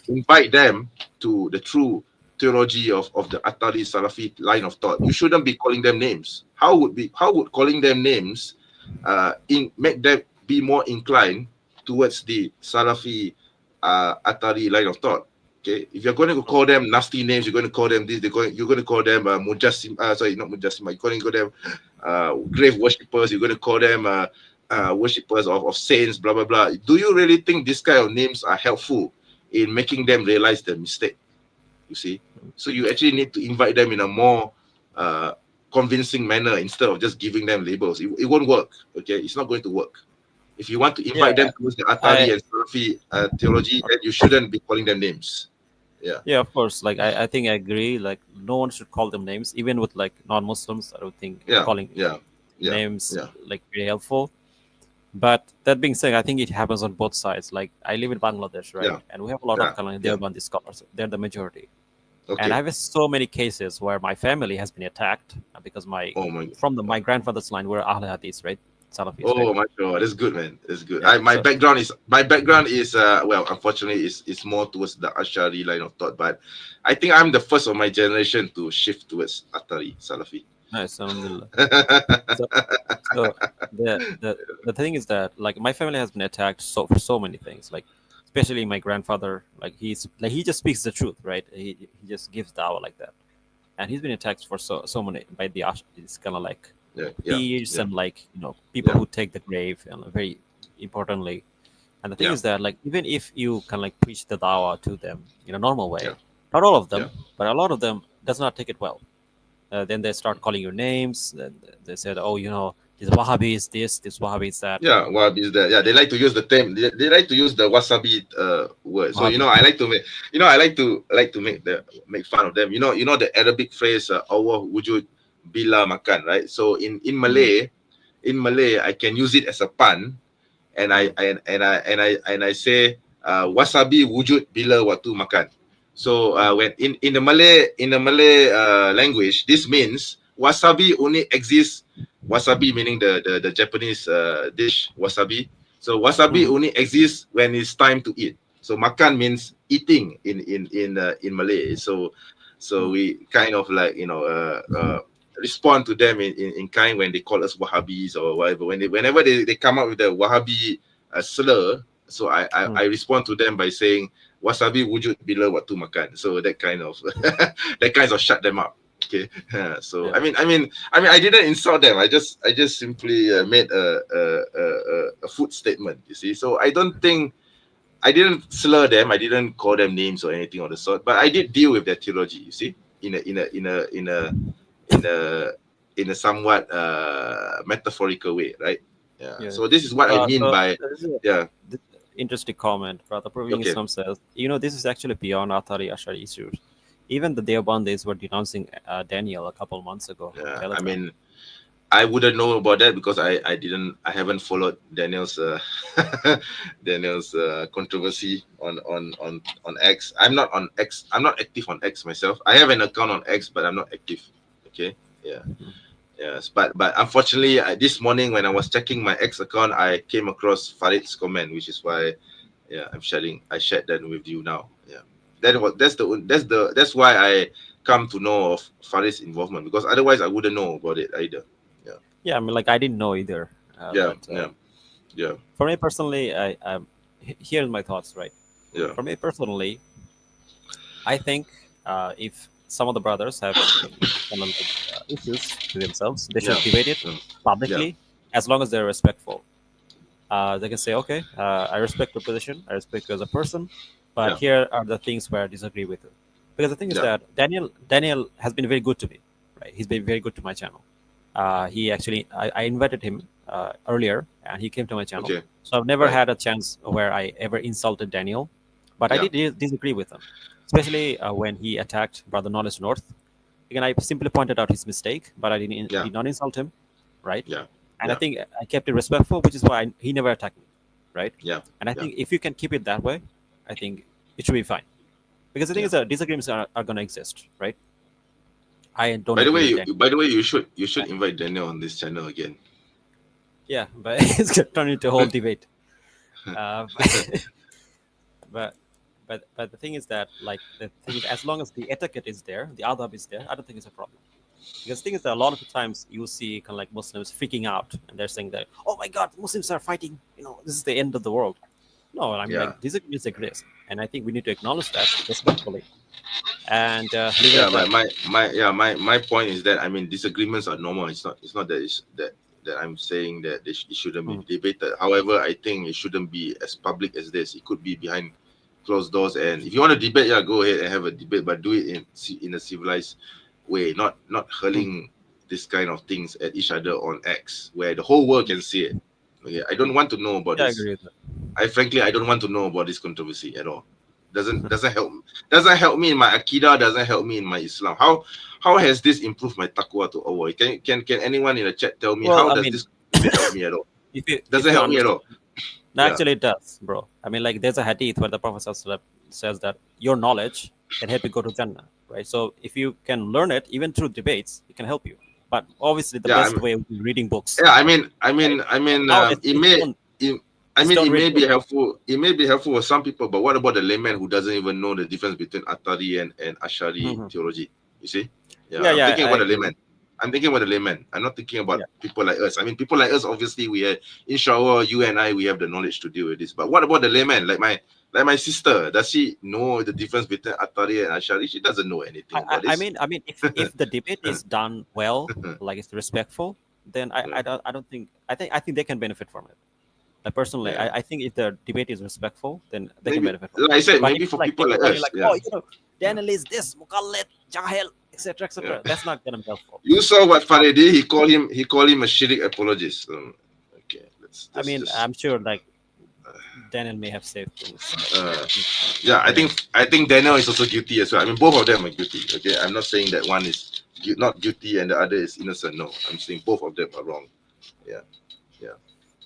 invite them to the true theology of the Atari Salafi line of thought, you shouldn't be calling them names. How would calling them names make them be more inclined towards the Salafi Athari line of thought. Okay, if you're going to call them nasty names, you're going to call them this. You're going to call them Mujassim. Sorry, not Mujassim. You're going to call them grave worshippers. You're going to call them worshippers of saints. Blah blah blah. Do you really think this kind of names are helpful in making them realize their mistake? You see, so you actually need to invite them in a more convincing manner instead of just giving them labels. It won't work. Okay, it's not going to work. If you want to invite them towards the Athari and Salafi theology, then you shouldn't be calling them names. Yeah, of course. Like I think I agree. Like no one should call them names, even with like non-Muslims. I don't think calling names like very helpful. But that being said, I think it happens on both sides. Like I live in Bangladesh, right? And we have a lot of Deobandi scholars. They're the majority. Okay. And I have so many cases where my family has been attacked because my grandfather's line were Ahl Hadith, right? Salafis, oh my God, that's good, man. That's good. My background is well, unfortunately, is more towards the Ash'ari line of thought. But I think I'm the first of my generation to shift towards Athari Salafi. Nice, alhamdulillah. so the thing is that like my family has been attacked for so many things, like especially my grandfather. Like he just speaks the truth, right? He just gives dawah like that, and he's been attacked for so many by the it's kind of like thieves and like people who take the grave, and very importantly. And the thing is that like even if you can like preach the dawah to them in a normal way, not all of them, but a lot of them does not take it well. Then they start calling your names. Then they said, "Oh, this Wahhabi is this Wahhabi is that." Yeah, Wahhabi is that. Yeah, they like to use the term. They like to use the wasabi word. So I like to make. I like to make fun of them. The Arabic phrase "Allah wujud bila makan," right? So in Malay, I can use it as a pun, and I say wasabi wujud bila waktu makan. So when in the Malay language, this means wasabi only exists. Wasabi meaning the Japanese dish wasabi. So wasabi only exists when it's time to eat. So makan means eating in Malay. So we kind of like respond to them in kind when they call us Wahhabis or whatever. Whenever they come up with the Wahhabi slur, so I respond to them by saying wasabi wujud bila waktu makan. So that kind of shut them up. Okay. So I mean I didn't insult them. I just simply made a food statement. You see. So I didn't slur them. I didn't call them names or anything of the sort. But I did deal with their theology. You see, in a somewhat metaphorical way, right? Yeah. So this is what I mean by interesting comment. Brother Proving Islam says, this is actually beyond Athari Ash'ari issues. Even the Deobandis were denouncing Daniel a couple months ago. Yeah, I mean, I wouldn't know about that because I haven't followed Daniel's controversy on X. I'm not on X. I'm not active on X myself. I have an account on X, but I'm not active. Okay. Yeah. Yes, but unfortunately, this morning when I was checking my X account, I came across Farid's comment, which is why, I shared that with you now. Yeah, that's why I come to know of Farid's involvement, because otherwise I wouldn't know about it either. Yeah. Yeah, I mean, like I didn't know either. Yeah. For me personally, here's my thoughts. Right. Yeah. For me personally, I think if some of the brothers have issues to themselves, they should debate it publicly, as long as they're respectful. They can say, okay, I respect your position, I respect you as a person, but here are the things where I disagree with you. Because the thing is that Daniel has been very good to me, right? He's been very good to my channel. He actually, I invited him earlier, and he came to my channel. Okay. So I've never had a chance where I ever insulted Daniel, but I did disagree with him. Especially when he attacked Brother Knowledge North. Again, I simply pointed out his mistake, but I did not insult him, right? Yeah. And I think I kept it respectful, which is why he never attacked me, right? Yeah. And I think if you can keep it that way, I think it should be fine. Because the thing is that disagreements are going to exist, right? I don't. By the way, you should invite Daniel on this channel again. Yeah, but it's going to turn into a whole debate. But the thing is that, as long as the etiquette is there, the adab is there, I don't think it's a problem. Because the thing is that a lot of the times you see kind of like Muslims freaking out, and they're saying that, oh my God, Muslims are fighting. This is the end of the world. No, I mean, Yeah. like, disagreements exist, and I think we need to acknowledge that respectfully and leave it Yeah, at that. my point is that, I mean, disagreements are normal. It's not that that I'm saying that it shouldn't be Mm. debated. However, I think it shouldn't be as public as this. It could be behind closed doors. And if you want to debate, yeah, go ahead and have a debate, but do it in a civilized way, not hurling this kind of things at each other on X, where the whole world can see it. Okay, I don't want to know about Yeah, I this. agree with that. I don't want to know about this controversy at all. Doesn't help me in my Akidah, doesn't help me in my Islam. How has this improved my taqwa to Allah? Can anyone in the chat tell me, Well, how I does mean, this help me at all? if you Doesn't help me at all. No, Yeah. actually, it does, bro. I mean, like, there's a hadith where the Prophet says that your knowledge can help you go to Jannah, right? So if you can learn it, even through debates, it can help you. But obviously, the Yeah, best way would be reading books. Yeah, I mean, Now, it may, don't- I just mean, don't it read may be books. helpful. It may be helpful for some people, but what about the layman who doesn't even know the difference between Atari and Ashari Mhm. theology? You see? Yeah, I'm yeah, thinking I about the agree. layman. I'm thinking about the layman. I'm not thinking about Yeah. people like us. I mean, people like us, obviously, we are, inshallah, you and I, we have the knowledge to deal with this. But what about the layman? Like my sister, does she know the difference between Atari and Ashari? She doesn't know anything about I this. mean, if the debate is done well, like it's respectful, then I don't think I think they can benefit from it. Like, personally, Yeah. I think if the debate is respectful, then they can Maybe, benefit from it. like I said, But maybe if, for like, people like everybody us, like, yeah. oh, Daniel is this, Mukallid, Jahil, etc., etc. Yeah. That's not gonna be helpful. You saw what Farid did. He called him a shirk apologist. Okay, I mean, just, I'm sure like Daniel may have said things. yeah. I think Daniel is also guilty as well. I mean, both of them are guilty. Okay, I'm not saying that one is not guilty and the other is innocent. No, I'm saying both of them are wrong.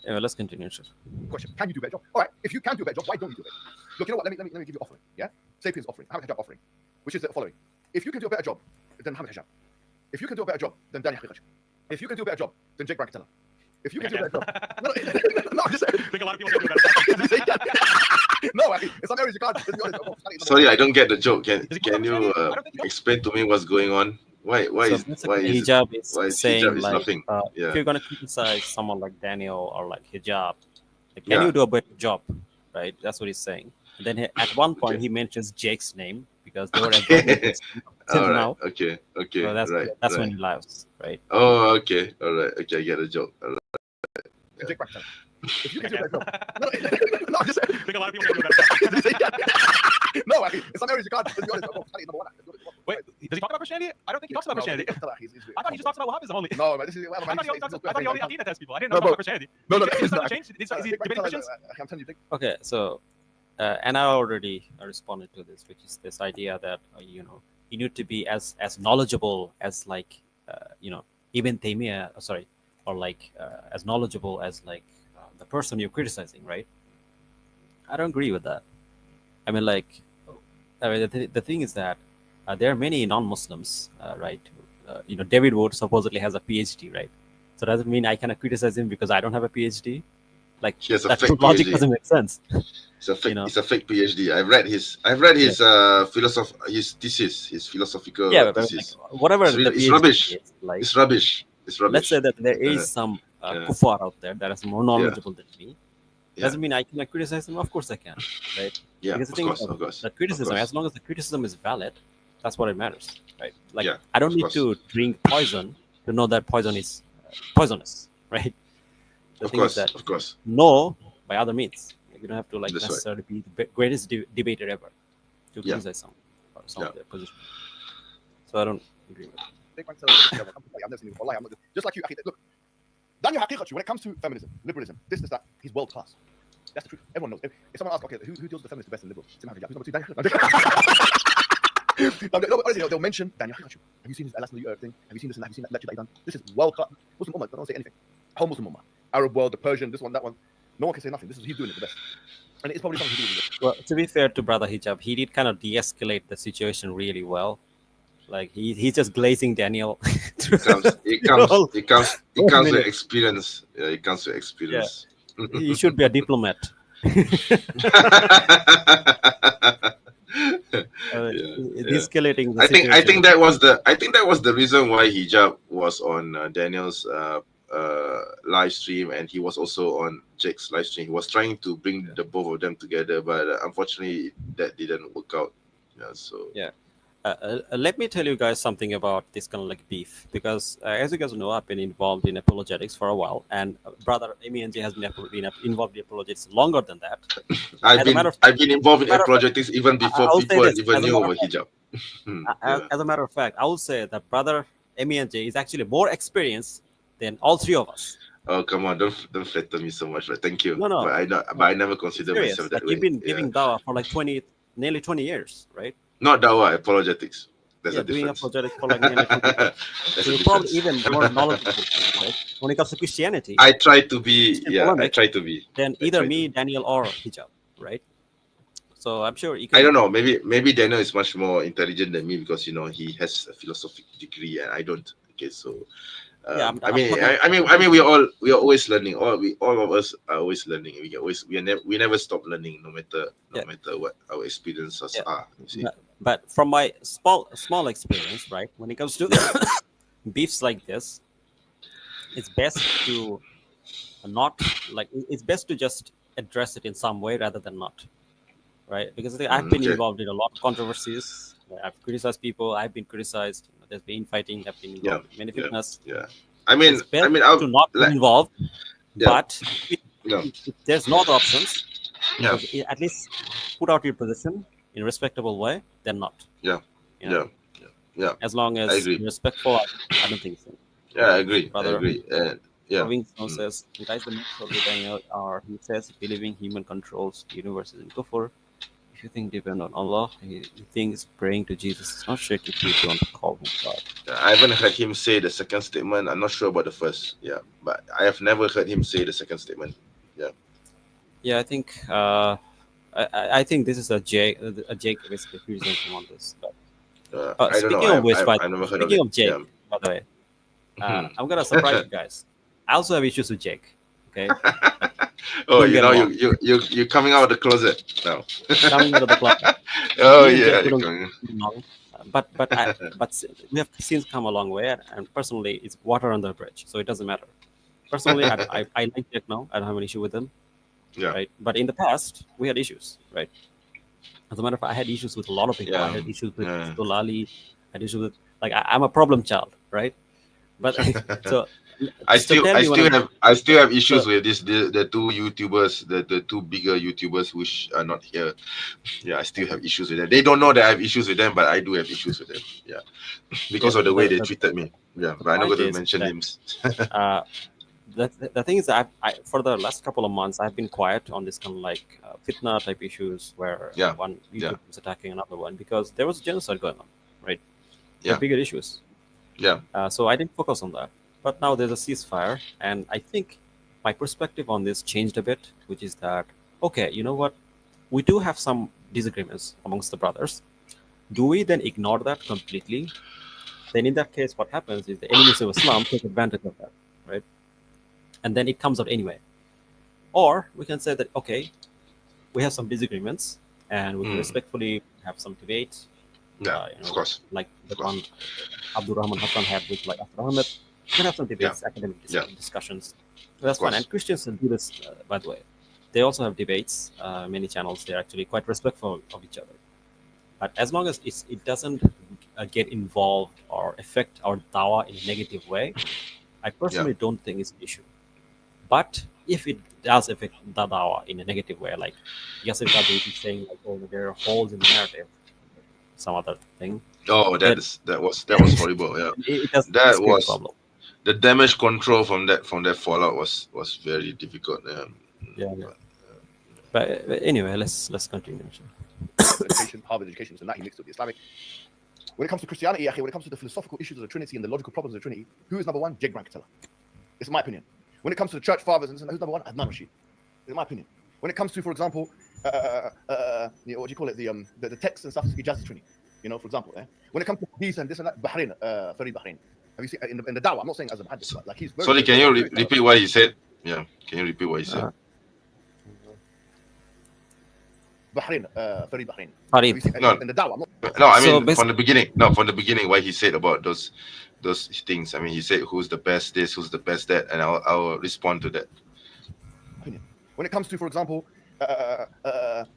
Anyway, let's continue. Sure. Question: Can you do a better job? All right. If you can do a better job, why don't you do it? Look, you know what? Let me give you an offering. Yeah. Sapiens offering. Mohammad Hijab offering, which is the following: if you can do a better job, then Mohammad Hijab. If you can do a better job, then Daniel Haqiqatjou. If you can do a better job, then Jake Bracketella. If you can do a better job, no, I'm just saying. I think a lot of people can do better. No, I mean, in some areas you can't. Let's be honest. Sorry, I don't get the joke. Can Is he called you Christianity? I don't think he does. explain to me what's going on? Why So is basically, Hijab is why is saying hijab is like, nothing? Yeah. if you're gonna criticize someone like Daniel or like Hijab, like, can Yeah. you do a better job, right? That's what he's saying. And then at one point he mentions Jake's name because they were Okay. till All right. now. Okay. So that's Right. when he laughs, right? Oh, okay. All right. Okay, I get the joke. All right. Jake Bracketella. If you can do a better job, no, I'm just saying. I think a lot of people can do better. No, I mean, in some areas you can't. Let's be honest. Number one. Wait, does he talk about Christianity? I don't think he talks about Christianity. I thought he just talks about Wahhabism only. No, man, this is. I thought he only Aqidah tests people. I didn't know No, about but- Christianity. No, Is it's that not. changed? Is he debating Christians? I'm telling you, Jake. Okay, so and I already responded to this, which is this idea that you need to be as knowledgeable as like Ibn Taymiyyah, or like as knowledgeable as like the person you're criticizing, right? I don't agree with that. I mean, like, the thing is that there are many non-Muslims, right? David Wood supposedly has a PhD, right? So does it mean I cannot criticize him because I don't have a PhD? Like, He has a that fake logic PhD. doesn't make sense. It's a fake. You know. It's a fake PhD. I've read his his thesis, his philosophical Yeah, but like, thesis. whatever It's the really- it's PhD rubbish. is, like, It's rubbish. It's rubbish. let's say that there is some kuffar out there that is more knowledgeable than me. Yeah. Doesn't mean I cannot criticize them. Of course I can, right? Yeah, Because the of thing course, is, of course. the criticism, course. as long as the criticism is valid, that's what it matters, right? Like, Yeah, I don't of need course. to drink poison to know that poison is poisonous, right? The Of thing course, is that of course. know by other means. You don't have to like That's right. necessarily be the greatest debater ever to Yeah. criticize someone or some Yeah. of their position. So I don't agree with it. Jake Bracketella. I've never seen him. Wallahi, I'm not just like you. Look, Daniel Haqiqatjou, when it comes to feminism, liberalism, this, that, he's world class. That's the truth. Everyone knows. If someone asks, okay, who deals with the feminists the best in liberal? It's Mohammad Hijab. Who's number two? Daniel. No, honestly, they'll mention Daniel Haqiqatjou. Have you seen his last thing? Have you seen this and that? Have you seen that lecture that he done? This is world class. Muslim Ummah, don't say anything. Whole Muslim Ummah. Arab world, the Persian, this one, that one. No one can say nothing. This is he's doing it the best. And it's probably something to do with it. Well, to be fair to Brother Hijab, he did kind of de-escalate the situation really well. Like he's just glazing Daniel. It comes with minute. experience. Yeah, it comes with experience. He should be a diplomat. De-escalating the I think situation. that was the reason why hijab was on Daniel's live stream, and he was also on Jake's live stream. He was trying to bring the both of them together, but unfortunately that didn't work out. Yeah, so Yeah. Let me tell you guys something about this kind of like beef, because as you guys know, I've been involved in apologetics for a while, and brother MENJ has been involved in apologetics longer than that. As a matter of I've been involved in matter of fact, apologetics even before I will say people this even as a knew matter of about fact, hijab. as a matter of fact, I will say that brother MENJ is actually more experienced than all three of us. Oh, come on, don't flatter me so much. But thank you. No, no, But I never consider serious. myself Like that way. you've been Yeah. giving dawah for like nearly 20 years, right? Not dawah, apologetics. There's Yeah, a doing difference. apologetics for like nearly 20 years. There's So a you're probably difference. even more knowledgeable, right? When it comes to Christianity, I try to be, Christian yeah, I polemics, try to be. then I either try to me, be. Daniel, or Hijab, right? So I'm sure you I can. don't know. Maybe Daniel is much more intelligent than me because he has a philosophic degree and I don't. Okay, so Yeah, I mean, talking- I mean, we are always learning. All of us are always learning. We never stop learning, no matter what our experiences Yeah. are. You see? But from my small experience, right, when it comes to beefs like this, it's best to not like it's best to just address it in some way rather than not, right? Because I've been Okay. involved in a lot of controversies. I've criticized people. I've been criticized. There's been fighting. I've been involved in many fitness. Yeah. I mean, It's best I'll to not like, be involved. yeah. But Yeah. if there's no other options, Yeah. at least put out your position in a respectable way, then not. Yeah. You know? Yeah. As long I as agree. you're respectful, I don't think so. Yeah, I agree. Brother, I agree. Yeah. Proving says, guys, the next of the Daniel are, he says, believing human controls universes in kufr. If you think depend on Allah, he thinks praying to Jesus is not shirk if you don't call him God. I haven't heard him say the second statement. I'm not sure about the first. Yeah, but I have never heard him say the second statement. Yeah, I think I think this is a Jake basically presenting on this. But, I don't speaking know. of which, I've never heard of speaking it. of Jake, Yeah. by the way, Mhm. I'm gonna surprise you guys. I also have issues with Jake. Okay, Oh, Don't you get know, wrong. you're coming out of the closet now. coming out of the club. Oh Me and yeah, Jake, we you're don't coming. get along. But we have since come a long way, and personally, it's water under the bridge, so it doesn't matter. Personally, I like Jake now. I don't have an issue with him, Yeah. right? But in the past, we had issues, right? As a matter of fact, I had issues with a lot of people. I Yeah. had issues with Yeah. Dolali. I had issues with I'm a problem child, right? But so I so tell me when I still have issues so- with the two YouTubers, the two bigger YouTubers which are not here. Yeah, I still have issues with them. They don't know that I have issues with them, but I do have issues with them. Yeah, because Yeah, of the way the- they the- treated me. Yeah, the but I'm not point going to is mention that, names. the thing is that I for the last couple of months I've been quiet on this kind of like fitna type issues where Yeah, one yeah. YouTuber is attacking another one because there was genocide going on, right? There Yeah. are bigger issues. Yeah, So I didn't focus on that. But now there's a ceasefire, and I think my perspective on this changed a bit, which is that okay, you know what? We do have some disagreements amongst the brothers. Do we then ignore that completely? Then in that case, what happens is the enemies of Islam take advantage of that, right? And then it comes out anyway. Or we can say that okay, we have some disagreements, and we can respectfully have some debate. yeah, of course. Like the Of course. one Abdul Rahman Hassan had with like After Ahmed. We can have some debates, academic Yeah. discussions. That's Of course. fine. And Christians do this, by the way. They also have debates. Many channels, they're actually quite respectful of each other. But as long as it doesn't get involved or affect our dawah in a negative way, I personally don't think it's an issue. But if it does affect the dawah in a negative way, like Yasir Qadri is saying, like, oh, there are holes in the narrative, some other thing, Oh, that was horrible. Yeah, it does that create a was problem. the damage control from that fallout was very difficult. Yeah. But anyway, let's continue. Education, Harvard education, so now he mixed with the Islamic. When it comes to Christianity, when it comes to the philosophical issues of the Trinity and the logical problems of the Trinity, who is number one? Jake Brankatella. It's my opinion. When it comes to the church fathers, and who's number one? Adnan Rashid. It's my opinion. When it comes to, for example, what do you call it? The text and stuff, Ijaz Trinity. For example, when it comes to these and this and that, Bahrain, Farid Bahrain. Have you seen in the dawah? I'm not saying as a muhaddith, but like he's very. Sorry, can you repeat what he said? Yeah, can you repeat what he said? Bahrain, Farid Bahrain. Farid. No. In the dawah. No, I So mean from the beginning. No, from the beginning, what he said about those those things. I mean, he said who's the best this, who's the best that, and I'll respond to that. Opinion. When it comes to, for example, what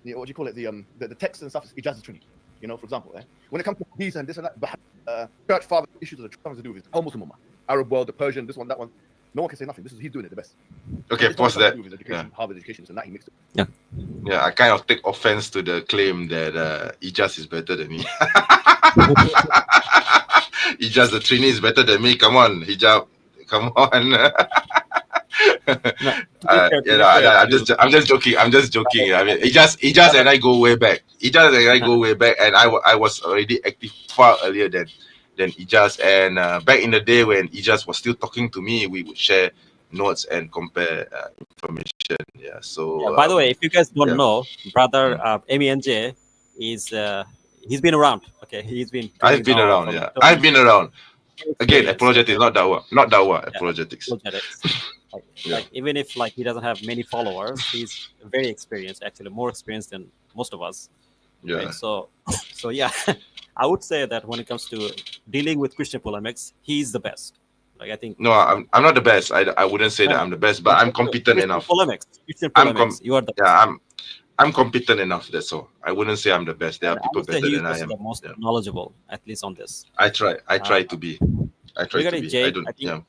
do you call it? The text and stuff is Ijaz Trinity. For example, when it comes to these and this and that, church father issues of the church to do with whole Muslim ummah, Arab world, the Persian, this one, that one. No one can say nothing. He's doing it the best. Okay, pause that. Harvard education, so that he mixed it. Yeah, I kind of take offense to the claim that Ijaz is better than me. Ijaz the Trini is better than me. Come on, Hijab. Come on. I'm just joking. I mean, Ijaz and I go way back. And I was already active far earlier than Ijaz. And back in the day when Ijaz was still talking to me, we would share notes and compare information. Yeah. So. By the way, if you guys don't know, brother MENJ is he's been around. Okay, he's been. I've been around. Yeah, I've been around. Again, apologetics, not dawah. Apologetics. Like even if he doesn't have many followers, he's very experienced. Actually, more experienced than most of us. Yeah. Right? So yeah, I would say that when it comes to dealing with Christian polemics, he's the best. I think. No, I'm not the best. I wouldn't say that I'm the best, but I'm competent enough. Christian polemics. You are the best. Yeah, I'm competent enough. That's all. I wouldn't say I'm the best. There are people better than I am. The most knowledgeable, at least on this. I try to be. I try to be. Jake,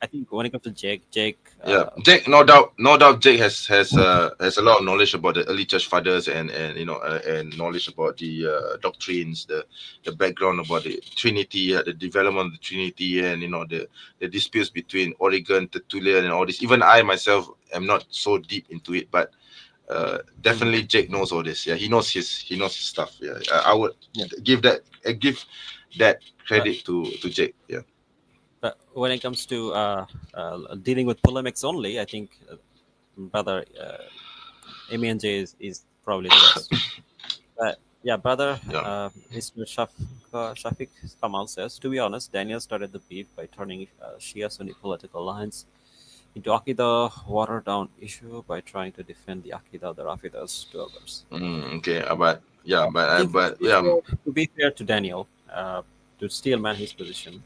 I think when it comes to Jake. Jake, no doubt. Jake has a lot of knowledge about the early church fathers and knowledge about the doctrines, the background about the Trinity, the development of the Trinity, and the disputes between Origen, Tertullian, and all this. Even I myself am not so deep into it, but definitely Jake knows all this. Yeah, he knows his stuff. Yeah, I would give that credit to Jake. Yeah. But when it comes to dealing with polemics only, I think brother MENJ is probably the best. But yeah, brother Mr. Shafiq Kamal says, to be honest, Daniel started the beef by turning Shia Sunni political lines into Aqidah watered down issue by trying to defend the Aqidah of the Rafidas to others. Okay, to be fair to Daniel, to still man his position,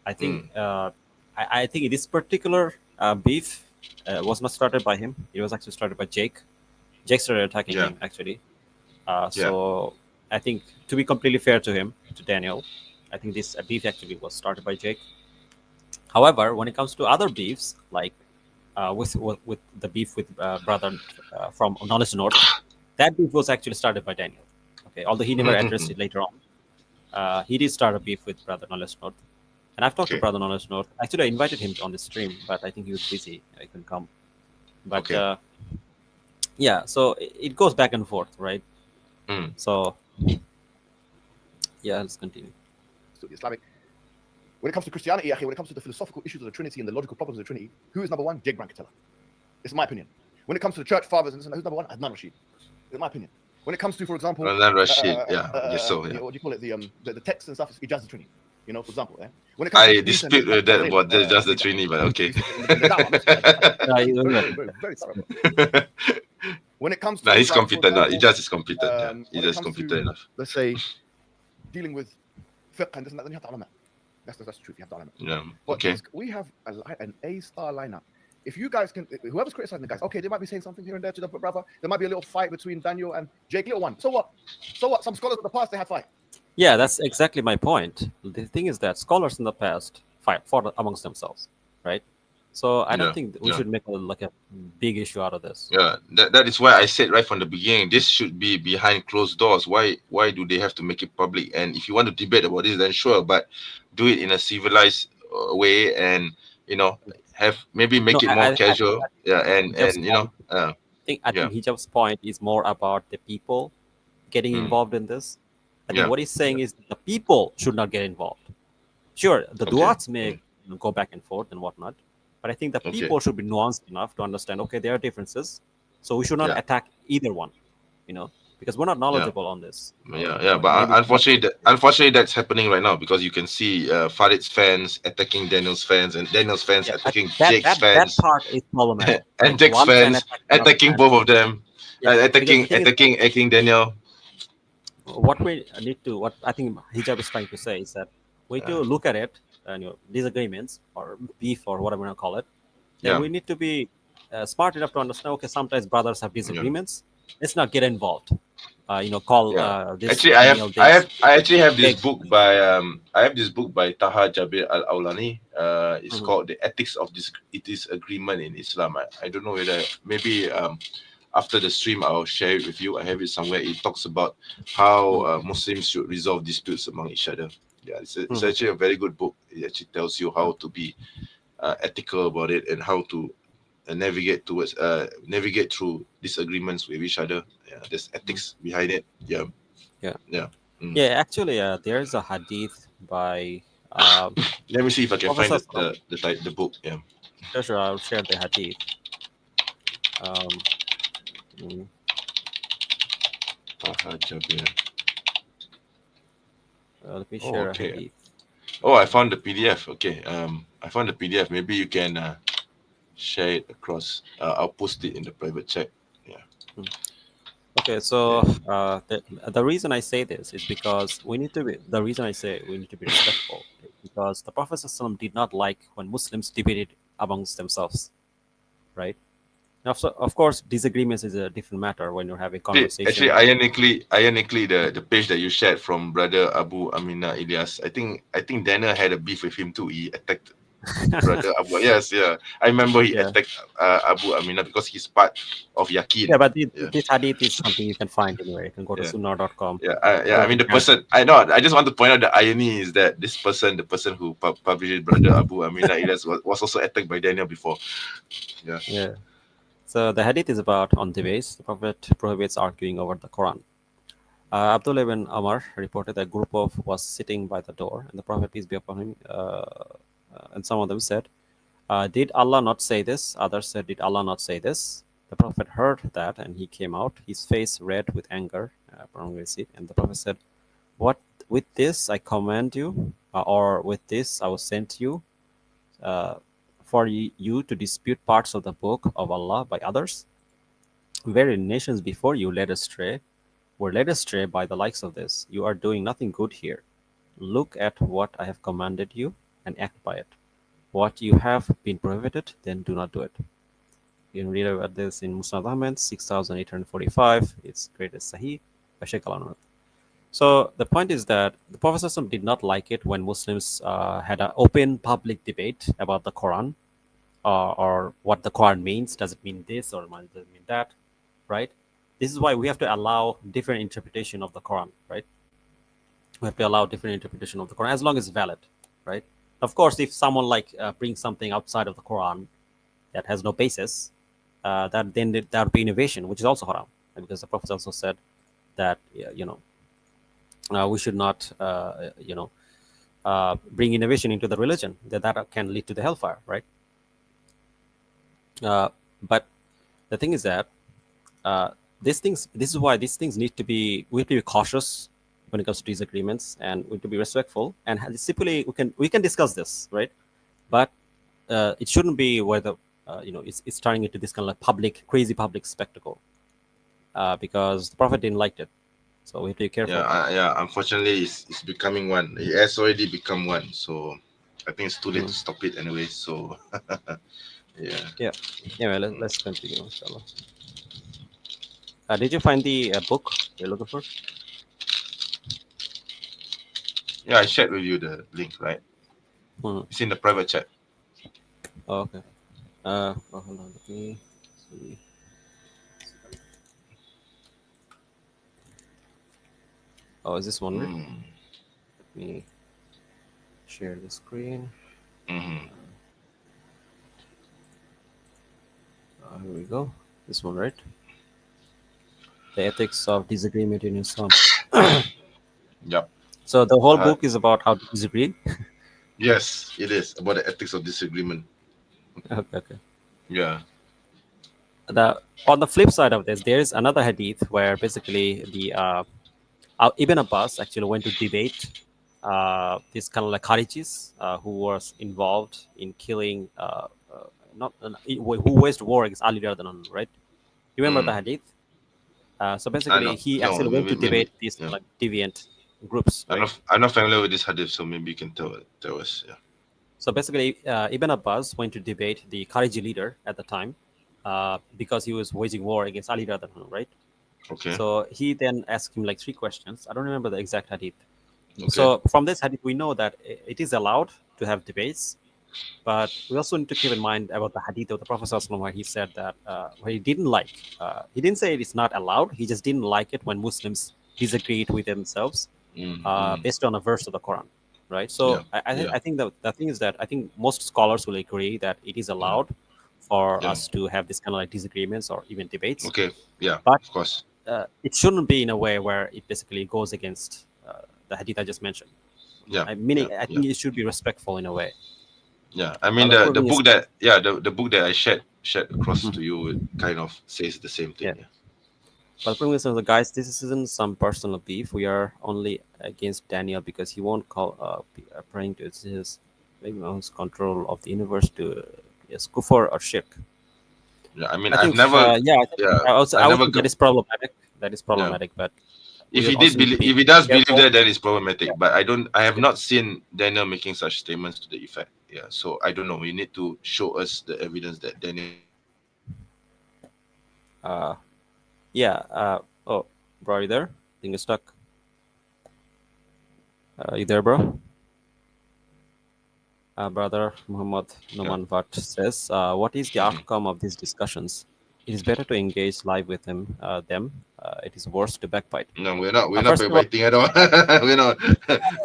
I think I think this particular beef was not started by him. It was actually started by Jake. Jake started attacking him actually. So I think to be completely fair to him, to Daniel, I think this beef actually was started by Jake. However, when it comes to other beefs, like with the beef with brother from Knowledge North, that beef was actually started by Daniel. Okay, although he never addressed it later on, he did start a beef with brother Knowledge North. And I've talked to Brother Knowledge North. Actually, I invited him on the stream, but I think he was busy. I couldn't come. But so it goes back and forth, right? So let's continue. So the Islamic. When it comes to Christianity, when it comes to the philosophical issues of the Trinity and the logical problems of the Trinity, who is number one? Jake Brancatella. It's my opinion. When it comes to the church fathers, who's number one? Adnan Rashid. It's my opinion. When it comes to, for example, Adnan Rashid, what do you call it? The text and stuff is Ijaz the Trinity. For example, when it comes I dispute with that about just the Trinity, but okay. Very thorough. When it comes to he's competent. Ijaz is competent. Ijaz is competent enough. Let's say dealing with fiqh and this and that, then you have the ulama. That's the truth. You have the ulama. Yeah. But we have an A-star lineup. If you guys can, whoever's criticizing the guys, okay, they might be saying something here and there to the brother. There might be a little fight between Daniel and Jake, little one. So what? Some scholars of the past, they had fight. Yeah, that's exactly my point. The thing is that scholars in the past fought amongst themselves, right? So I don't think we should make a big issue out of this. Yeah, that is why I said right from the beginning, this should be behind closed doors. Why do they have to make it public? And if you want to debate about this, then sure, but do it in a civilized way, and make it more casual. I think Hijab's point is more about the people getting involved in this. I think what he's saying is the people should not get involved. Sure, the du'ats may go back and forth and whatnot, but I think the people should be nuanced enough to understand, okay, there are differences, so we should not attack either one, because we're not knowledgeable on this. But unfortunately, that's happening right now, because you can see Farid's fans attacking Daniel's fans, and Daniel's fans attacking Jake's fans. That part is problematic. And Jake's fans attacking both of them, attacking Daniel. What I think Hijab is trying to say is that we need to look at it disagreements or beef or whatever you want to call it, then Yeah. we need to be smart enough to understand. Okay, sometimes brothers have Yeah. disagreements. Let's not get involved. Call Yeah. this Actually, male this. I actually have this Big. book by I have this book by Taha Jabir Al Aulani. It's Mhm. called The Ethics of Disagreement in Islam. I don't know whether maybe after the stream I'll share it with you. I have it somewhere. It talks about how Muslims should resolve disputes among each other. Yeah, it's Mhm. actually a very good book. It actually tells you how to be ethical about it and how to navigate through disagreements with each other. Yeah, there's ethics behind it. Yeah, Yeah. yeah. Mm. Yeah, actually, there is a hadith by Let me see if I can find Professor Salam. the book. Yeah. Sure, sure, I'll share the hadith. Um, mm, Taha Jabir. Let me Oh, share a okay. hadith. Oh, I found the PDF. Okay. I found the PDF. Maybe you can share it across. I'll post it in the private chat. Yeah. Okay, so Yeah. the reason I say this is because we need to be. The reason I say we need to be respectful is because the Prophet ﷺ did not like when Muslims debated amongst themselves, right? Now, so of course, disagreements is a different matter when you're having Actually, conversation. ironically, the page that you shared from brother Abu Amina Ilyas, I think Dana had a beef with him too. He attacked brother Abu. Yes, yeah. I remember he Yeah, attacked Abu Amina because he's part of yeah, Yakin. but Yeah, this hadith is something you can find anywhere. You can go to yeah, sunnah.com. yeah. If Yeah. you I have mean, the the chance. person. I know. I just want to point out the irony is that the person who published brother Abu Amina Ilyas was also attacked by Daniel before. Yeah. Yeah. So the hadith is about on debates. The Prophet prohibits arguing over the Quran. Abdullah ibn Amr reported a group of was sitting by the door, and the Prophet, peace be upon him, and some of them said, "Did Allah not say this?" Others said, "Did Allah not say this?" The Prophet heard that, and he came out, his face red with anger, and the Prophet said, "What with this I command you, or with this I was sent to you, uh, for you to dispute parts of the book of Allah by others? Very nations before you led astray were led astray by the likes of this. You are doing nothing good here. Look at what I have commanded you and act by it. What you have been prohibited, then do not do it." You can read about this in Musnad Ahmed 6845. It's graded Sahih by Sheikh Al. So the point is that the Prophet ﷺ did not like it when Muslims had an open public debate about the Quran, or what the Quran means. Does it mean this or does it mean that? Right? This is why we have to allow different interpretation of the Quran. Right? We have to allow different interpretation of the Quran as long as it's valid. Right? Of course, if someone brings something outside of the Quran that has no basis, that would be innovation, which is also haram, because the Prophet also said that we should not bring innovation into the religion, that can lead to the hellfire, right? But the thing is that this is why these things need to be we have to be cautious when it comes to disagreements, and we have to be respectful, and simply we can discuss this, right? But it shouldn't be where it's turning into this kind of like crazy public spectacle, because the Prophet didn't like it, so we have to be careful. Yeah. Unfortunately, it's becoming one. It has already become one. So I think it's too late to stop it anyway. So yeah. Yeah. Anyway, let's continue, inshallah. Did you find the book you're looking for? Yeah, I shared with you the link, right? It's in the private chat. Oh, okay. Hold on. Let me see. Oh, is this one? Right? Let me share the screen. Mm-hmm. Here we go. This one, right? The ethics of disagreement in Islam. Yep. So the whole book is about how to disagree. Yes, it is about the ethics of disagreement. Okay. Yeah. On the flip side of this, there is another hadith where basically the Ibn Abbas actually went to debate this kind of like Kharijis who was involved in killing who waged war against Ali radhiyallahu anhu, right? You remember the hadith? So basically, he No, actually went to maybe debate these yeah. like deviant groups, right? I'm not familiar with this hadith, so maybe you can tell us. Yeah. So basically, Ibn Abbas went to debate the Khariji leader at the time because he was waging war against Ali radhiyallahu anhu, right? Okay. So he then asked him like three questions. I don't remember the exact hadith. Okay. So from this hadith, we know that it is allowed to have debates, but we also need to keep in mind about the hadith of the Prophet ﷺ where he said that where he didn't like, he didn't say it is not allowed. He just didn't like it when Muslims disagreed with themselves based on a verse of the Quran, right? So Yeah, yeah. I think the thing is that I think most scholars will agree that it is allowed for Yeah. us to have this kind of like disagreements or even debates, Okay. Yeah. but Of course. it shouldn't be in a way where it basically goes against the hadith I just mentioned. Yeah. Meaning, yeah, I think it should be respectful in a way. Yeah. I mean But the according book is- that the book that I shared across to you it kind of says the same thing. Yeah. But the problem is, guys, this isn't some personal beef. We are only against Daniel because he won't call praying to his control of the universe to yes, kufr or shirk. Yeah. I mean I I've think, never I think, yeah, I would I never think that is problematic. That is problematic, but if we he also did need to believe be if he does believe careful. that then it's problematic. But I have not seen Daniel making such statements to the effect. Yeah. So I don't know. You need to show us the evidence that Daniel Uh, yeah. Oh, bro, are you there? I think you're stuck. You there, bro? Brother Muhammad Noman Vat says, "What is the outcome of these discussions? It is better to engage live with them. It is worse to backbite." No, we're not First of all, backbiting at all.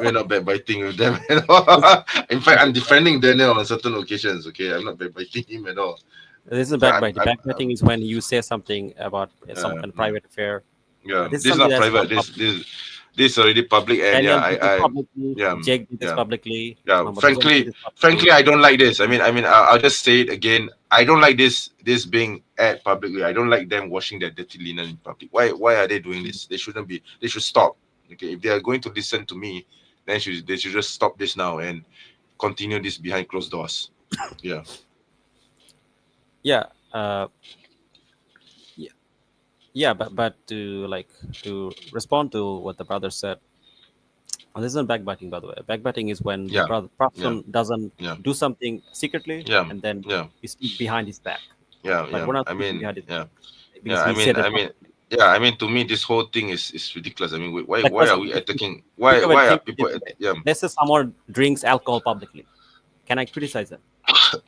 we're not backbiting with them at all. In fact, I'm defending Daniel on certain occasions. Okay, I'm not backbiting him at all. this isn't So backbiting. Backbiting is when you say something about some kind of private affair. yeah, This is this is something not that's private. not This public. this this is already public, and yeah, Daniel did this publicly. yeah Jake did this yeah publicly. yeah. Muhammad Hijab did this Frankly, publicly. I don't like this. I'll just say it again. I don't like this being aired publicly. I don't like them washing their dirty linen in public. Why are they doing this? They shouldn't be. They should stop. Okay, if they are going to listen to me, then they should just stop this now and continue this behind closed doors. Yeah. Yeah. Yeah, but to respond to what the brother said, this isn't backbiting, by the way. Backbiting is when the Yeah, brother yeah, person doesn't yeah, do something secretly yeah, and then yeah, we speak behind his back. yeah, Like yeah. we're not I speaking mean, behind his yeah, back yeah. because he said it publicly. To me, this whole thing is ridiculous. I mean, why Like, why first are of we all, attacking? think of it, Why are think of it people? this way. Yeah, Let's say someone drinks alcohol publicly. Can I criticize them?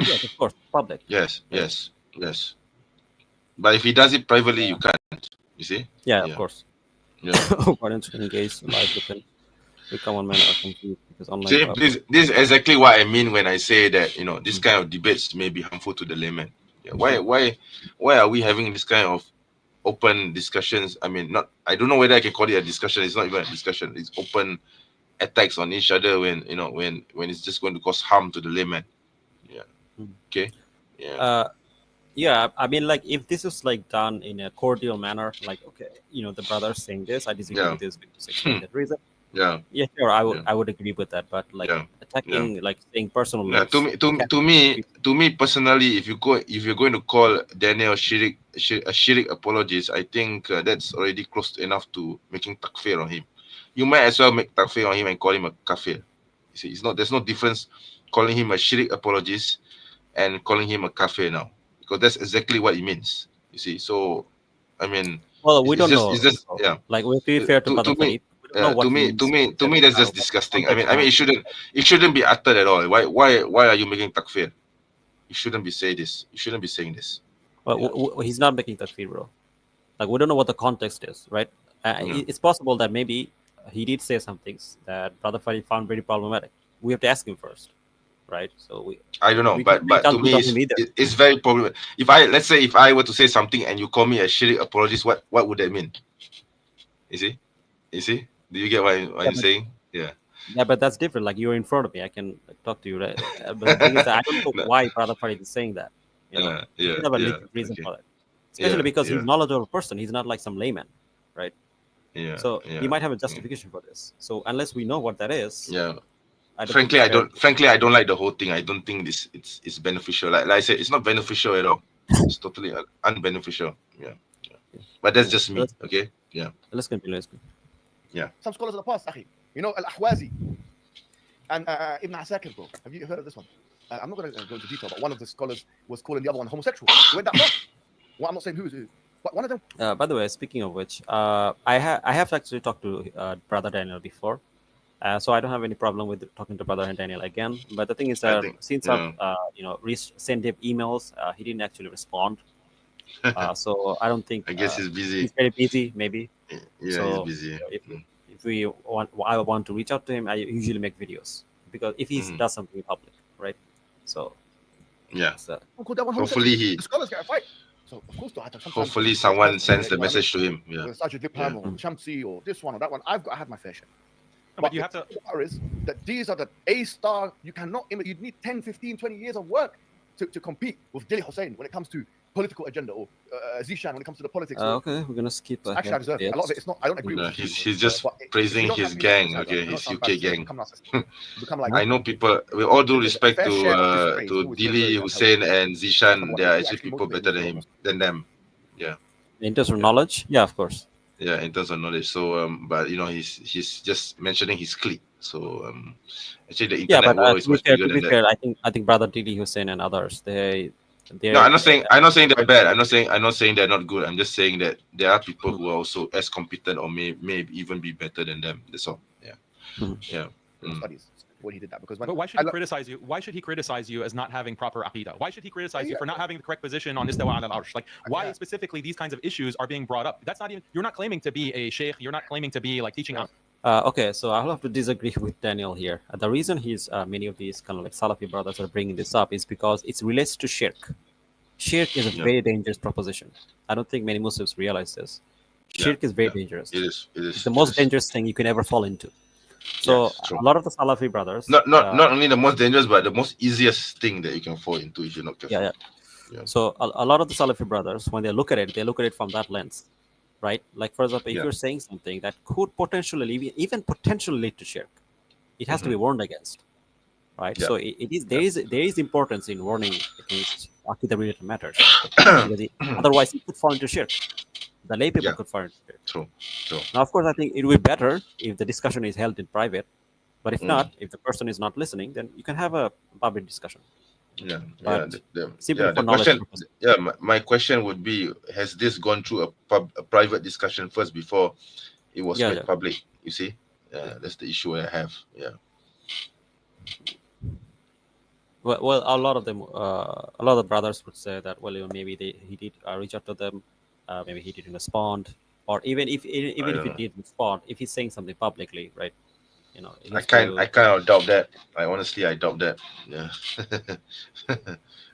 Yes, of course, public. yes, Right? yes, yes. But if he does it privately, you can't. You see? Yeah, of Yeah, course. yeah. Why don't you engage live with him? We common men are confused because online. See, this is exactly what I mean when I say that this kind of debates may be harmful to the layman. Yeah. Why are we having this kind of open discussions? I mean, not. I don't know whether I can call it a discussion. It's not even a discussion. It's open attacks on each other when it's just going to cause harm to the layman. Yeah. Okay. Yeah. Yeah, I mean, like if this is like done in a cordial manner, like okay, the brother's saying this, I disagree Yeah. with this because explain that reason. Yeah. Yeah, sure, Yeah. I would agree with that, but like Yeah. attacking, like saying personal Yeah, names. to me personally, if you're going to call Daniel a shirik apologist, I think that's already close enough to making takfir on him. You might as well make takfir on him and call him a kafir. You see, there's no difference calling him a shirik apologist and calling him a kafir now, because that's exactly what it means. You see, so I mean, Well, we don't know. it's just yeah. Like we have to be fair to To Brother me, Farid. We don't know what to he me, that's just disgusting. I mean, it shouldn't be uttered at all. Why are you making takfir? You shouldn't be saying this. You shouldn't be saying this. Well, he's not making takfir, bro. Like we don't know what the context is, right? Yeah. It's possible that maybe he did say some things that Brother Farid found very problematic. We have to ask him first, right? So I don't know, we but can't make to me, judgment on him either. it's very problematic. Let's say if I were to say something and you call me a shirik apologist, what would that mean? You see? Do you get what I'm saying? Yeah. Yeah, but that's different. Like you're in front of me, I can talk to you, right? But the thing is, that I don't know No. why Brother Farid is saying that. Yeah. He doesn't have a legit reason Okay. for that. Especially Yeah, because he's yeah. a knowledgeable person. He's not like some layman, right? Yeah. So yeah. he might have a justification for this. So unless we know what that is, Yeah. I don't Frankly, think it's fair. I don't like the whole thing. I don't think it's beneficial. Like I said, it's not beneficial at all. It's totally unbeneficial. Yeah. But that's just me. Okay. Yeah. Let's continue. Some scholars of the past, Akhi. Al-Ahwazi. And Ibn Asakir, bro, have you heard of this one? I'm not going to go into detail, but one of the scholars was calling the other one homosexual. He went that far. Well, I'm not saying who, but one of them. By the way, speaking of which, I have actually talked to Brother Daniel before, so I don't have any problem with talking to Brother Daniel again. But the thing is I that think, since yeah. I've sent him emails, he didn't actually respond. So I don't think I guess he's busy. he's very busy, maybe. Yeah, So he's busy. if I want to reach out to him, I usually make videos because if he does something in public, right? So Yeah. so, Call that one Hopefully homosexual. he. The scholars get a fight. So of course, sometimes Hopefully someone sends the message to him. Yeah. Sajid Lipham or Shamsi or this one or that one. I had my fair share. No, but you have to. The matter is that these are the A-star. You cannot. You need 10, 15, 20 years of work to compete with Dili Hussein when it comes to political agenda, or Zishan when it comes to the politics. okay, we're gonna skip. Actually, I deserve it. A lot of it. It's not. I don't agree No, with. he's just but praising if you don't his have gang. me on Okay, your his side, UK gang. Become narcissistic. Become like. I know people. With all due There's a respect fair share of this to praise. Always very, Dili, very Hussein, and Zishan, Someone there are who actually actually people motivates better me than them. In terms of knowledge, yeah, of course. Yeah, in terms of knowledge. So, but he's just mentioning his clique. So, actually, the Yeah, internet but world is much bigger to be than that. fair, I think Brother Dili Hussein and others, they're No, I'm not saying they're bad. I'm not saying they're not good. I'm just saying that there are people who are also as competent or may even be better than them. That's all. Yeah. Mhm. Yeah. studies when he did that, because when But why should he criticize you? Why should he criticize you as not having proper aqidah? Why should he criticize you for not having the correct position on istawa al arsh? Like, why specifically these kinds of issues are being brought up? That's not even. You're not claiming to be a sheikh. You're not claiming to be like teaching. Okay, so I'll have to disagree with Daniel here. The reason many of these kind of like Salafi brothers are bringing this up is because it relates to shirk. Shirk is a very dangerous proposition. I don't think many Muslims realize this. Shirk is very dangerous. It is. It's the most dangerous thing you can ever fall into. So a lot of the Salafi brothers, not only the most dangerous, but the most easiest thing that you can fall into if you're not careful. Yeah. So a lot of the Salafi brothers, when they look at it from that lens, right? Like, for example, if you're saying something that could potentially, even potentially lead to shirk, it has to be warned against, right? So there is importance in warning against aqidah-related matters, because otherwise it could fall into shirk. The lay people could fall into shirk. True. Now, of course, I think it would be better if the discussion is held in private, but if not, if the person is not listening, then you can have a public discussion. My question would be: has this gone through a private discussion first before it was made public? You see, that's the issue I have. Well, a lot of them, a lot of brothers would say that, well, maybe he did reach out to them, maybe he didn't respond, or even if he did respond, if he's saying something publicly, right? I kind of doubt that. I honestly doubt that. Yeah.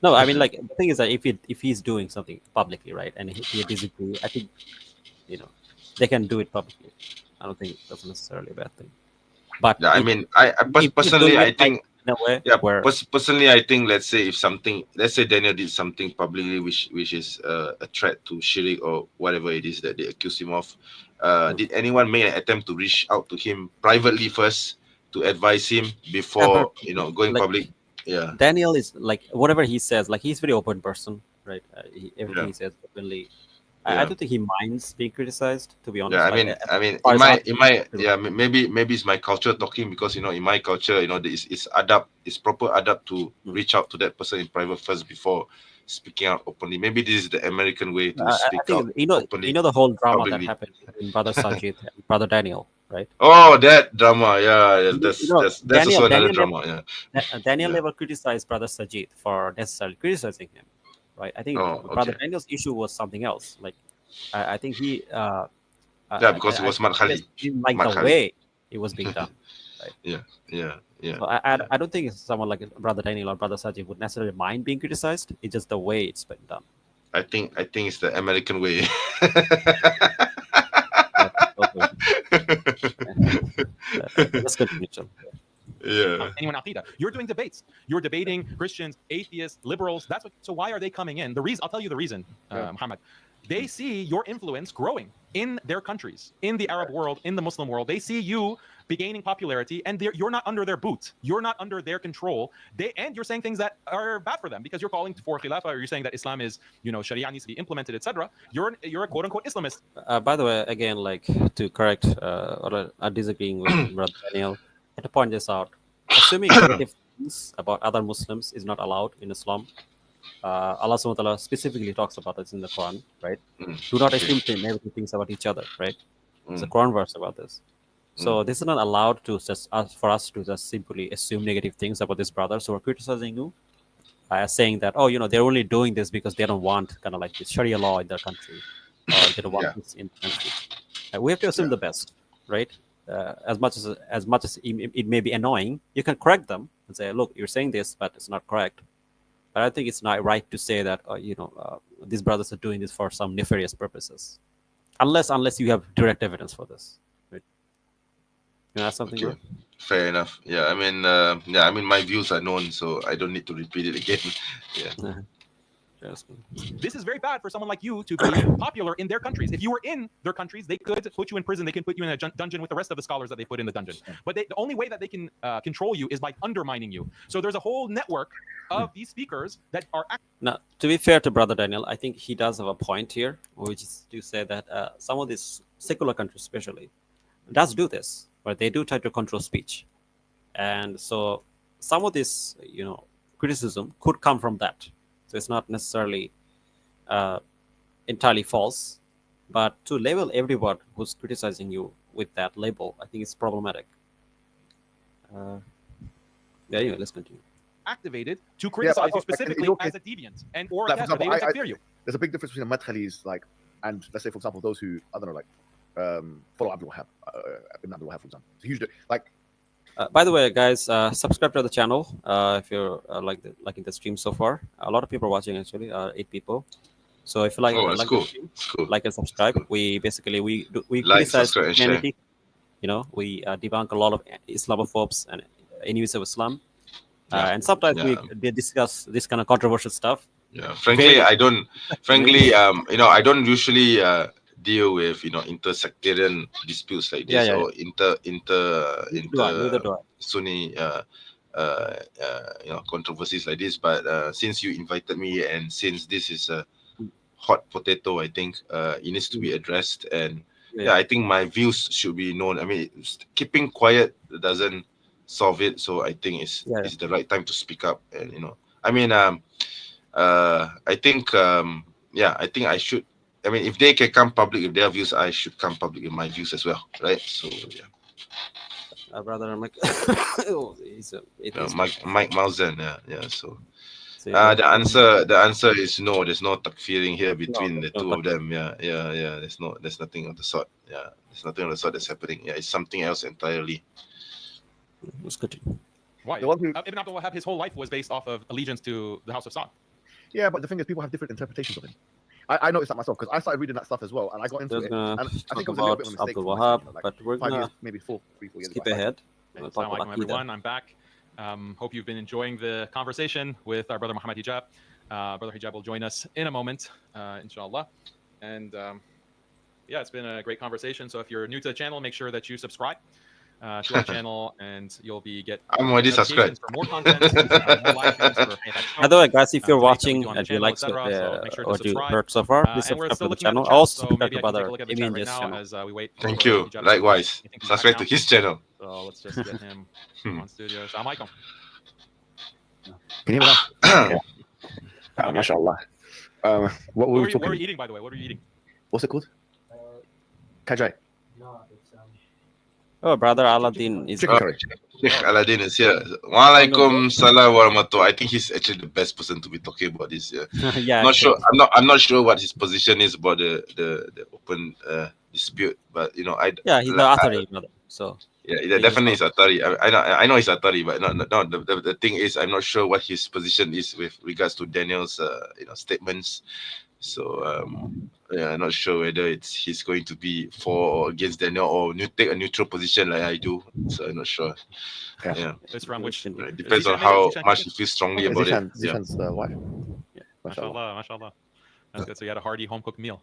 No, I mean, like, the thing is that if he's doing something publicly, right, and he disagree, I think they can do it publicly. I don't think that's necessarily a bad thing. But yeah, I mean, personally, I think. Personally, I think, let's say Daniel did something publicly which is a threat to shirik or whatever it is that they accuse him of. Did anyone make an attempt to reach out to him privately first to advise him before going public? Yeah. Daniel is like, whatever he says, like, he's a very open person, right? Everything he says openly. I don't think he minds being criticized, to be honest. Yeah, maybe it's my culture talking, because in my culture, it's proper adab to reach out to that person in private first before speaking out openly. Maybe this is the American way to speak out openly. The whole drama that happened between Brother Sajid and Brother Daniel, right? Oh, that drama, that's also another drama. Daniel never criticized Brother Sajid for necessarily criticizing him. Right, I think Brother Daniel's issue was something else. Like, I think he, because it was Madkhali. Didn't like the way it was being done. Right? Yeah. So I don't think someone like Brother Daniel or Brother Sajid would necessarily mind being criticized. It's just the way it's been done. I think it's the American way. Let's continue. Anyone aqidah. You're doing debates. You're debating Christians, atheists, liberals. So why are they coming in? The reason, I'll tell you the reason, Muhammad. They see your influence growing in their countries, in the Arab world, in the Muslim world. They see you gaining popularity, and you're not under their boot. You're not under their control. And you're saying things that are bad for them, because you're calling for khilafah, or you're saying that Islam is, Sharia needs to be implemented, etc. You're a quote unquote Islamist. By the way, again, like, to correct or disagreeing with Brother Daniel, to point this out, assuming negative things about other Muslims is not allowed in Islam. Allah subhanahu wa ta'ala specifically talks about this in the Quran, right? Do not Okay. assume negative things about each other, right? There's a Mm. Quran verse about this. So this is not allowed to just for us to just simply assume negative things about these brothers who are criticizing you, saying that, oh, they're only doing this because they don't want kind of like this Sharia law in their country, or they don't want Yeah. this in the country. We have to assume the best, right? As much as it may be annoying, you can correct them and say, look, you're saying this, but it's not correct. But I think it's not right to say that these brothers are doing this for some nefarious purposes, unless you have direct evidence for this. Right? You ask something, Okay. Fair enough. Yeah, I mean, my views are known, so I don't need to repeat it again. Yeah. bro? Yes. This is very bad for someone like you to be popular in their countries. If you were in their countries, they could put you in prison. They can put you in a dungeon with the rest of the scholars that they put in the dungeon. But the only way that they can control you is by undermining you. So there's a whole network of these speakers that are Now, to be fair to Brother Daniel, I think he does have a point here, which is to say that some of these secular countries, especially, does do this, where they do try to control speech, and so some of this, criticism could come from that. So it's not necessarily entirely false, but to label everyone who's criticizing you with that label, I think it's problematic. Anyway, let's continue. activated to Yeah, but I criticize you thought, like, in specifically your as case- a deviant, and or Like, for yes, but they example, don't fear you. There's a big difference between a madkhalis, like, and let's say, for example, those who, I don't know, like, follow Abdul Wahab, Ibn Abdul Wahab, for example. It's a huge, like, By the way, guys, subscribe to the channel if you're liking the stream so far. A lot of people are watching, actually, 8 people. So if you like, Oh, that's like cool. the stream, It's cool. like and subscribe. Cool. We basically we Like, criticize subscribe, and share. Christianity. We debunk a lot of Islamophobes and enemies of Islam. Yeah. And sometimes Yeah. we discuss this kind of controversial stuff. Yeah, frankly, Very- I don't. Frankly, I don't usually deal with intersectarian disputes like this, Yeah. or inter Neither do I. Sunni controversies like this. But since you invited me, and since this is a hot potato, I think it needs to be addressed. And yeah, I think my views should be known. I mean, keeping quiet doesn't solve it. So I think it's the right time to speak up. And I mean, I think I think I should. I mean, if they can come public with their views, I should come public with my views as well, right? So yeah. Brother, I'm like, he's a Mike Mausen, yeah. So So, the answer is no. There's no takfiring here between the two of them. Yeah. There's nothing of the sort. Yeah, there's nothing of the sort that's happening. Yeah, it's something else entirely. Let's continue. Why? The one who- Ibn Abdul Wahab, his whole life was based off of allegiance to the House of Saud. yeah, but the thing is, people have different interpretations of him. I noticed that myself because I started reading that stuff as well, and I got into There's it. gonna And I talk think it was a little about bit of a mistake. Abdul for myself, Wahab, like but we're 5 gonna years, maybe 4 years. skip back. ahead. We'll talk Assalamu about alaikum, Aqidah. everyone. I'm back. Hope you've been enjoying the conversation with our brother Mohammad Hijab. Brother Hijab will join us in a moment, inshallah. And it's been a great conversation. So if you're new to the channel, make sure that you subscribe to our channel, and you'll get I'm already notifications subscribed. for more content, more live streams for Haqiqatjou, By the way, guys, if you're debates that we watching do on the and you channel, like etc., so make sure to what you subscribe. heard so far, please And we're subscribe still to the looking at the channel. chat, Also, so subscribe maybe to I can take a Brother look at the chat right MENJ's now channel. as we wait. Thank for you. Hijab to Likewise. I think he's Subscribe back to now. his channel. So let's just get him on studio. Assalamu alaikum. Can you hear me now? MashaAllah. What What were we were you talking? eating, by the way? What were you eating? What's it called? Kajai. Oh, Brother Aladdin is Chicken curry. Sheikh Aladdin is here. Walaikum salam wa rahmatullah. I think he's actually the best person to be talking about this. Yeah. yeah. Not sure. actually. I'm not sure what his position is about the open dispute, but I Yeah, he's the Athari brother. So yeah, definitely is Atari. I know he's Atari, but no. The thing is, I'm not sure what his position is with regards to Daniel's statements. So I'm not sure whether he's going to be for or against Daniel, or take a neutral position like I do. So I'm not sure. Yeah, It's from which? it depends on Zishan, how Zishan, much he feels strongly about it. Zishan, Yeah. Zishan's wife. Yeah. MashaAllah. Mashallah, mashallah. That's good. So you had a hearty home cooked meal.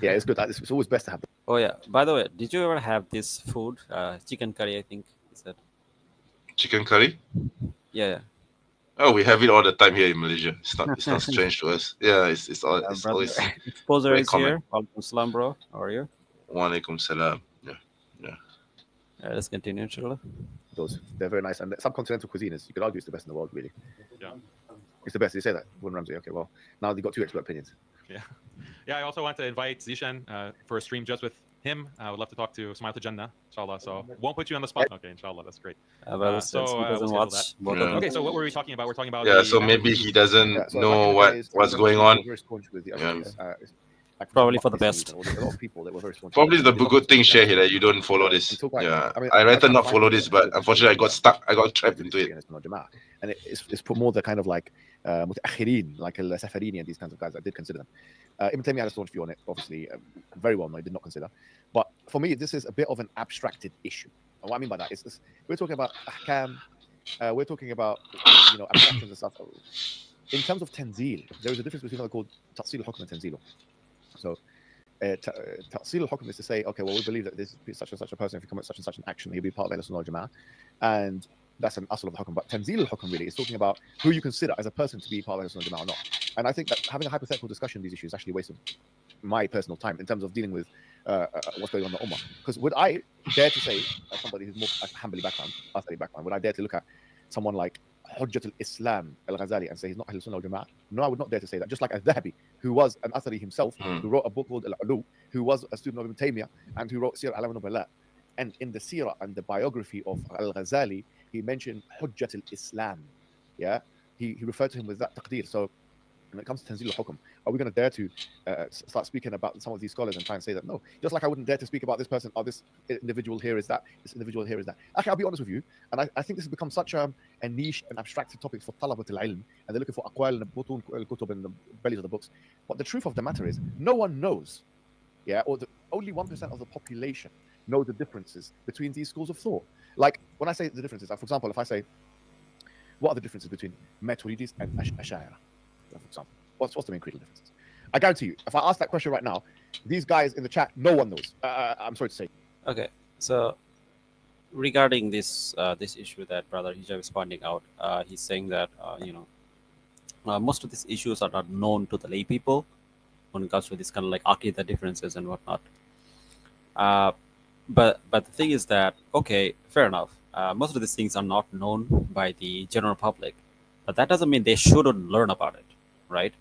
Yeah, it's good. It's always best to have. Oh yeah. By the way, did you ever have this food, chicken curry? I think is that. Chicken curry. Yeah. Oh, we have it all the time here in Malaysia. It's not strange to us. Yeah, it's Brother, always. Exposer very is common. here. Walaikum salam, bro. How are you? Walaikum salam. Yeah. Let's continue, inshallah. Those they're very nice, and the subcontinental cuisine is, you could argue, it's the best in the world, really. Yeah. It's the best. You say that, Gordon Ramsay. Okay, well, now they've got two expert opinions. Yeah, I also want to invite Zishan for a stream just with him. I would love to talk to Smile to Jannah, inshallah. So won't put you on the spot. Okay, inshallah, that's great. Well, since so, he doesn't we'll watch schedule both Yeah. of them. Okay, so what were we talking about? We're talking about Yeah, the so maybe he doesn't Yeah, so know back in the days, what's I going remember on. people were very staunch with the Yeah. like Probably for the Pakistan, best. or a lot of people that were very staunch. Probably the They did not good thing, understand Share, that you don't follow this. until quite- Yeah, I mean, I rather quite not frankly, follow this, but unfortunately I got stuck. I got trapped into it. And it's put more the kind of like متأخرين, like al-Safarini and these kinds of guys. I did consider them. Ibn Taymiyyah had a staunch view on it, obviously, very well known. I did not consider. But for me, this is a bit of an abstracted issue. And what I mean by that is we're talking about ahkam, we're talking about abstractions and stuff. In terms of tanzil, there is a difference between what called ta'sil al-hukm and tanzilu. So ta'sil al-hukm is to say, okay, well, we believe that this such and such a person, if he commits such and such an action, he'll be part of Ahl Sunnah wal Jama'ah, and that's an asl of the hukm. But tanzil al-hukm really is talking about who you consider as a person to be part of Ahl Sunnah wal Jama'ah or not. And I think that having a hypothetical discussion of these issues is actually a waste of my personal time in terms of dealing with what's going on in the ummah. Because would I dare to say, as somebody who's more Hanbali background, Athari background, would I dare to look at someone like Hujjat al-Islam al-Ghazali and say he's not Ahl Sunnah wal Jama'ah? No, I would not dare to say that. Just like al-Dhahabi, who was an Athari himself, who wrote a book called Al-Ulu, who was a student of Ibn Taymiyyah, and who wrote Sirah Alam al-Nubala. And in the Sirah and the biography of al-Ghazali, he mentioned Hujjat al-Islam. Yeah, he referred to him with that taqdeer. So when it comes to Tanzil al-Hukm, are we going to dare to start speaking about some of these scholars and try and say that? No, just like I wouldn't dare to speak about this person, or this individual here is that, this individual here is that. Okay, I'll be honest with you, and I think this has become such a niche and abstracted topic for talabat al-ilm, and they're looking for aqwal and butun al-kutub in the bellies of the books. But the truth of the matter is, no one knows, or only 1% of the population know the differences between these schools of thought. Like, when I say the differences, for example, if I say, what are the differences between Maturidis and Ash'ari? For example, what's the main critical differences? I guarantee you, if I ask that question right now, these guys in the chat, no one knows. I'm sorry to say. Okay, so regarding this issue that Brother Hijab is pointing out, he's saying that most of these issues are not known to the lay people when it comes to this kind of like aqidah differences and whatnot. But the thing is that, okay, fair enough. Most of these things are not known by the general public, but that doesn't mean they shouldn't learn about it, right?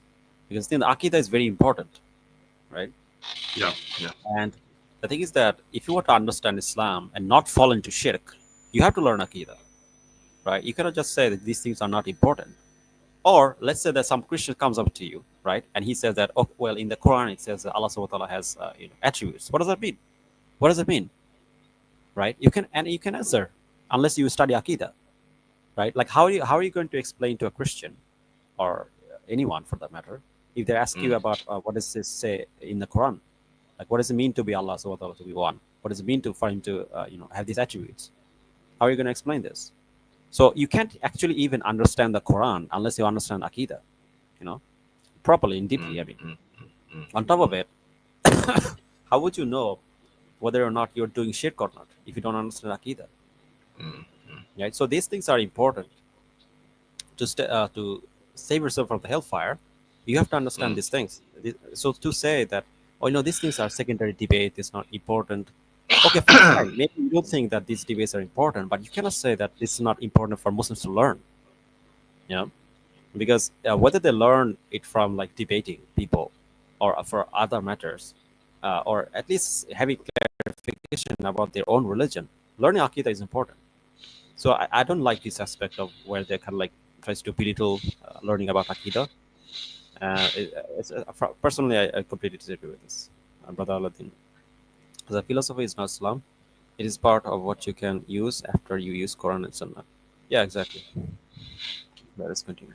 Because then the aqidah is very important, right? Yeah. And the thing is that if you want to understand Islam and not fall into shirk, you have to learn aqidah, right? You cannot just say that these things are not important. Or let's say that some Christian comes up to you, right, and he says that, oh, well, in the Quran it says that Allah subhanahu wa ta'ala has attributes. What does that mean? What does it mean? Right? You can answer unless you study aqidah, right? Like how are you going to explain to a Christian or anyone for that matter if they ask you about what does this say in the Quran? Like, what does it mean to be Allah subhanahu wa ta'ala, to be one? What does it mean for him to have these attributes? How are you going to explain this? So you can't actually even understand the Quran unless you understand aqidah, properly and deeply. I mean, on top of it, how would you know whether or not you're doing shirk or not if you don't understand aqidah? Right. So these things are important to save yourself from the hellfire. You have to understand these things. So to say that, these things are secondary debate, it's not important. Okay, fine. Maybe you don't think that these debates are important, but you cannot say that this is not important for Muslims to learn. Because whether they learn it from like debating people or for other matters, or at least having clarification about their own religion, learning aqidah is important. So I don't like this aspect of where they kind of like tries to belittle learning about aqidah. Personally, I completely disagree with this, Brother Aladdin. The philosophy is not Islam. It is part of what you can use after you use Quran and Sunnah. Yeah, exactly. Let us continue.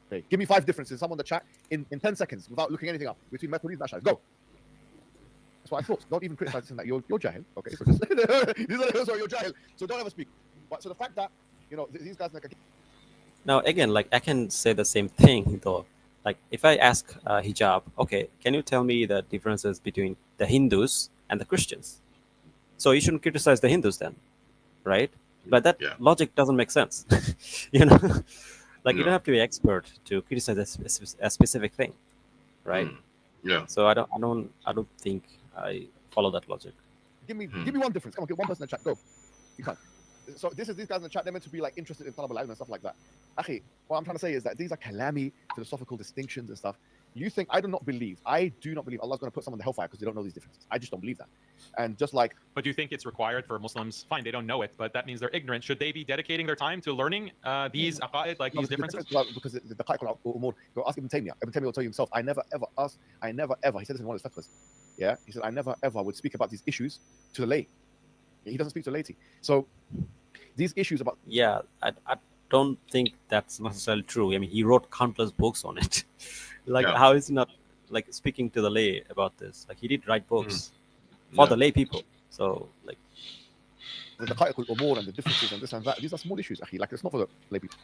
Okay, give me 5 differences. Someone in the chat in 10 seconds without looking anything up between Maturidis and Ash'ari. Go. That's what I thought. Don't even criticize that you're jahil. Okay, so just sorry, you're jahil. So don't ever speak. But so the fact that these guys like. Now again, like I can say the same thing though. Like if I ask Hijab, okay, can you tell me the differences between the Hindus and the Christians? So you shouldn't criticize the Hindus then, right? But that logic doesn't make sense. Like you don't have to be expert to criticize a specific thing, right? Yeah. So I don't think I follow that logic. Give me one difference. Come on, get one person in the chat. Go. You can't. So these guys in the chat, they're meant to be like interested in talab al-ilm and stuff like that. Akhi, what I'm trying to say is that these are kalami, philosophical distinctions and stuff. I do not believe Allah's going to put someone in the hellfire because they don't know these differences. I just don't believe that. And just like, But do you think it's required for Muslims? Fine, they don't know it, but that means they're ignorant. Should they be dedicating their time to learning these aqaid, like these differences? Because the Haqiqatjou umur, go ask Ibn Taymiyyah. Ibn Taymiyyah will tell you himself, I never ever, he said this in one of his fatwas. Yeah, he said, I never ever would speak about these issues to the lay. He doesn't speak to the laity. So these issues about Yeah, I don't think that's necessarily true. I mean, he wrote countless books on it. Like, Yeah. how is he not like speaking to the lay about this? Like, he did write books for Yeah. the lay people. So, like, the Haqiqatjou umur and the differences and this and that, these are small issues, akhi. Like, it's not for the lay people.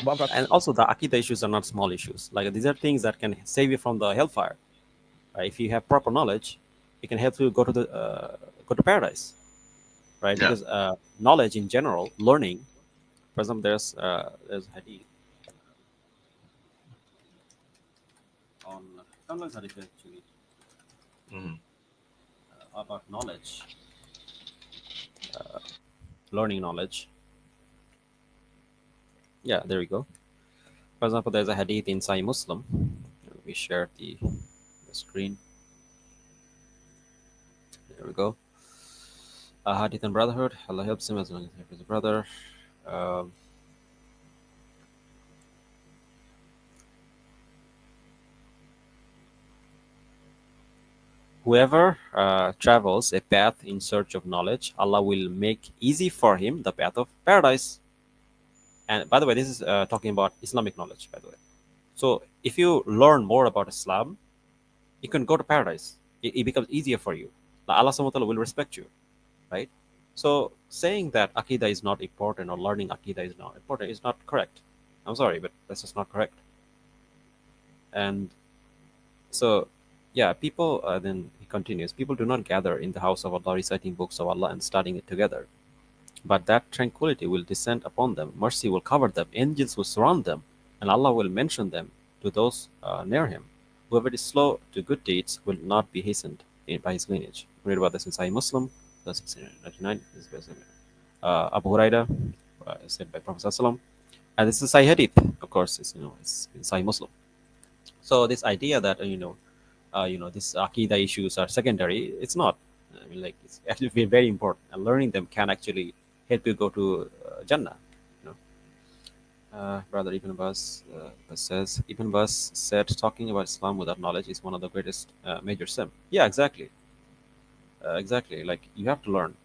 But I'm trying to- and also the Akida issues are not small issues. Like, these are things that can save you from the hellfire. If you have proper knowledge, it can help you go to paradise, right? Yeah. Because knowledge in general, learning. For example, there's hadith on sometimes hadith actually Mhm. about knowledge, learning knowledge. Yeah, there we go. For example, there's a hadith in Sahih Muslim. We share the screen. There we go. Hadith and brotherhood. Allah helps him as long as he helps his brother. Um, Whoever travels a path in search of knowledge, Allah will make easy for him the path of paradise. And by the way, this is talking about Islamic knowledge, by the way. So if you learn more about Islam, you can go to paradise. It becomes easier for you. Allah subhanahu wa ta'ala will respect you, right? So saying that Aqidah is not important or learning Aqidah is not important is not correct. I'm sorry, but that's just not correct. And so, yeah, people, then he continues, people do not gather in the house of Allah reciting books of Allah and studying it together. But that tranquility will descend upon them, mercy will cover them, angels will surround them, and Allah will mention them to those near him. Whoever is slow to good deeds will not be hastened by his lineage. Read about this in Sahih Muslim, verse 699. This is verse, Abu Huraira, said by Prophet Salam. And this is Sahih Hadith, of course, it's in Sahih Muslim. So this idea that these Aqidah issues are secondary, it's not. I mean, like, it's actually very important, and learning them can actually help you go to Jannah. Brother Ibn Abbas says, Ibn Abbas said, talking about Islam without knowledge is one of the greatest major sin. Yeah, exactly. Exactly. Like, you have to learn.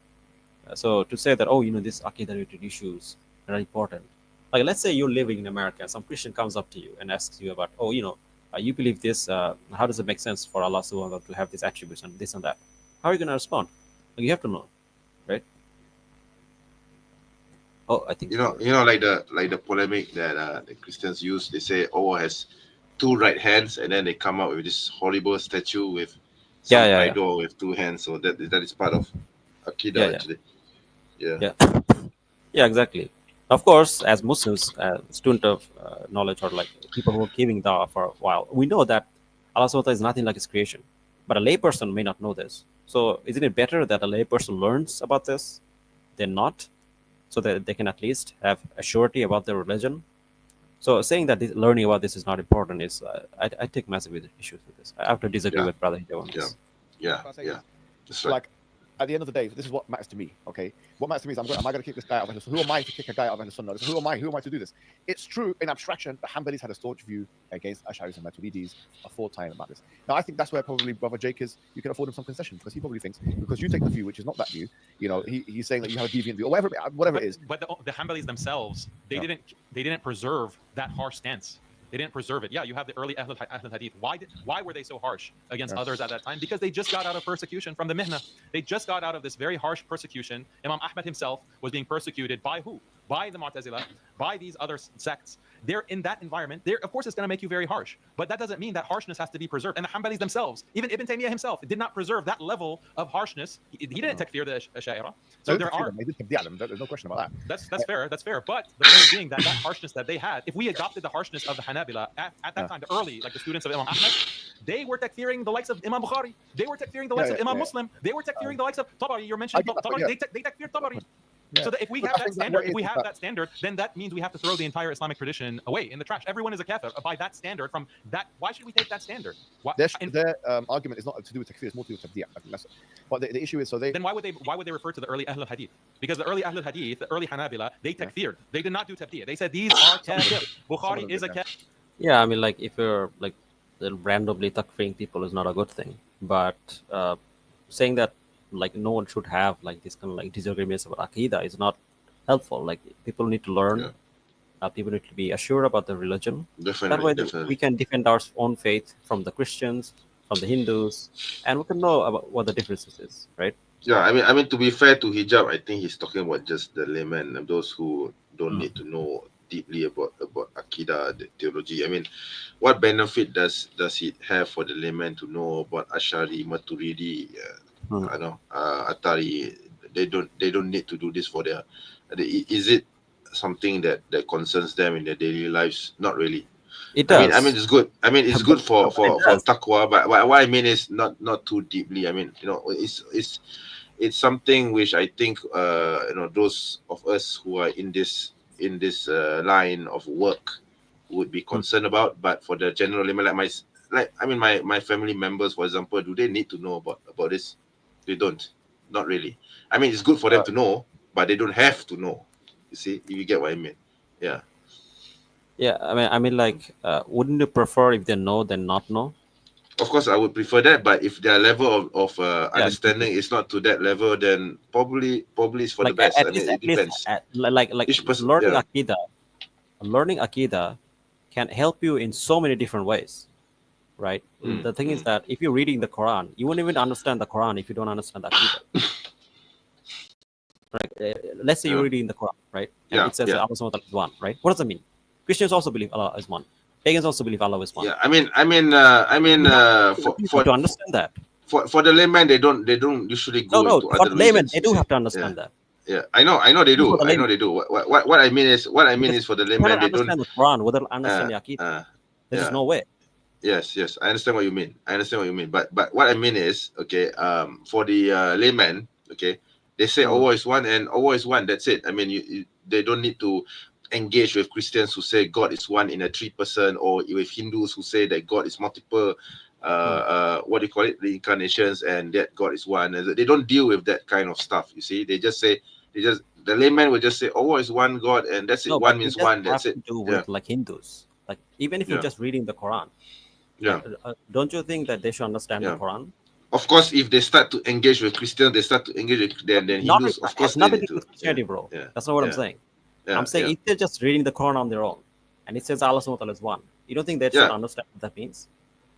So to say that, these Aqidah related issues are important. Like, let's say you're living in America, some Christian comes up to you and asks you about, you believe this, how does it make sense for Allah subhanahu wa ta'ala to have these attributes and this and that? How are you going to respond? Like, you have to know, right? Oh, I think like the polemic that the Christians use. They say Allah has two right hands, and then they come up with this horrible statue with some idol with two hands. So that is part of Aqidah, actually. Yeah, exactly. Of course, as Muslims, student of knowledge, or like people who are giving dawah for a while, we know that Allah subhanahu wa ta'ala is nothing like his creation. But a layperson may not know this. So isn't it better that a layperson learns about this than not? So that they can at least have a surety about their religion. So saying that learning about this is not important is, I take massive issues with this. I have to disagree with Brother Hijab on this. Yeah. That's right. Like, at the end of the day, this is what matters to me, okay? What matters to me is, am I going to kick this guy out of Ahlul Sunnah? Who am I to kick a guy out of Ahlul Sunnah? Who am I to do this? It's true, in abstraction, the Hanbalis had a staunch view against Ash'aris and Maturidis a full time about this. Now, I think that's where probably Brother Jake is, you can afford him some concession, because he probably thinks, because you take the view, which is not that view, he's saying that you have a deviant view, or whatever it is. But the Hanbalis themselves, they didn't preserve that harsh stance. They didn't preserve it. Yeah, you have the early Ahlul Hadith. Why were they so harsh against others at that time? Because they just got out of persecution from the Mihna. They just got out of this very harsh persecution. Imam Ahmad himself was being persecuted by who? By the Mu'tazila, by these other sects. They're in that environment. Of course, it's going to make you very harsh. But that doesn't mean that harshness has to be preserved. And the Hanbalis themselves, even Ibn Taymiyyah himself, did not preserve that level of harshness. He didn't takfir the Ash'aira. So there's no question about that. That's fair. That's fair. But the point being that harshness that they had, if we adopted the harshness of the Hanabila at that time, the early, like the students of Imam Ahmad, they were takfiring the likes of Imam Bukhari. They were takfiring the likes of Imam Muslim. They were takfiring the likes of Tabari. You're mentioning Tabari. They takfir Tabari. Yeah. So that if we But have I that think that standard, what if it we is have that- that standard, then that means we have to throw the entire Islamic tradition away in the trash. Everyone is a kafir by that standard. From that, why should we take that standard? Why, their argument is not to do with takfir; it's more to do with tabdi'. I think that's. But the issue is, so they. then why would they refer to the early Ahl al-Hadith? Because the early Ahl al-Hadith, the early Hanabila, they takfired. They did not do tabdi'. They said these are kafir. Bukhari is a kafir. Yeah, I mean, like if you're like randomly takfiring people is not a good thing, but saying that like no one should have like this kind of like disagreements about Aqidah is not helpful. Like people need to learn. Yeah. People need to be assured about the religion. Definitely, That way, definitely. we can defend our own faith from the Christians, from the Hindus, and we can know about what the differences is, right? Yeah, I mean, to be fair to Hijab, I think he's talking about just the layman and those who don't need to know deeply about Aqidah, the theology. I mean, what benefit does it have for the layman to know about Ash'ari, Maturidi, Atari? They don't need to do this for their. Is it something that concerns them in their daily lives? Not really. It does. I mean, it's good. I mean, it's good for It does. taqwa, but what I mean is not too deeply. I mean, it's something which I think those of us who are in this line of work would be concerned about. But for the general layman, my family members, for example, do they need to know about this? They don't. Not really. I mean, it's good for them to know, but they don't have to know. You see, if you get what I mean? Yeah. Yeah, I mean, like, wouldn't you prefer if they know than not know? Of course, I would prefer that, but if their level of understanding is not to that level, then probably it's for the best. I mean, it depends. Like Each person, learning yeah. Aqidah can help you in so many different ways, right? The thing is that if you're reading the Quran, you won't even understand the Quran if you don't understand the Aqidah. Right? Let's say you're reading the Quran, right? And it says that Allah subhanahu wa ta'ala is one, right? What does that mean? Christians also believe Allah is one. Pagans also believe Allah is one. Yeah, I mean, for to understand that. For the layman, they don't usually go into for other the layman, religions, they do have to understand that. Yeah, I know they do. For the I know they do. What I mean is for the layman, they don't understand the Quran without understanding the Aqidah. There's no way. Yes, I understand what you mean. But what I mean is, okay, for the layman, okay, they say Allah is one and Allah is one. That's it. I mean, they don't need to engage with Christians who say God is one in a 3-person, or with Hindus who say that God is multiple. What do you call it? Reincarnations, and that God is one. And they don't deal with that kind of stuff. You see, the layman will just say Allah is one God, and that's it. No, one means one. That's it. To do with like Hindus. Like even if you're just reading the Quran. Yeah. Don't you think that they should understand the Quran? Of course, if they start to engage with Christians, they start to engage with then Hindus. Of course, nothing to do with Christianity, bro. That's not what I'm saying. I'm saying if they're just reading the Quran on their own, and it says Allah subhanahu wa ta'ala is one, you don't think they should understand what that means?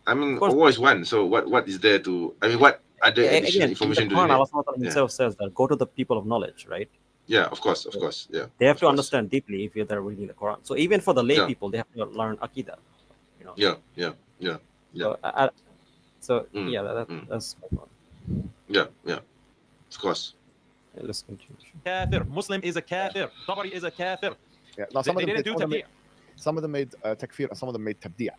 I mean, Allah is one. So what is there to? I mean, what other additional information do you need? Allah subhanahu wa ta'ala himself says that go to the people of knowledge, right? Yeah, of course, yeah. They have to understand deeply if they're reading the Quran. So even for the lay people, they have to learn Aqidah. You know. Yeah. That's yeah. Of course. Let's continue. Kafir. Muslim is a kafir. Tabari is a kafir. Yeah. Now, They didn't do tabdi'. Some of them made takfir and some of them made tabdi'.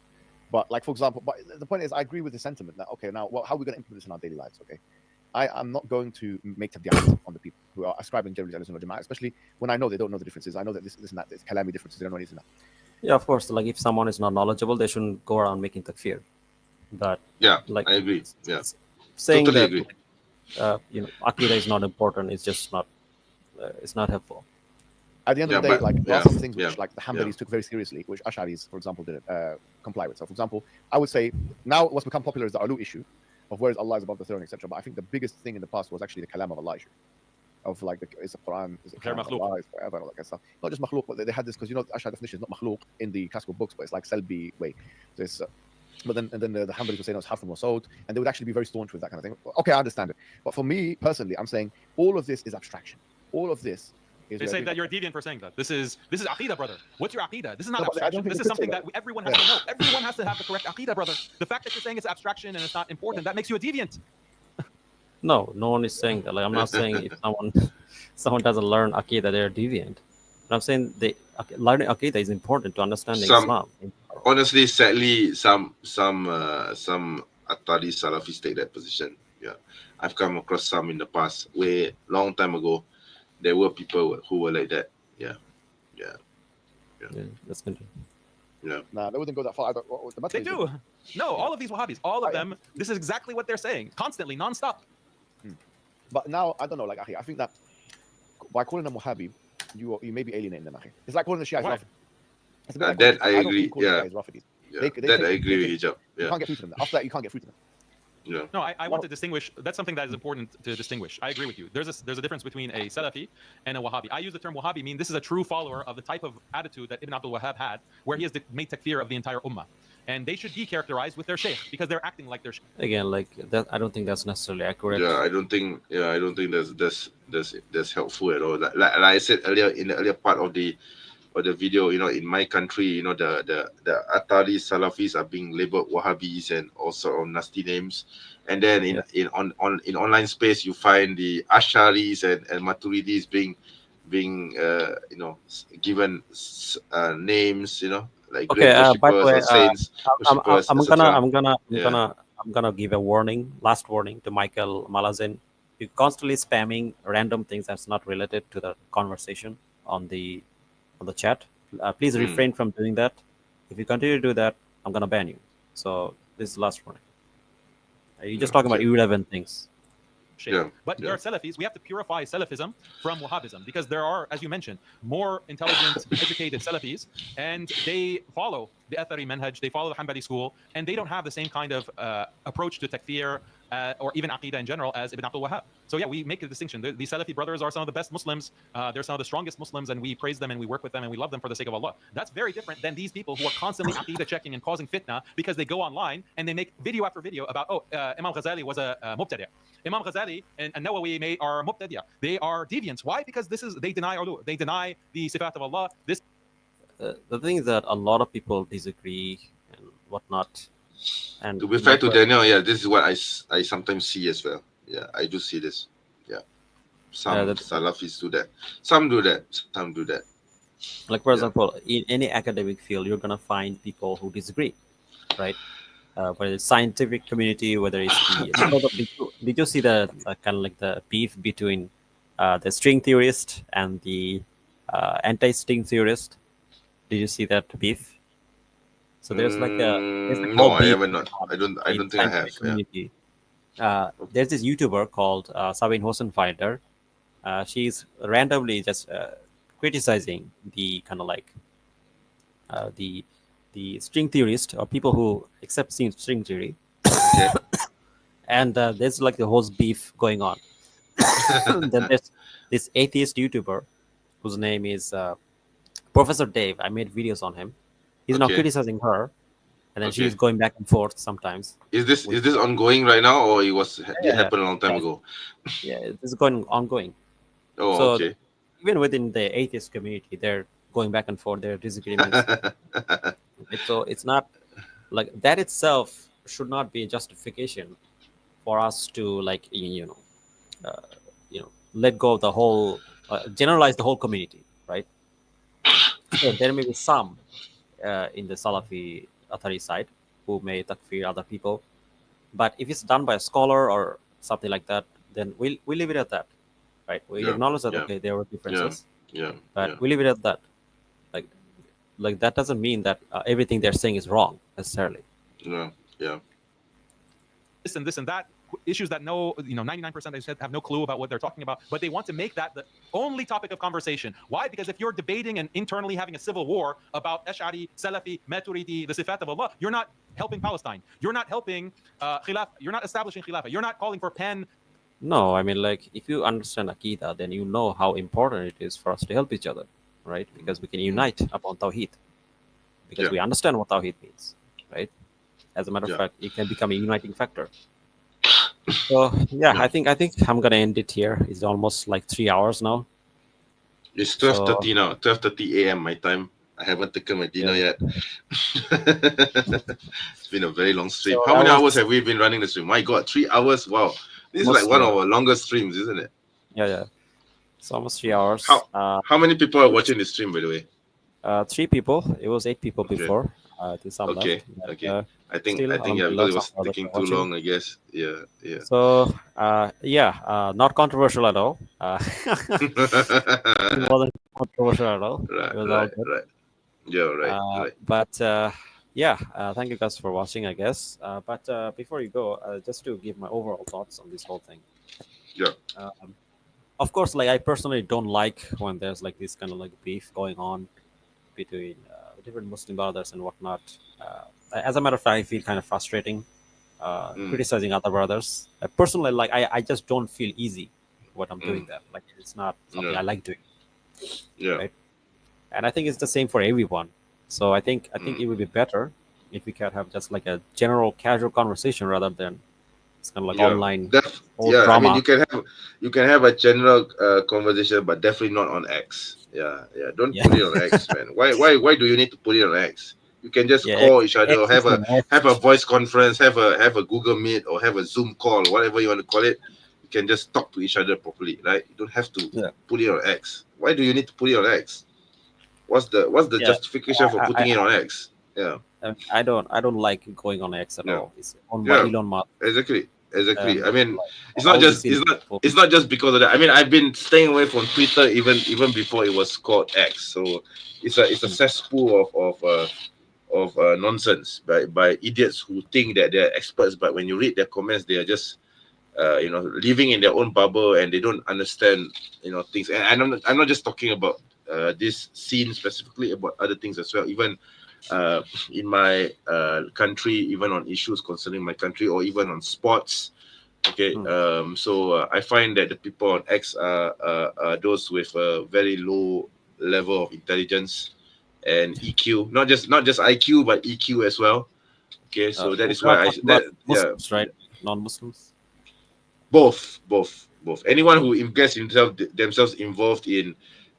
But like, for example, but the point is, I agree with the sentiment that, okay, now how are we going to implement this in our daily lives? Okay, I'm not going to make tabdi' on the people who are ascribing generally to Jama'ah, especially when I know they don't know the differences. I know that this and that, there's kalami differences, they don't know anything. Yeah, of course. Like if someone is not knowledgeable, they shouldn't go around making takfir. But like I agree. Yeah, saying totally that agree. Aqidah is not important is just not. It's not helpful. At the end of the day, there are some things which like the Hanbalis took very seriously, which Ash'aris, for example, didn't comply with. So, for example, I would say now what's become popular is the Alu issue of where is Allah is above the throne, etc. But I think the biggest thing in the past was actually the kalam of Allah issue. Of like, is the Quran, is it kalam of Allah, is whatever, and all that kind of stuff. Not just makhluk, but they had this, because Ash'ari definition is not makhluk in the classical books, but it's like selbi way. So it's, but then the Hanbalis would say no, it's half and wasawt, and they would actually be very staunch with that kind of thing. Okay, I understand it. But for me personally, I'm saying all of this is abstraction. All of this. They say that you're deviant for saying that. This is aqidah, brother. What's your aqidah? This is not abstraction. This is something that everyone has to know. Everyone has to have the correct aqidah, brother. The fact that you're saying it's abstraction and it's not important, that makes you a deviant. No one is saying that. Like I'm not saying if someone doesn't learn aqidah, they're deviant. But I'm saying learning aqidah is important to understanding Islam. Honestly, sadly, some Atari Salafis take that position. Yeah, I've come across some in the past, way long time ago. there were people who were like that. Yeah. Yeah, that's good. Nah, they wouldn't go that far. The matter They is- do. No, all of these Wahhabis, all of them, this is exactly what they're saying, constantly, non-stop. But now I don't know. Like, akhi, I think that by calling them Wahhabi, you may be alienating them. Akhi. It's like calling the Shiites Why? Rafidis. It's a bit like That calling- I don't agree, think calling the yeah. Shiites Rafidis. Yeah. They That take- I agree they with take- Hijab. You Yeah. can't get through to them. After that, you can't get through to them. Yeah. No, I want to distinguish. That's something that is important to distinguish. I agree with you. There's a difference between a Salafi and a Wahhabi. I use the term Wahhabi, mean this is a true follower of the type of attitude that Ibn Abdul Wahhab had, where he has made takfir of the entire ummah. And they should be characterized with their sheikh because they're acting like their sheikh. Again, like that, I don't think that's necessarily accurate. Yeah, I don't think that's helpful at all. Like I said earlier in the earlier part of the video, in my country, the Atari Salafis are being labeled Wahhabis and all sort of nasty names. And then in online space, you find the Asharis and Maturidis being given names, like Okay. grave By the worshippers way, or saints worshippers, I'm etc. gonna give a last warning to Michael Malazin. You're constantly spamming random things that's not related to the conversation on the chat. Please refrain from doing that. If you continue to do that, I'm gonna ban you. So this is the last warning. You're just talking about irrelevant things. Sheikh. Yeah, But there are Salafis. We have to purify Salafism from Wahhabism because there are, as you mentioned, more intelligent, educated Salafis, and they follow the Athari Manhaj, they follow the Hanbali school, and they don't have the same kind of approach to takfir or even Aqidah in general as Ibn Abdul Wahhab. So yeah, we make a distinction. These Salafi brothers are some of the best Muslims. They're some of the strongest Muslims, and we praise them and we work with them and we love them for the sake of Allah. That's very different than these people who are constantly Aqidah checking and causing fitna because they go online and they make video after video about, Imam Ghazali was a mubtadi'. Imam Ghazali and Nawawi are mubtadi'. They are deviants. Why? Because they deny ulu. They deny the sifat of Allah. The thing is that a lot of people disagree and whatnot. And To be fair to Daniel, yeah, this is what I sometimes see as well. Yeah, I do see this. Yeah, some Salafis do that. Some do that. Some do that. Like, for example, in any academic field, you're gonna find people who disagree, right? Whether it's scientific community, whether it's did you see the kind of like the beef between the string theorist and the anti-string theorist? Did you see that beef? So there's like no, I haven't not. I don't think I have. Community. There's this YouTuber called Sabine Hosenfelder. She's randomly just criticizing the kind of like the string theorist or people who accept string theory. Okay. And there's like the whole beef going on. Then there's this atheist YouTuber whose name is Professor Dave. I made videos on him. He's now criticizing her, and then she's going back and forth sometimes. Is this ongoing right now, or it happened a long time ago? Yeah, this is ongoing. Oh, so okay. Even within the atheist community, they're going back and forth. Their disagreements. So it's not like that itself should not be a justification for us to like let go of the whole generalize the whole community, right? So there may be some in the Salafi Athari side who may takfir other people, but if it's done by a scholar or something like that, then we leave it at that, right? We acknowledge that okay, there were differences, but we leave it at that. Like that doesn't mean that everything they're saying is wrong necessarily. Yeah. This and that issues that 99% they said have no clue about what they're talking about, but they want to make that the only topic of conversation. Why? Because if you're debating and internally having a civil war about Ash'ari, Salafi, Maturidi, the Sifat of Allah, you're not helping Palestine. You're not helping Khilafah. You're not establishing Khilafah. You're not calling for pen. No, I mean, like, if you understand Aqidah, then you know how important it is for us to help each other, right? Because we can unite upon Tawheed. Because we understand what Tawheed means, right? As a matter of fact, it can become a uniting factor. So I think I'm gonna end it here. It's almost like 3 hours now. It's 12:30 now. 12:30 a.m. my time. I haven't taken my dinner yet. It's been a very long stream. So How many hours have we been running the stream? My God, 3 hours! Wow, this is like one of our longest streams, isn't it? Yeah. It's almost 3 hours. How many people are watching the stream, by the way? 3 people. It was 8 people before. To some Okay, left. But, okay. I think still, yeah, because it lots of was others taking are too watching. long. I guess. Yeah, yeah. So, not controversial at all. It wasn't controversial at all. right, It was all right, good. right. Yeah, right, right. But yeah, thank you guys for watching, I guess. But before you go, just to give my overall thoughts on this whole thing. Yeah. Um, of course, like I personally don't like when there's like this kind of like beef going on between different Muslim brothers and whatnot. As a matter of fact, I feel kind of frustrating Mm, criticizing other brothers. Personally, like I just don't feel easy what I'm doing mm, that. Like it's not something yeah, I like doing, yeah. right? And I think it's the same for everyone. So I think Mm, it would be better if we could have just like a general casual conversation rather than it's kind of like yeah. online or Yeah. I mean, drama. you can have a general conversation, but definitely not on X. Yeah, yeah. Don't Yeah, put it on X, man. Why do you need to put it on X? You can just yeah, call each other, or X is the have a most. voice conference, have a Google Meet, or have a Zoom call, whatever you want to call it. You can just talk to each other properly, right? You don't have to Yeah, put it on X. Why do you need to put it on X? What's the yeah. justification for I, putting it on X? Yeah, I don't like going on X at yeah, all. It's owned by yeah. Elon Musk, Exactly, exactly. and I mean, like all these silly people. it's not just because of that. I mean, I've been staying away from Twitter even before it was called X. So it's a Hmm. cesspool of nonsense by idiots who think that they're experts, but when you read their comments, they are just living in their own bubble, and they don't understand things. And I'm not just talking about this scene specifically, about other things as well. Even uh, in my country, even on issues concerning my country, or even on sports. Okay, Hmm. so I find that the people on X are those with a very low level of intelligence and EQ, not just IQ, but EQ as well. Okay, so that We're is not why I talking about that yeah, Muslims, right? Non-Muslims. both. Anyone who gets themselves involved in,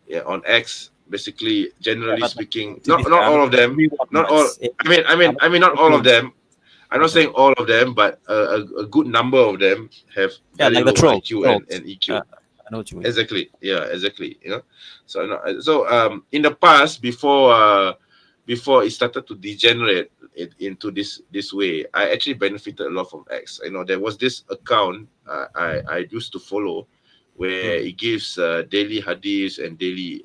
yeah, on X, basically, Yeah, generally but like, speaking, to be not fair, all of them, everyone not all. might. I'm not Not all of everyone. them. I'm not saying all of them, but a good number of them have Yeah, very like the low trolls. IQ Trolls. and EQ. I know what you mean. Exactly. Yeah, exactly. So in the past, before it started to degenerate into this way, I actually benefited a lot from X. There was this account I used to follow, where Hmm. it gives daily hadiths and daily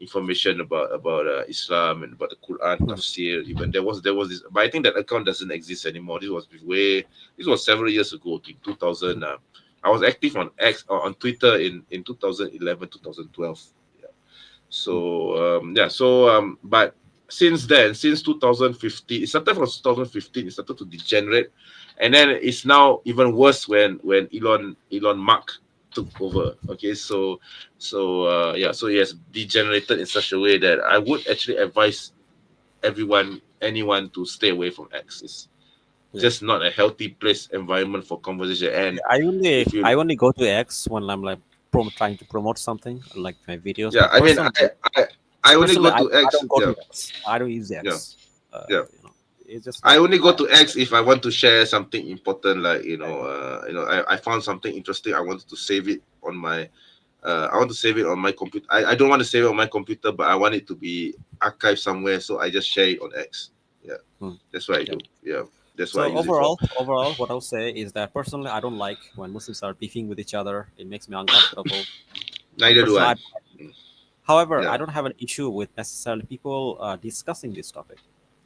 information about Islam and about the Quran Hmm. tafsir. Even there was this, but I think that account doesn't exist anymore. This was several years ago, in 2000. I was active on X or on Twitter in 2011, 2012. Yeah. Hmm. But since then, since 2015, it started from 2015. It started to degenerate, and then it's now even worse when Elon Musk took over. Okay, so he has degenerated in such a way that I would actually advise anyone to stay away from X. It's Yeah. just not a healthy place environment for conversation. And I only if you I only go to X when I'm like trying to promote something like my videos. yeah, But I mean, I I only personally, go to I X. don't go Yeah, to X. I don't use yeah, X. yeah. You know, it's just I like only go to X if I want to share something important, like I found something interesting. I wanted to save it on my I want to save it on my computer. I don't want to save it on my computer, but I want it to be archived somewhere, so I just share it on X. Yeah, hmm, that's what I yeah. do. Yeah, that's what I So use it for. overall, what I'll say is that personally, I don't like when Muslims are beefing with each other. It makes me uncomfortable. Neither do Personally, I. I, however, Yeah, I don't have an issue with necessarily people discussing this topic.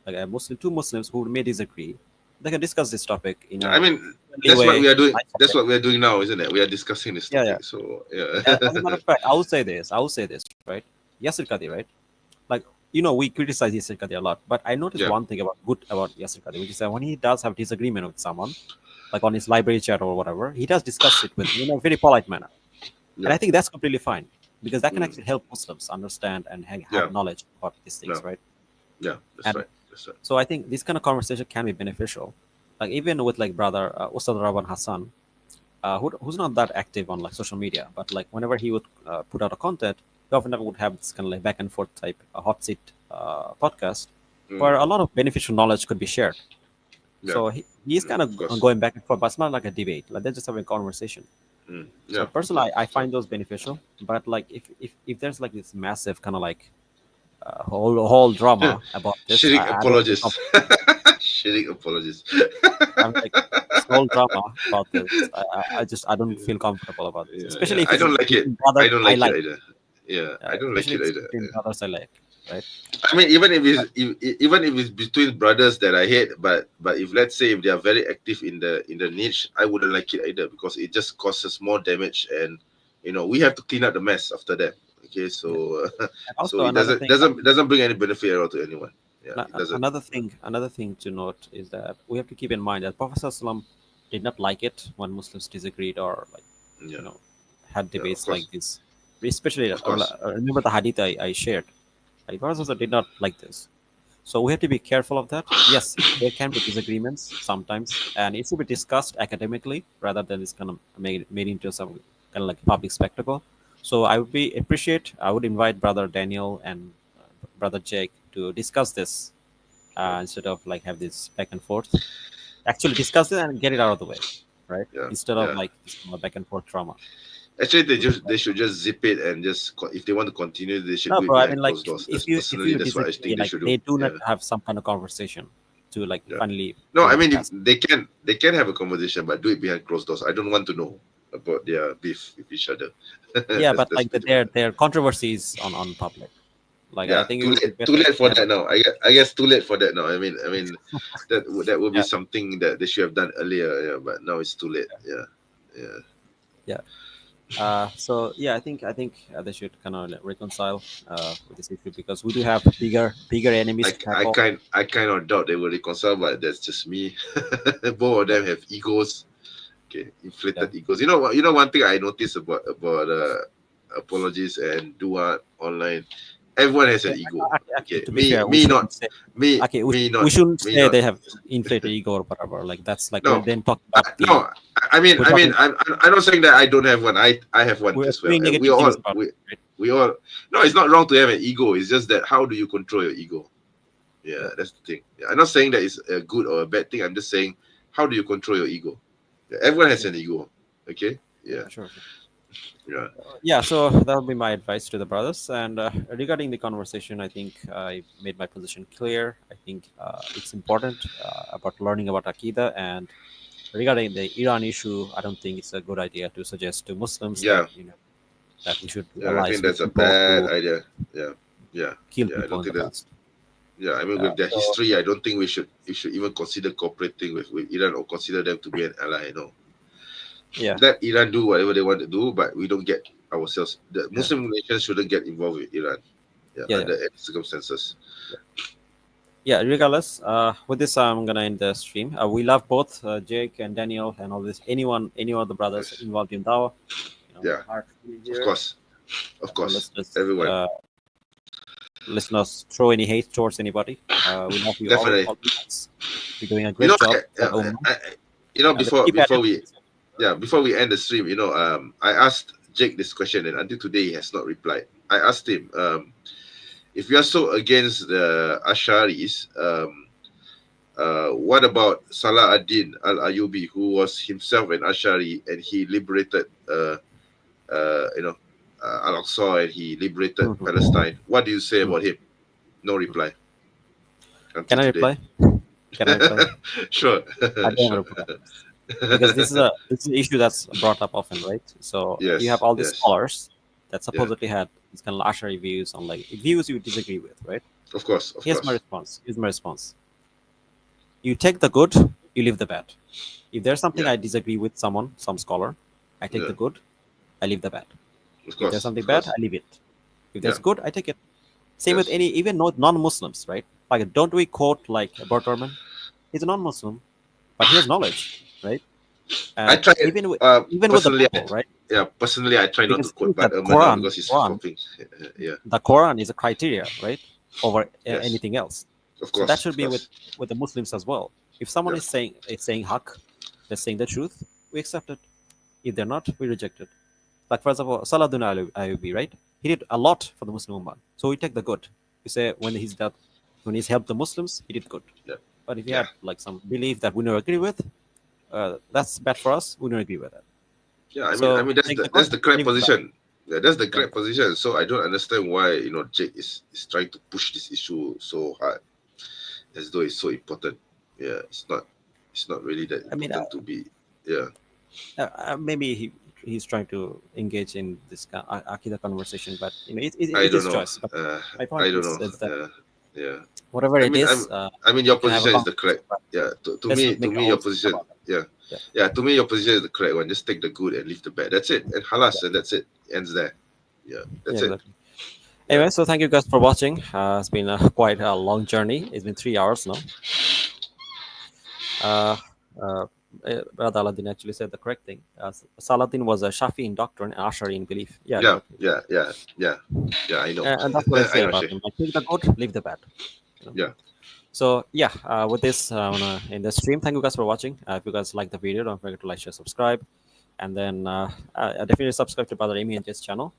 Like two Muslims who may disagree, they can discuss this topic in I a mean, friendly way, nice That's way. what we are doing now, isn't it? We are discussing this Yeah, yeah. topic. So yeah, As a matter of fact, I will say this, right? Yasir Qadi, right? Like, we criticize Yasir Qadi a lot, but I noticed yeah, one thing about Yasir Qadi, which is that when he does have disagreement with someone, like on his library chat or whatever, he does discuss it with in a very polite manner. And yeah, I think that's completely fine because that can mm, actually help Muslims understand and have yeah, knowledge about these yeah, things, right? yeah. That's And right. That's right. so I think this kind of conversation can be beneficial. Like even with like brother Ustad Raban Hassan, who's not that active on like social media, but like whenever he would put out a content, he often would have this kind of like back and forth type hot seat podcast where Mm, a lot of beneficial knowledge could be shared. yeah, So he's kind of of course. going back and forth, but it's not like a debate. Like they're just having a conversation. Yeah, So yeah, personally, I that's right. find those beneficial. But like if there's like this massive kind of like whole drama about this. Shitting I don't feel apologies. Shitting apologies. I'm like this whole drama about this. I don't feel comfortable about this, Yeah, especially yeah. if I it's don't like it. between brothers. I don't I like it like, either. Yeah, I don't like especially it if it's either. between brothers. I like, right? I mean, even if it's between brothers that I hate, but if let's say if they are very active in the niche, I wouldn't like it either because it just causes more damage, and we have to clean up the mess after that. Okay, so And so also it another doesn't thing, doesn't doesn't bring any benefit at all to anyone. Yeah, it doesn't. another thing to note is that we have to keep in mind that Prophet Sallam did not like it when Muslims disagreed or like Yeah, had yeah, of debates course, like this. Especially, of course. remember the hadith I shared. Like Prophet Sallam did not like this. So we have to be careful of that. Yes, there can be disagreements sometimes, and it should be discussed academically rather than it's kind of made into some kind of like public spectacle. So I would invite Brother Daniel and Brother Jake to discuss this Yeah, instead of like have this back and forth. Actually, discuss it and get it out of the way, right? yeah, Instead of yeah. like this kind of back and forth drama. Actually, they should just zip it and just if they want to continue, they should No, do it bro. I behind mean, like closed doors. if Personally, you that's what I disagree, think they like should they do. do not Yeah, have some kind of conversation to like yeah. finally No, I bring it mean past. they can have a conversation, but do it behind closed doors. I don't want to know about their beef with each other. Yeah, that's but that's like pretty much. their controversies on public. Like I Yeah, think it too would be late. Too better late if they for have that now. I guess too late for that now. I mean, that would be yeah, something that they should have done earlier. Yeah, but now it's too late. Yeah, yeah. yeah. So yeah, I think they should kind of reconcile with this issue because we do have bigger enemies I, to I tackle. kind I kind of doubt they will reconcile, but that's just me. Both of Yeah, them have egos. Okay, yeah, inflated egos. You know one thing I noticed about apologies and dua online. Everyone has yeah. an ego. Actually, Okay, to be me fair, we me shouldn't not say me okay. me We not shouldn't me say not. they have inflated ego or whatever. Like that's like we're No, then talking about the no. I mean, we're I mean, talking I'm not saying that I don't have one. I have one we're as well. assuming And we negative all things about we it, right? we all. No, it's not wrong to have an ego. It's just that how do you control your ego? Yeah, Yeah, that's the thing. Yeah, I'm not saying that it's a good or a bad thing. I'm just saying how do you control your ego? Yeah, everyone has yeah, an ego. Okay. Yeah. sure. Sure. Yeah. Yeah, so that would be my advice to the brothers. And regarding the conversation, I think I made my position clear. I think it's important about learning about Akida. And regarding the Iran issue, I don't think it's a good idea to suggest to Muslims that Yeah. that we should be Yeah. I think allies with that's a people bad who idea. Yeah. Yeah. kill Yeah. I people don't in the think that. past. Yeah. I mean, with their So history, I don't think we should even consider cooperating with Iran or consider them to be an ally. No. yeah, Let Iran do whatever they want to do, but we don't get ourselves. The yeah, Muslim nations shouldn't get involved with Iran. Yeah, yeah, yeah. under any circumstances. Yeah, regardless, with this, I'm gonna end the stream. We love both Jake and Daniel and all this. Any of the brothers Yes. involved in Dawah, Yeah, heart of here. course, of So course. let's Everyone, not throw any hate towards anybody. We love you definitely. all you guys. You're doing a You great know, job. I, For the Ummah. And let's before keep at before it. we before we end the stream, I asked Jake this question, and until today he has not replied. I asked him, if you are so against the Asharis, what about Salah ad-Din al-Ayyubi, who was himself an Ashari and he liberated, Al-Aqsa, and he liberated Mhm. Palestine? What do you say about him? No reply. Until Can I today. reply? Can I reply? Sure. I don't Sure. reply because this is an issue that's brought up often, right? So you have Yes, all these yes. scholars that Yeah. supposedly had these kind of Ashari views on like views you disagree with, right? Of course, of Here's my course. response. You take the good, you leave the bad. If there's something Yeah, I disagree with some scholar, I take yeah. the good, I leave the bad. Of If there's course, something of bad, course. I leave it. If Yeah, there's good, I take it. Same with yes. any even non-Muslims, right? Like don't we quote like Bert Ehrman? He's a non-Muslim, but he has knowledge, right? I And try even with personally. the Bible, right? Personally, I try not to Because quote the Bad Ehrman now Quran, because he's Quran, copying. Yeah, the Quran is a criteria, right, over yes, anything else. of So that course, should of be course. with the Muslims as well. If someone Yeah, is saying haq, they're saying the truth, we accept it. If they're not, we reject it. Like for example, Saladun Ayyubi, right? He did a lot for the Muslim Ummah. So we take the good. We say when he's helped the Muslims, he did good. yeah, But if he yeah, had like some belief that we don't agree with, that's bad for us. We don't agree with it. yeah. I So mean, that's take the that's good, the correct leave the bad. position. Yeah, that's the correct position. So I don't understand why Jake is trying to push this issue so hard, as though it's so important. Yeah, it's not. It's not really that I mean, important to be. Yeah, maybe he's trying to engage in this Akida conversation, but I it don't is know. choice. But my point I don't know. is that Yeah. whatever I it mean, is, I mean, your you can have a position is the conversation, correct. but Yeah. To let's me, not make our your own thing position. about it. Yeah. Yeah. Yeah. To me, your position is the correct one. Just take the good and leave the bad. That's it. And halas, and that's it. Ends there. Yeah. Yeah, That's it. exactly. Anyway, so thank you guys for watching. It's been quite a long journey. It's been 3 hours now. Brother Aladdin actually said the correct thing. Saladin was a Shafi in doctrine and Ashari in belief. Yeah, Yeah. exactly. Yeah. I know. And that's what I I say know, about Sheikh. him. Like, take the good, leave the bad. Yeah. So yeah, with this, I wanna end the stream. Thank you guys for watching. If you guys like the video, don't forget to like, share, subscribe, and then definitely subscribe to Brother MENJ's channel.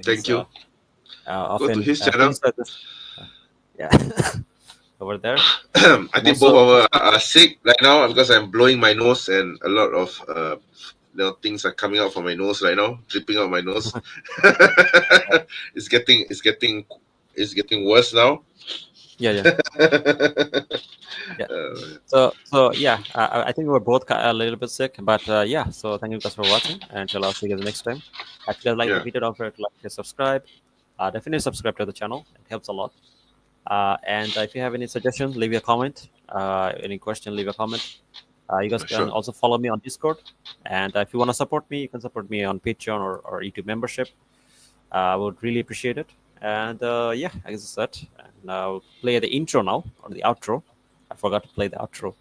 Thank you. Go to Often his channel. yeah, over there. I think Also- both of us are sick right now because I'm blowing my nose and a lot of things are coming out from my nose right now, dripping out my nose. It's getting worse now. Yeah. Yeah. Uh, So yeah, I think we were both a little bit sick, but yeah. So thank you guys for watching, and until I'll see you guys next time. If you guys like the Yeah. video, don't forget to like and subscribe. Definitely subscribe to the channel; it helps a lot. And if you have any suggestions, leave a comment. Any question, leave a comment. You guys can Sure. also follow me on Discord, and if you want to support me, you can support me on Patreon or YouTube membership. I would really appreciate it. And yeah, I guess that's it. And I'll play the intro now or the outro. I forgot to play the outro,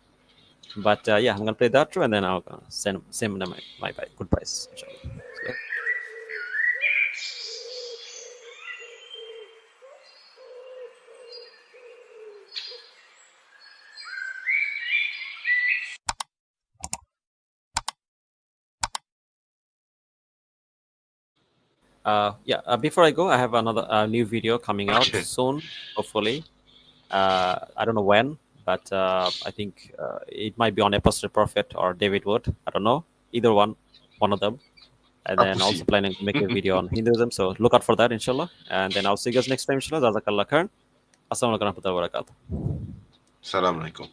but yeah, I'm gonna play the outro and then I'll send them my goodbyes. Inshallah. So, yeah, before I go, I have another new video coming out Okay. soon, hopefully. I don't know when, but I think it might be on Apostle Prophet or David Wood. I don't know, either one of them. And then also Apusi. planning to make a video on Hinduism, so look out for that, inshallah. And then I'll see you guys next time, inshallah. Jazakallah khair. Assalamualaikum warahmatullahi wabarakatuh. Assalamualaikum.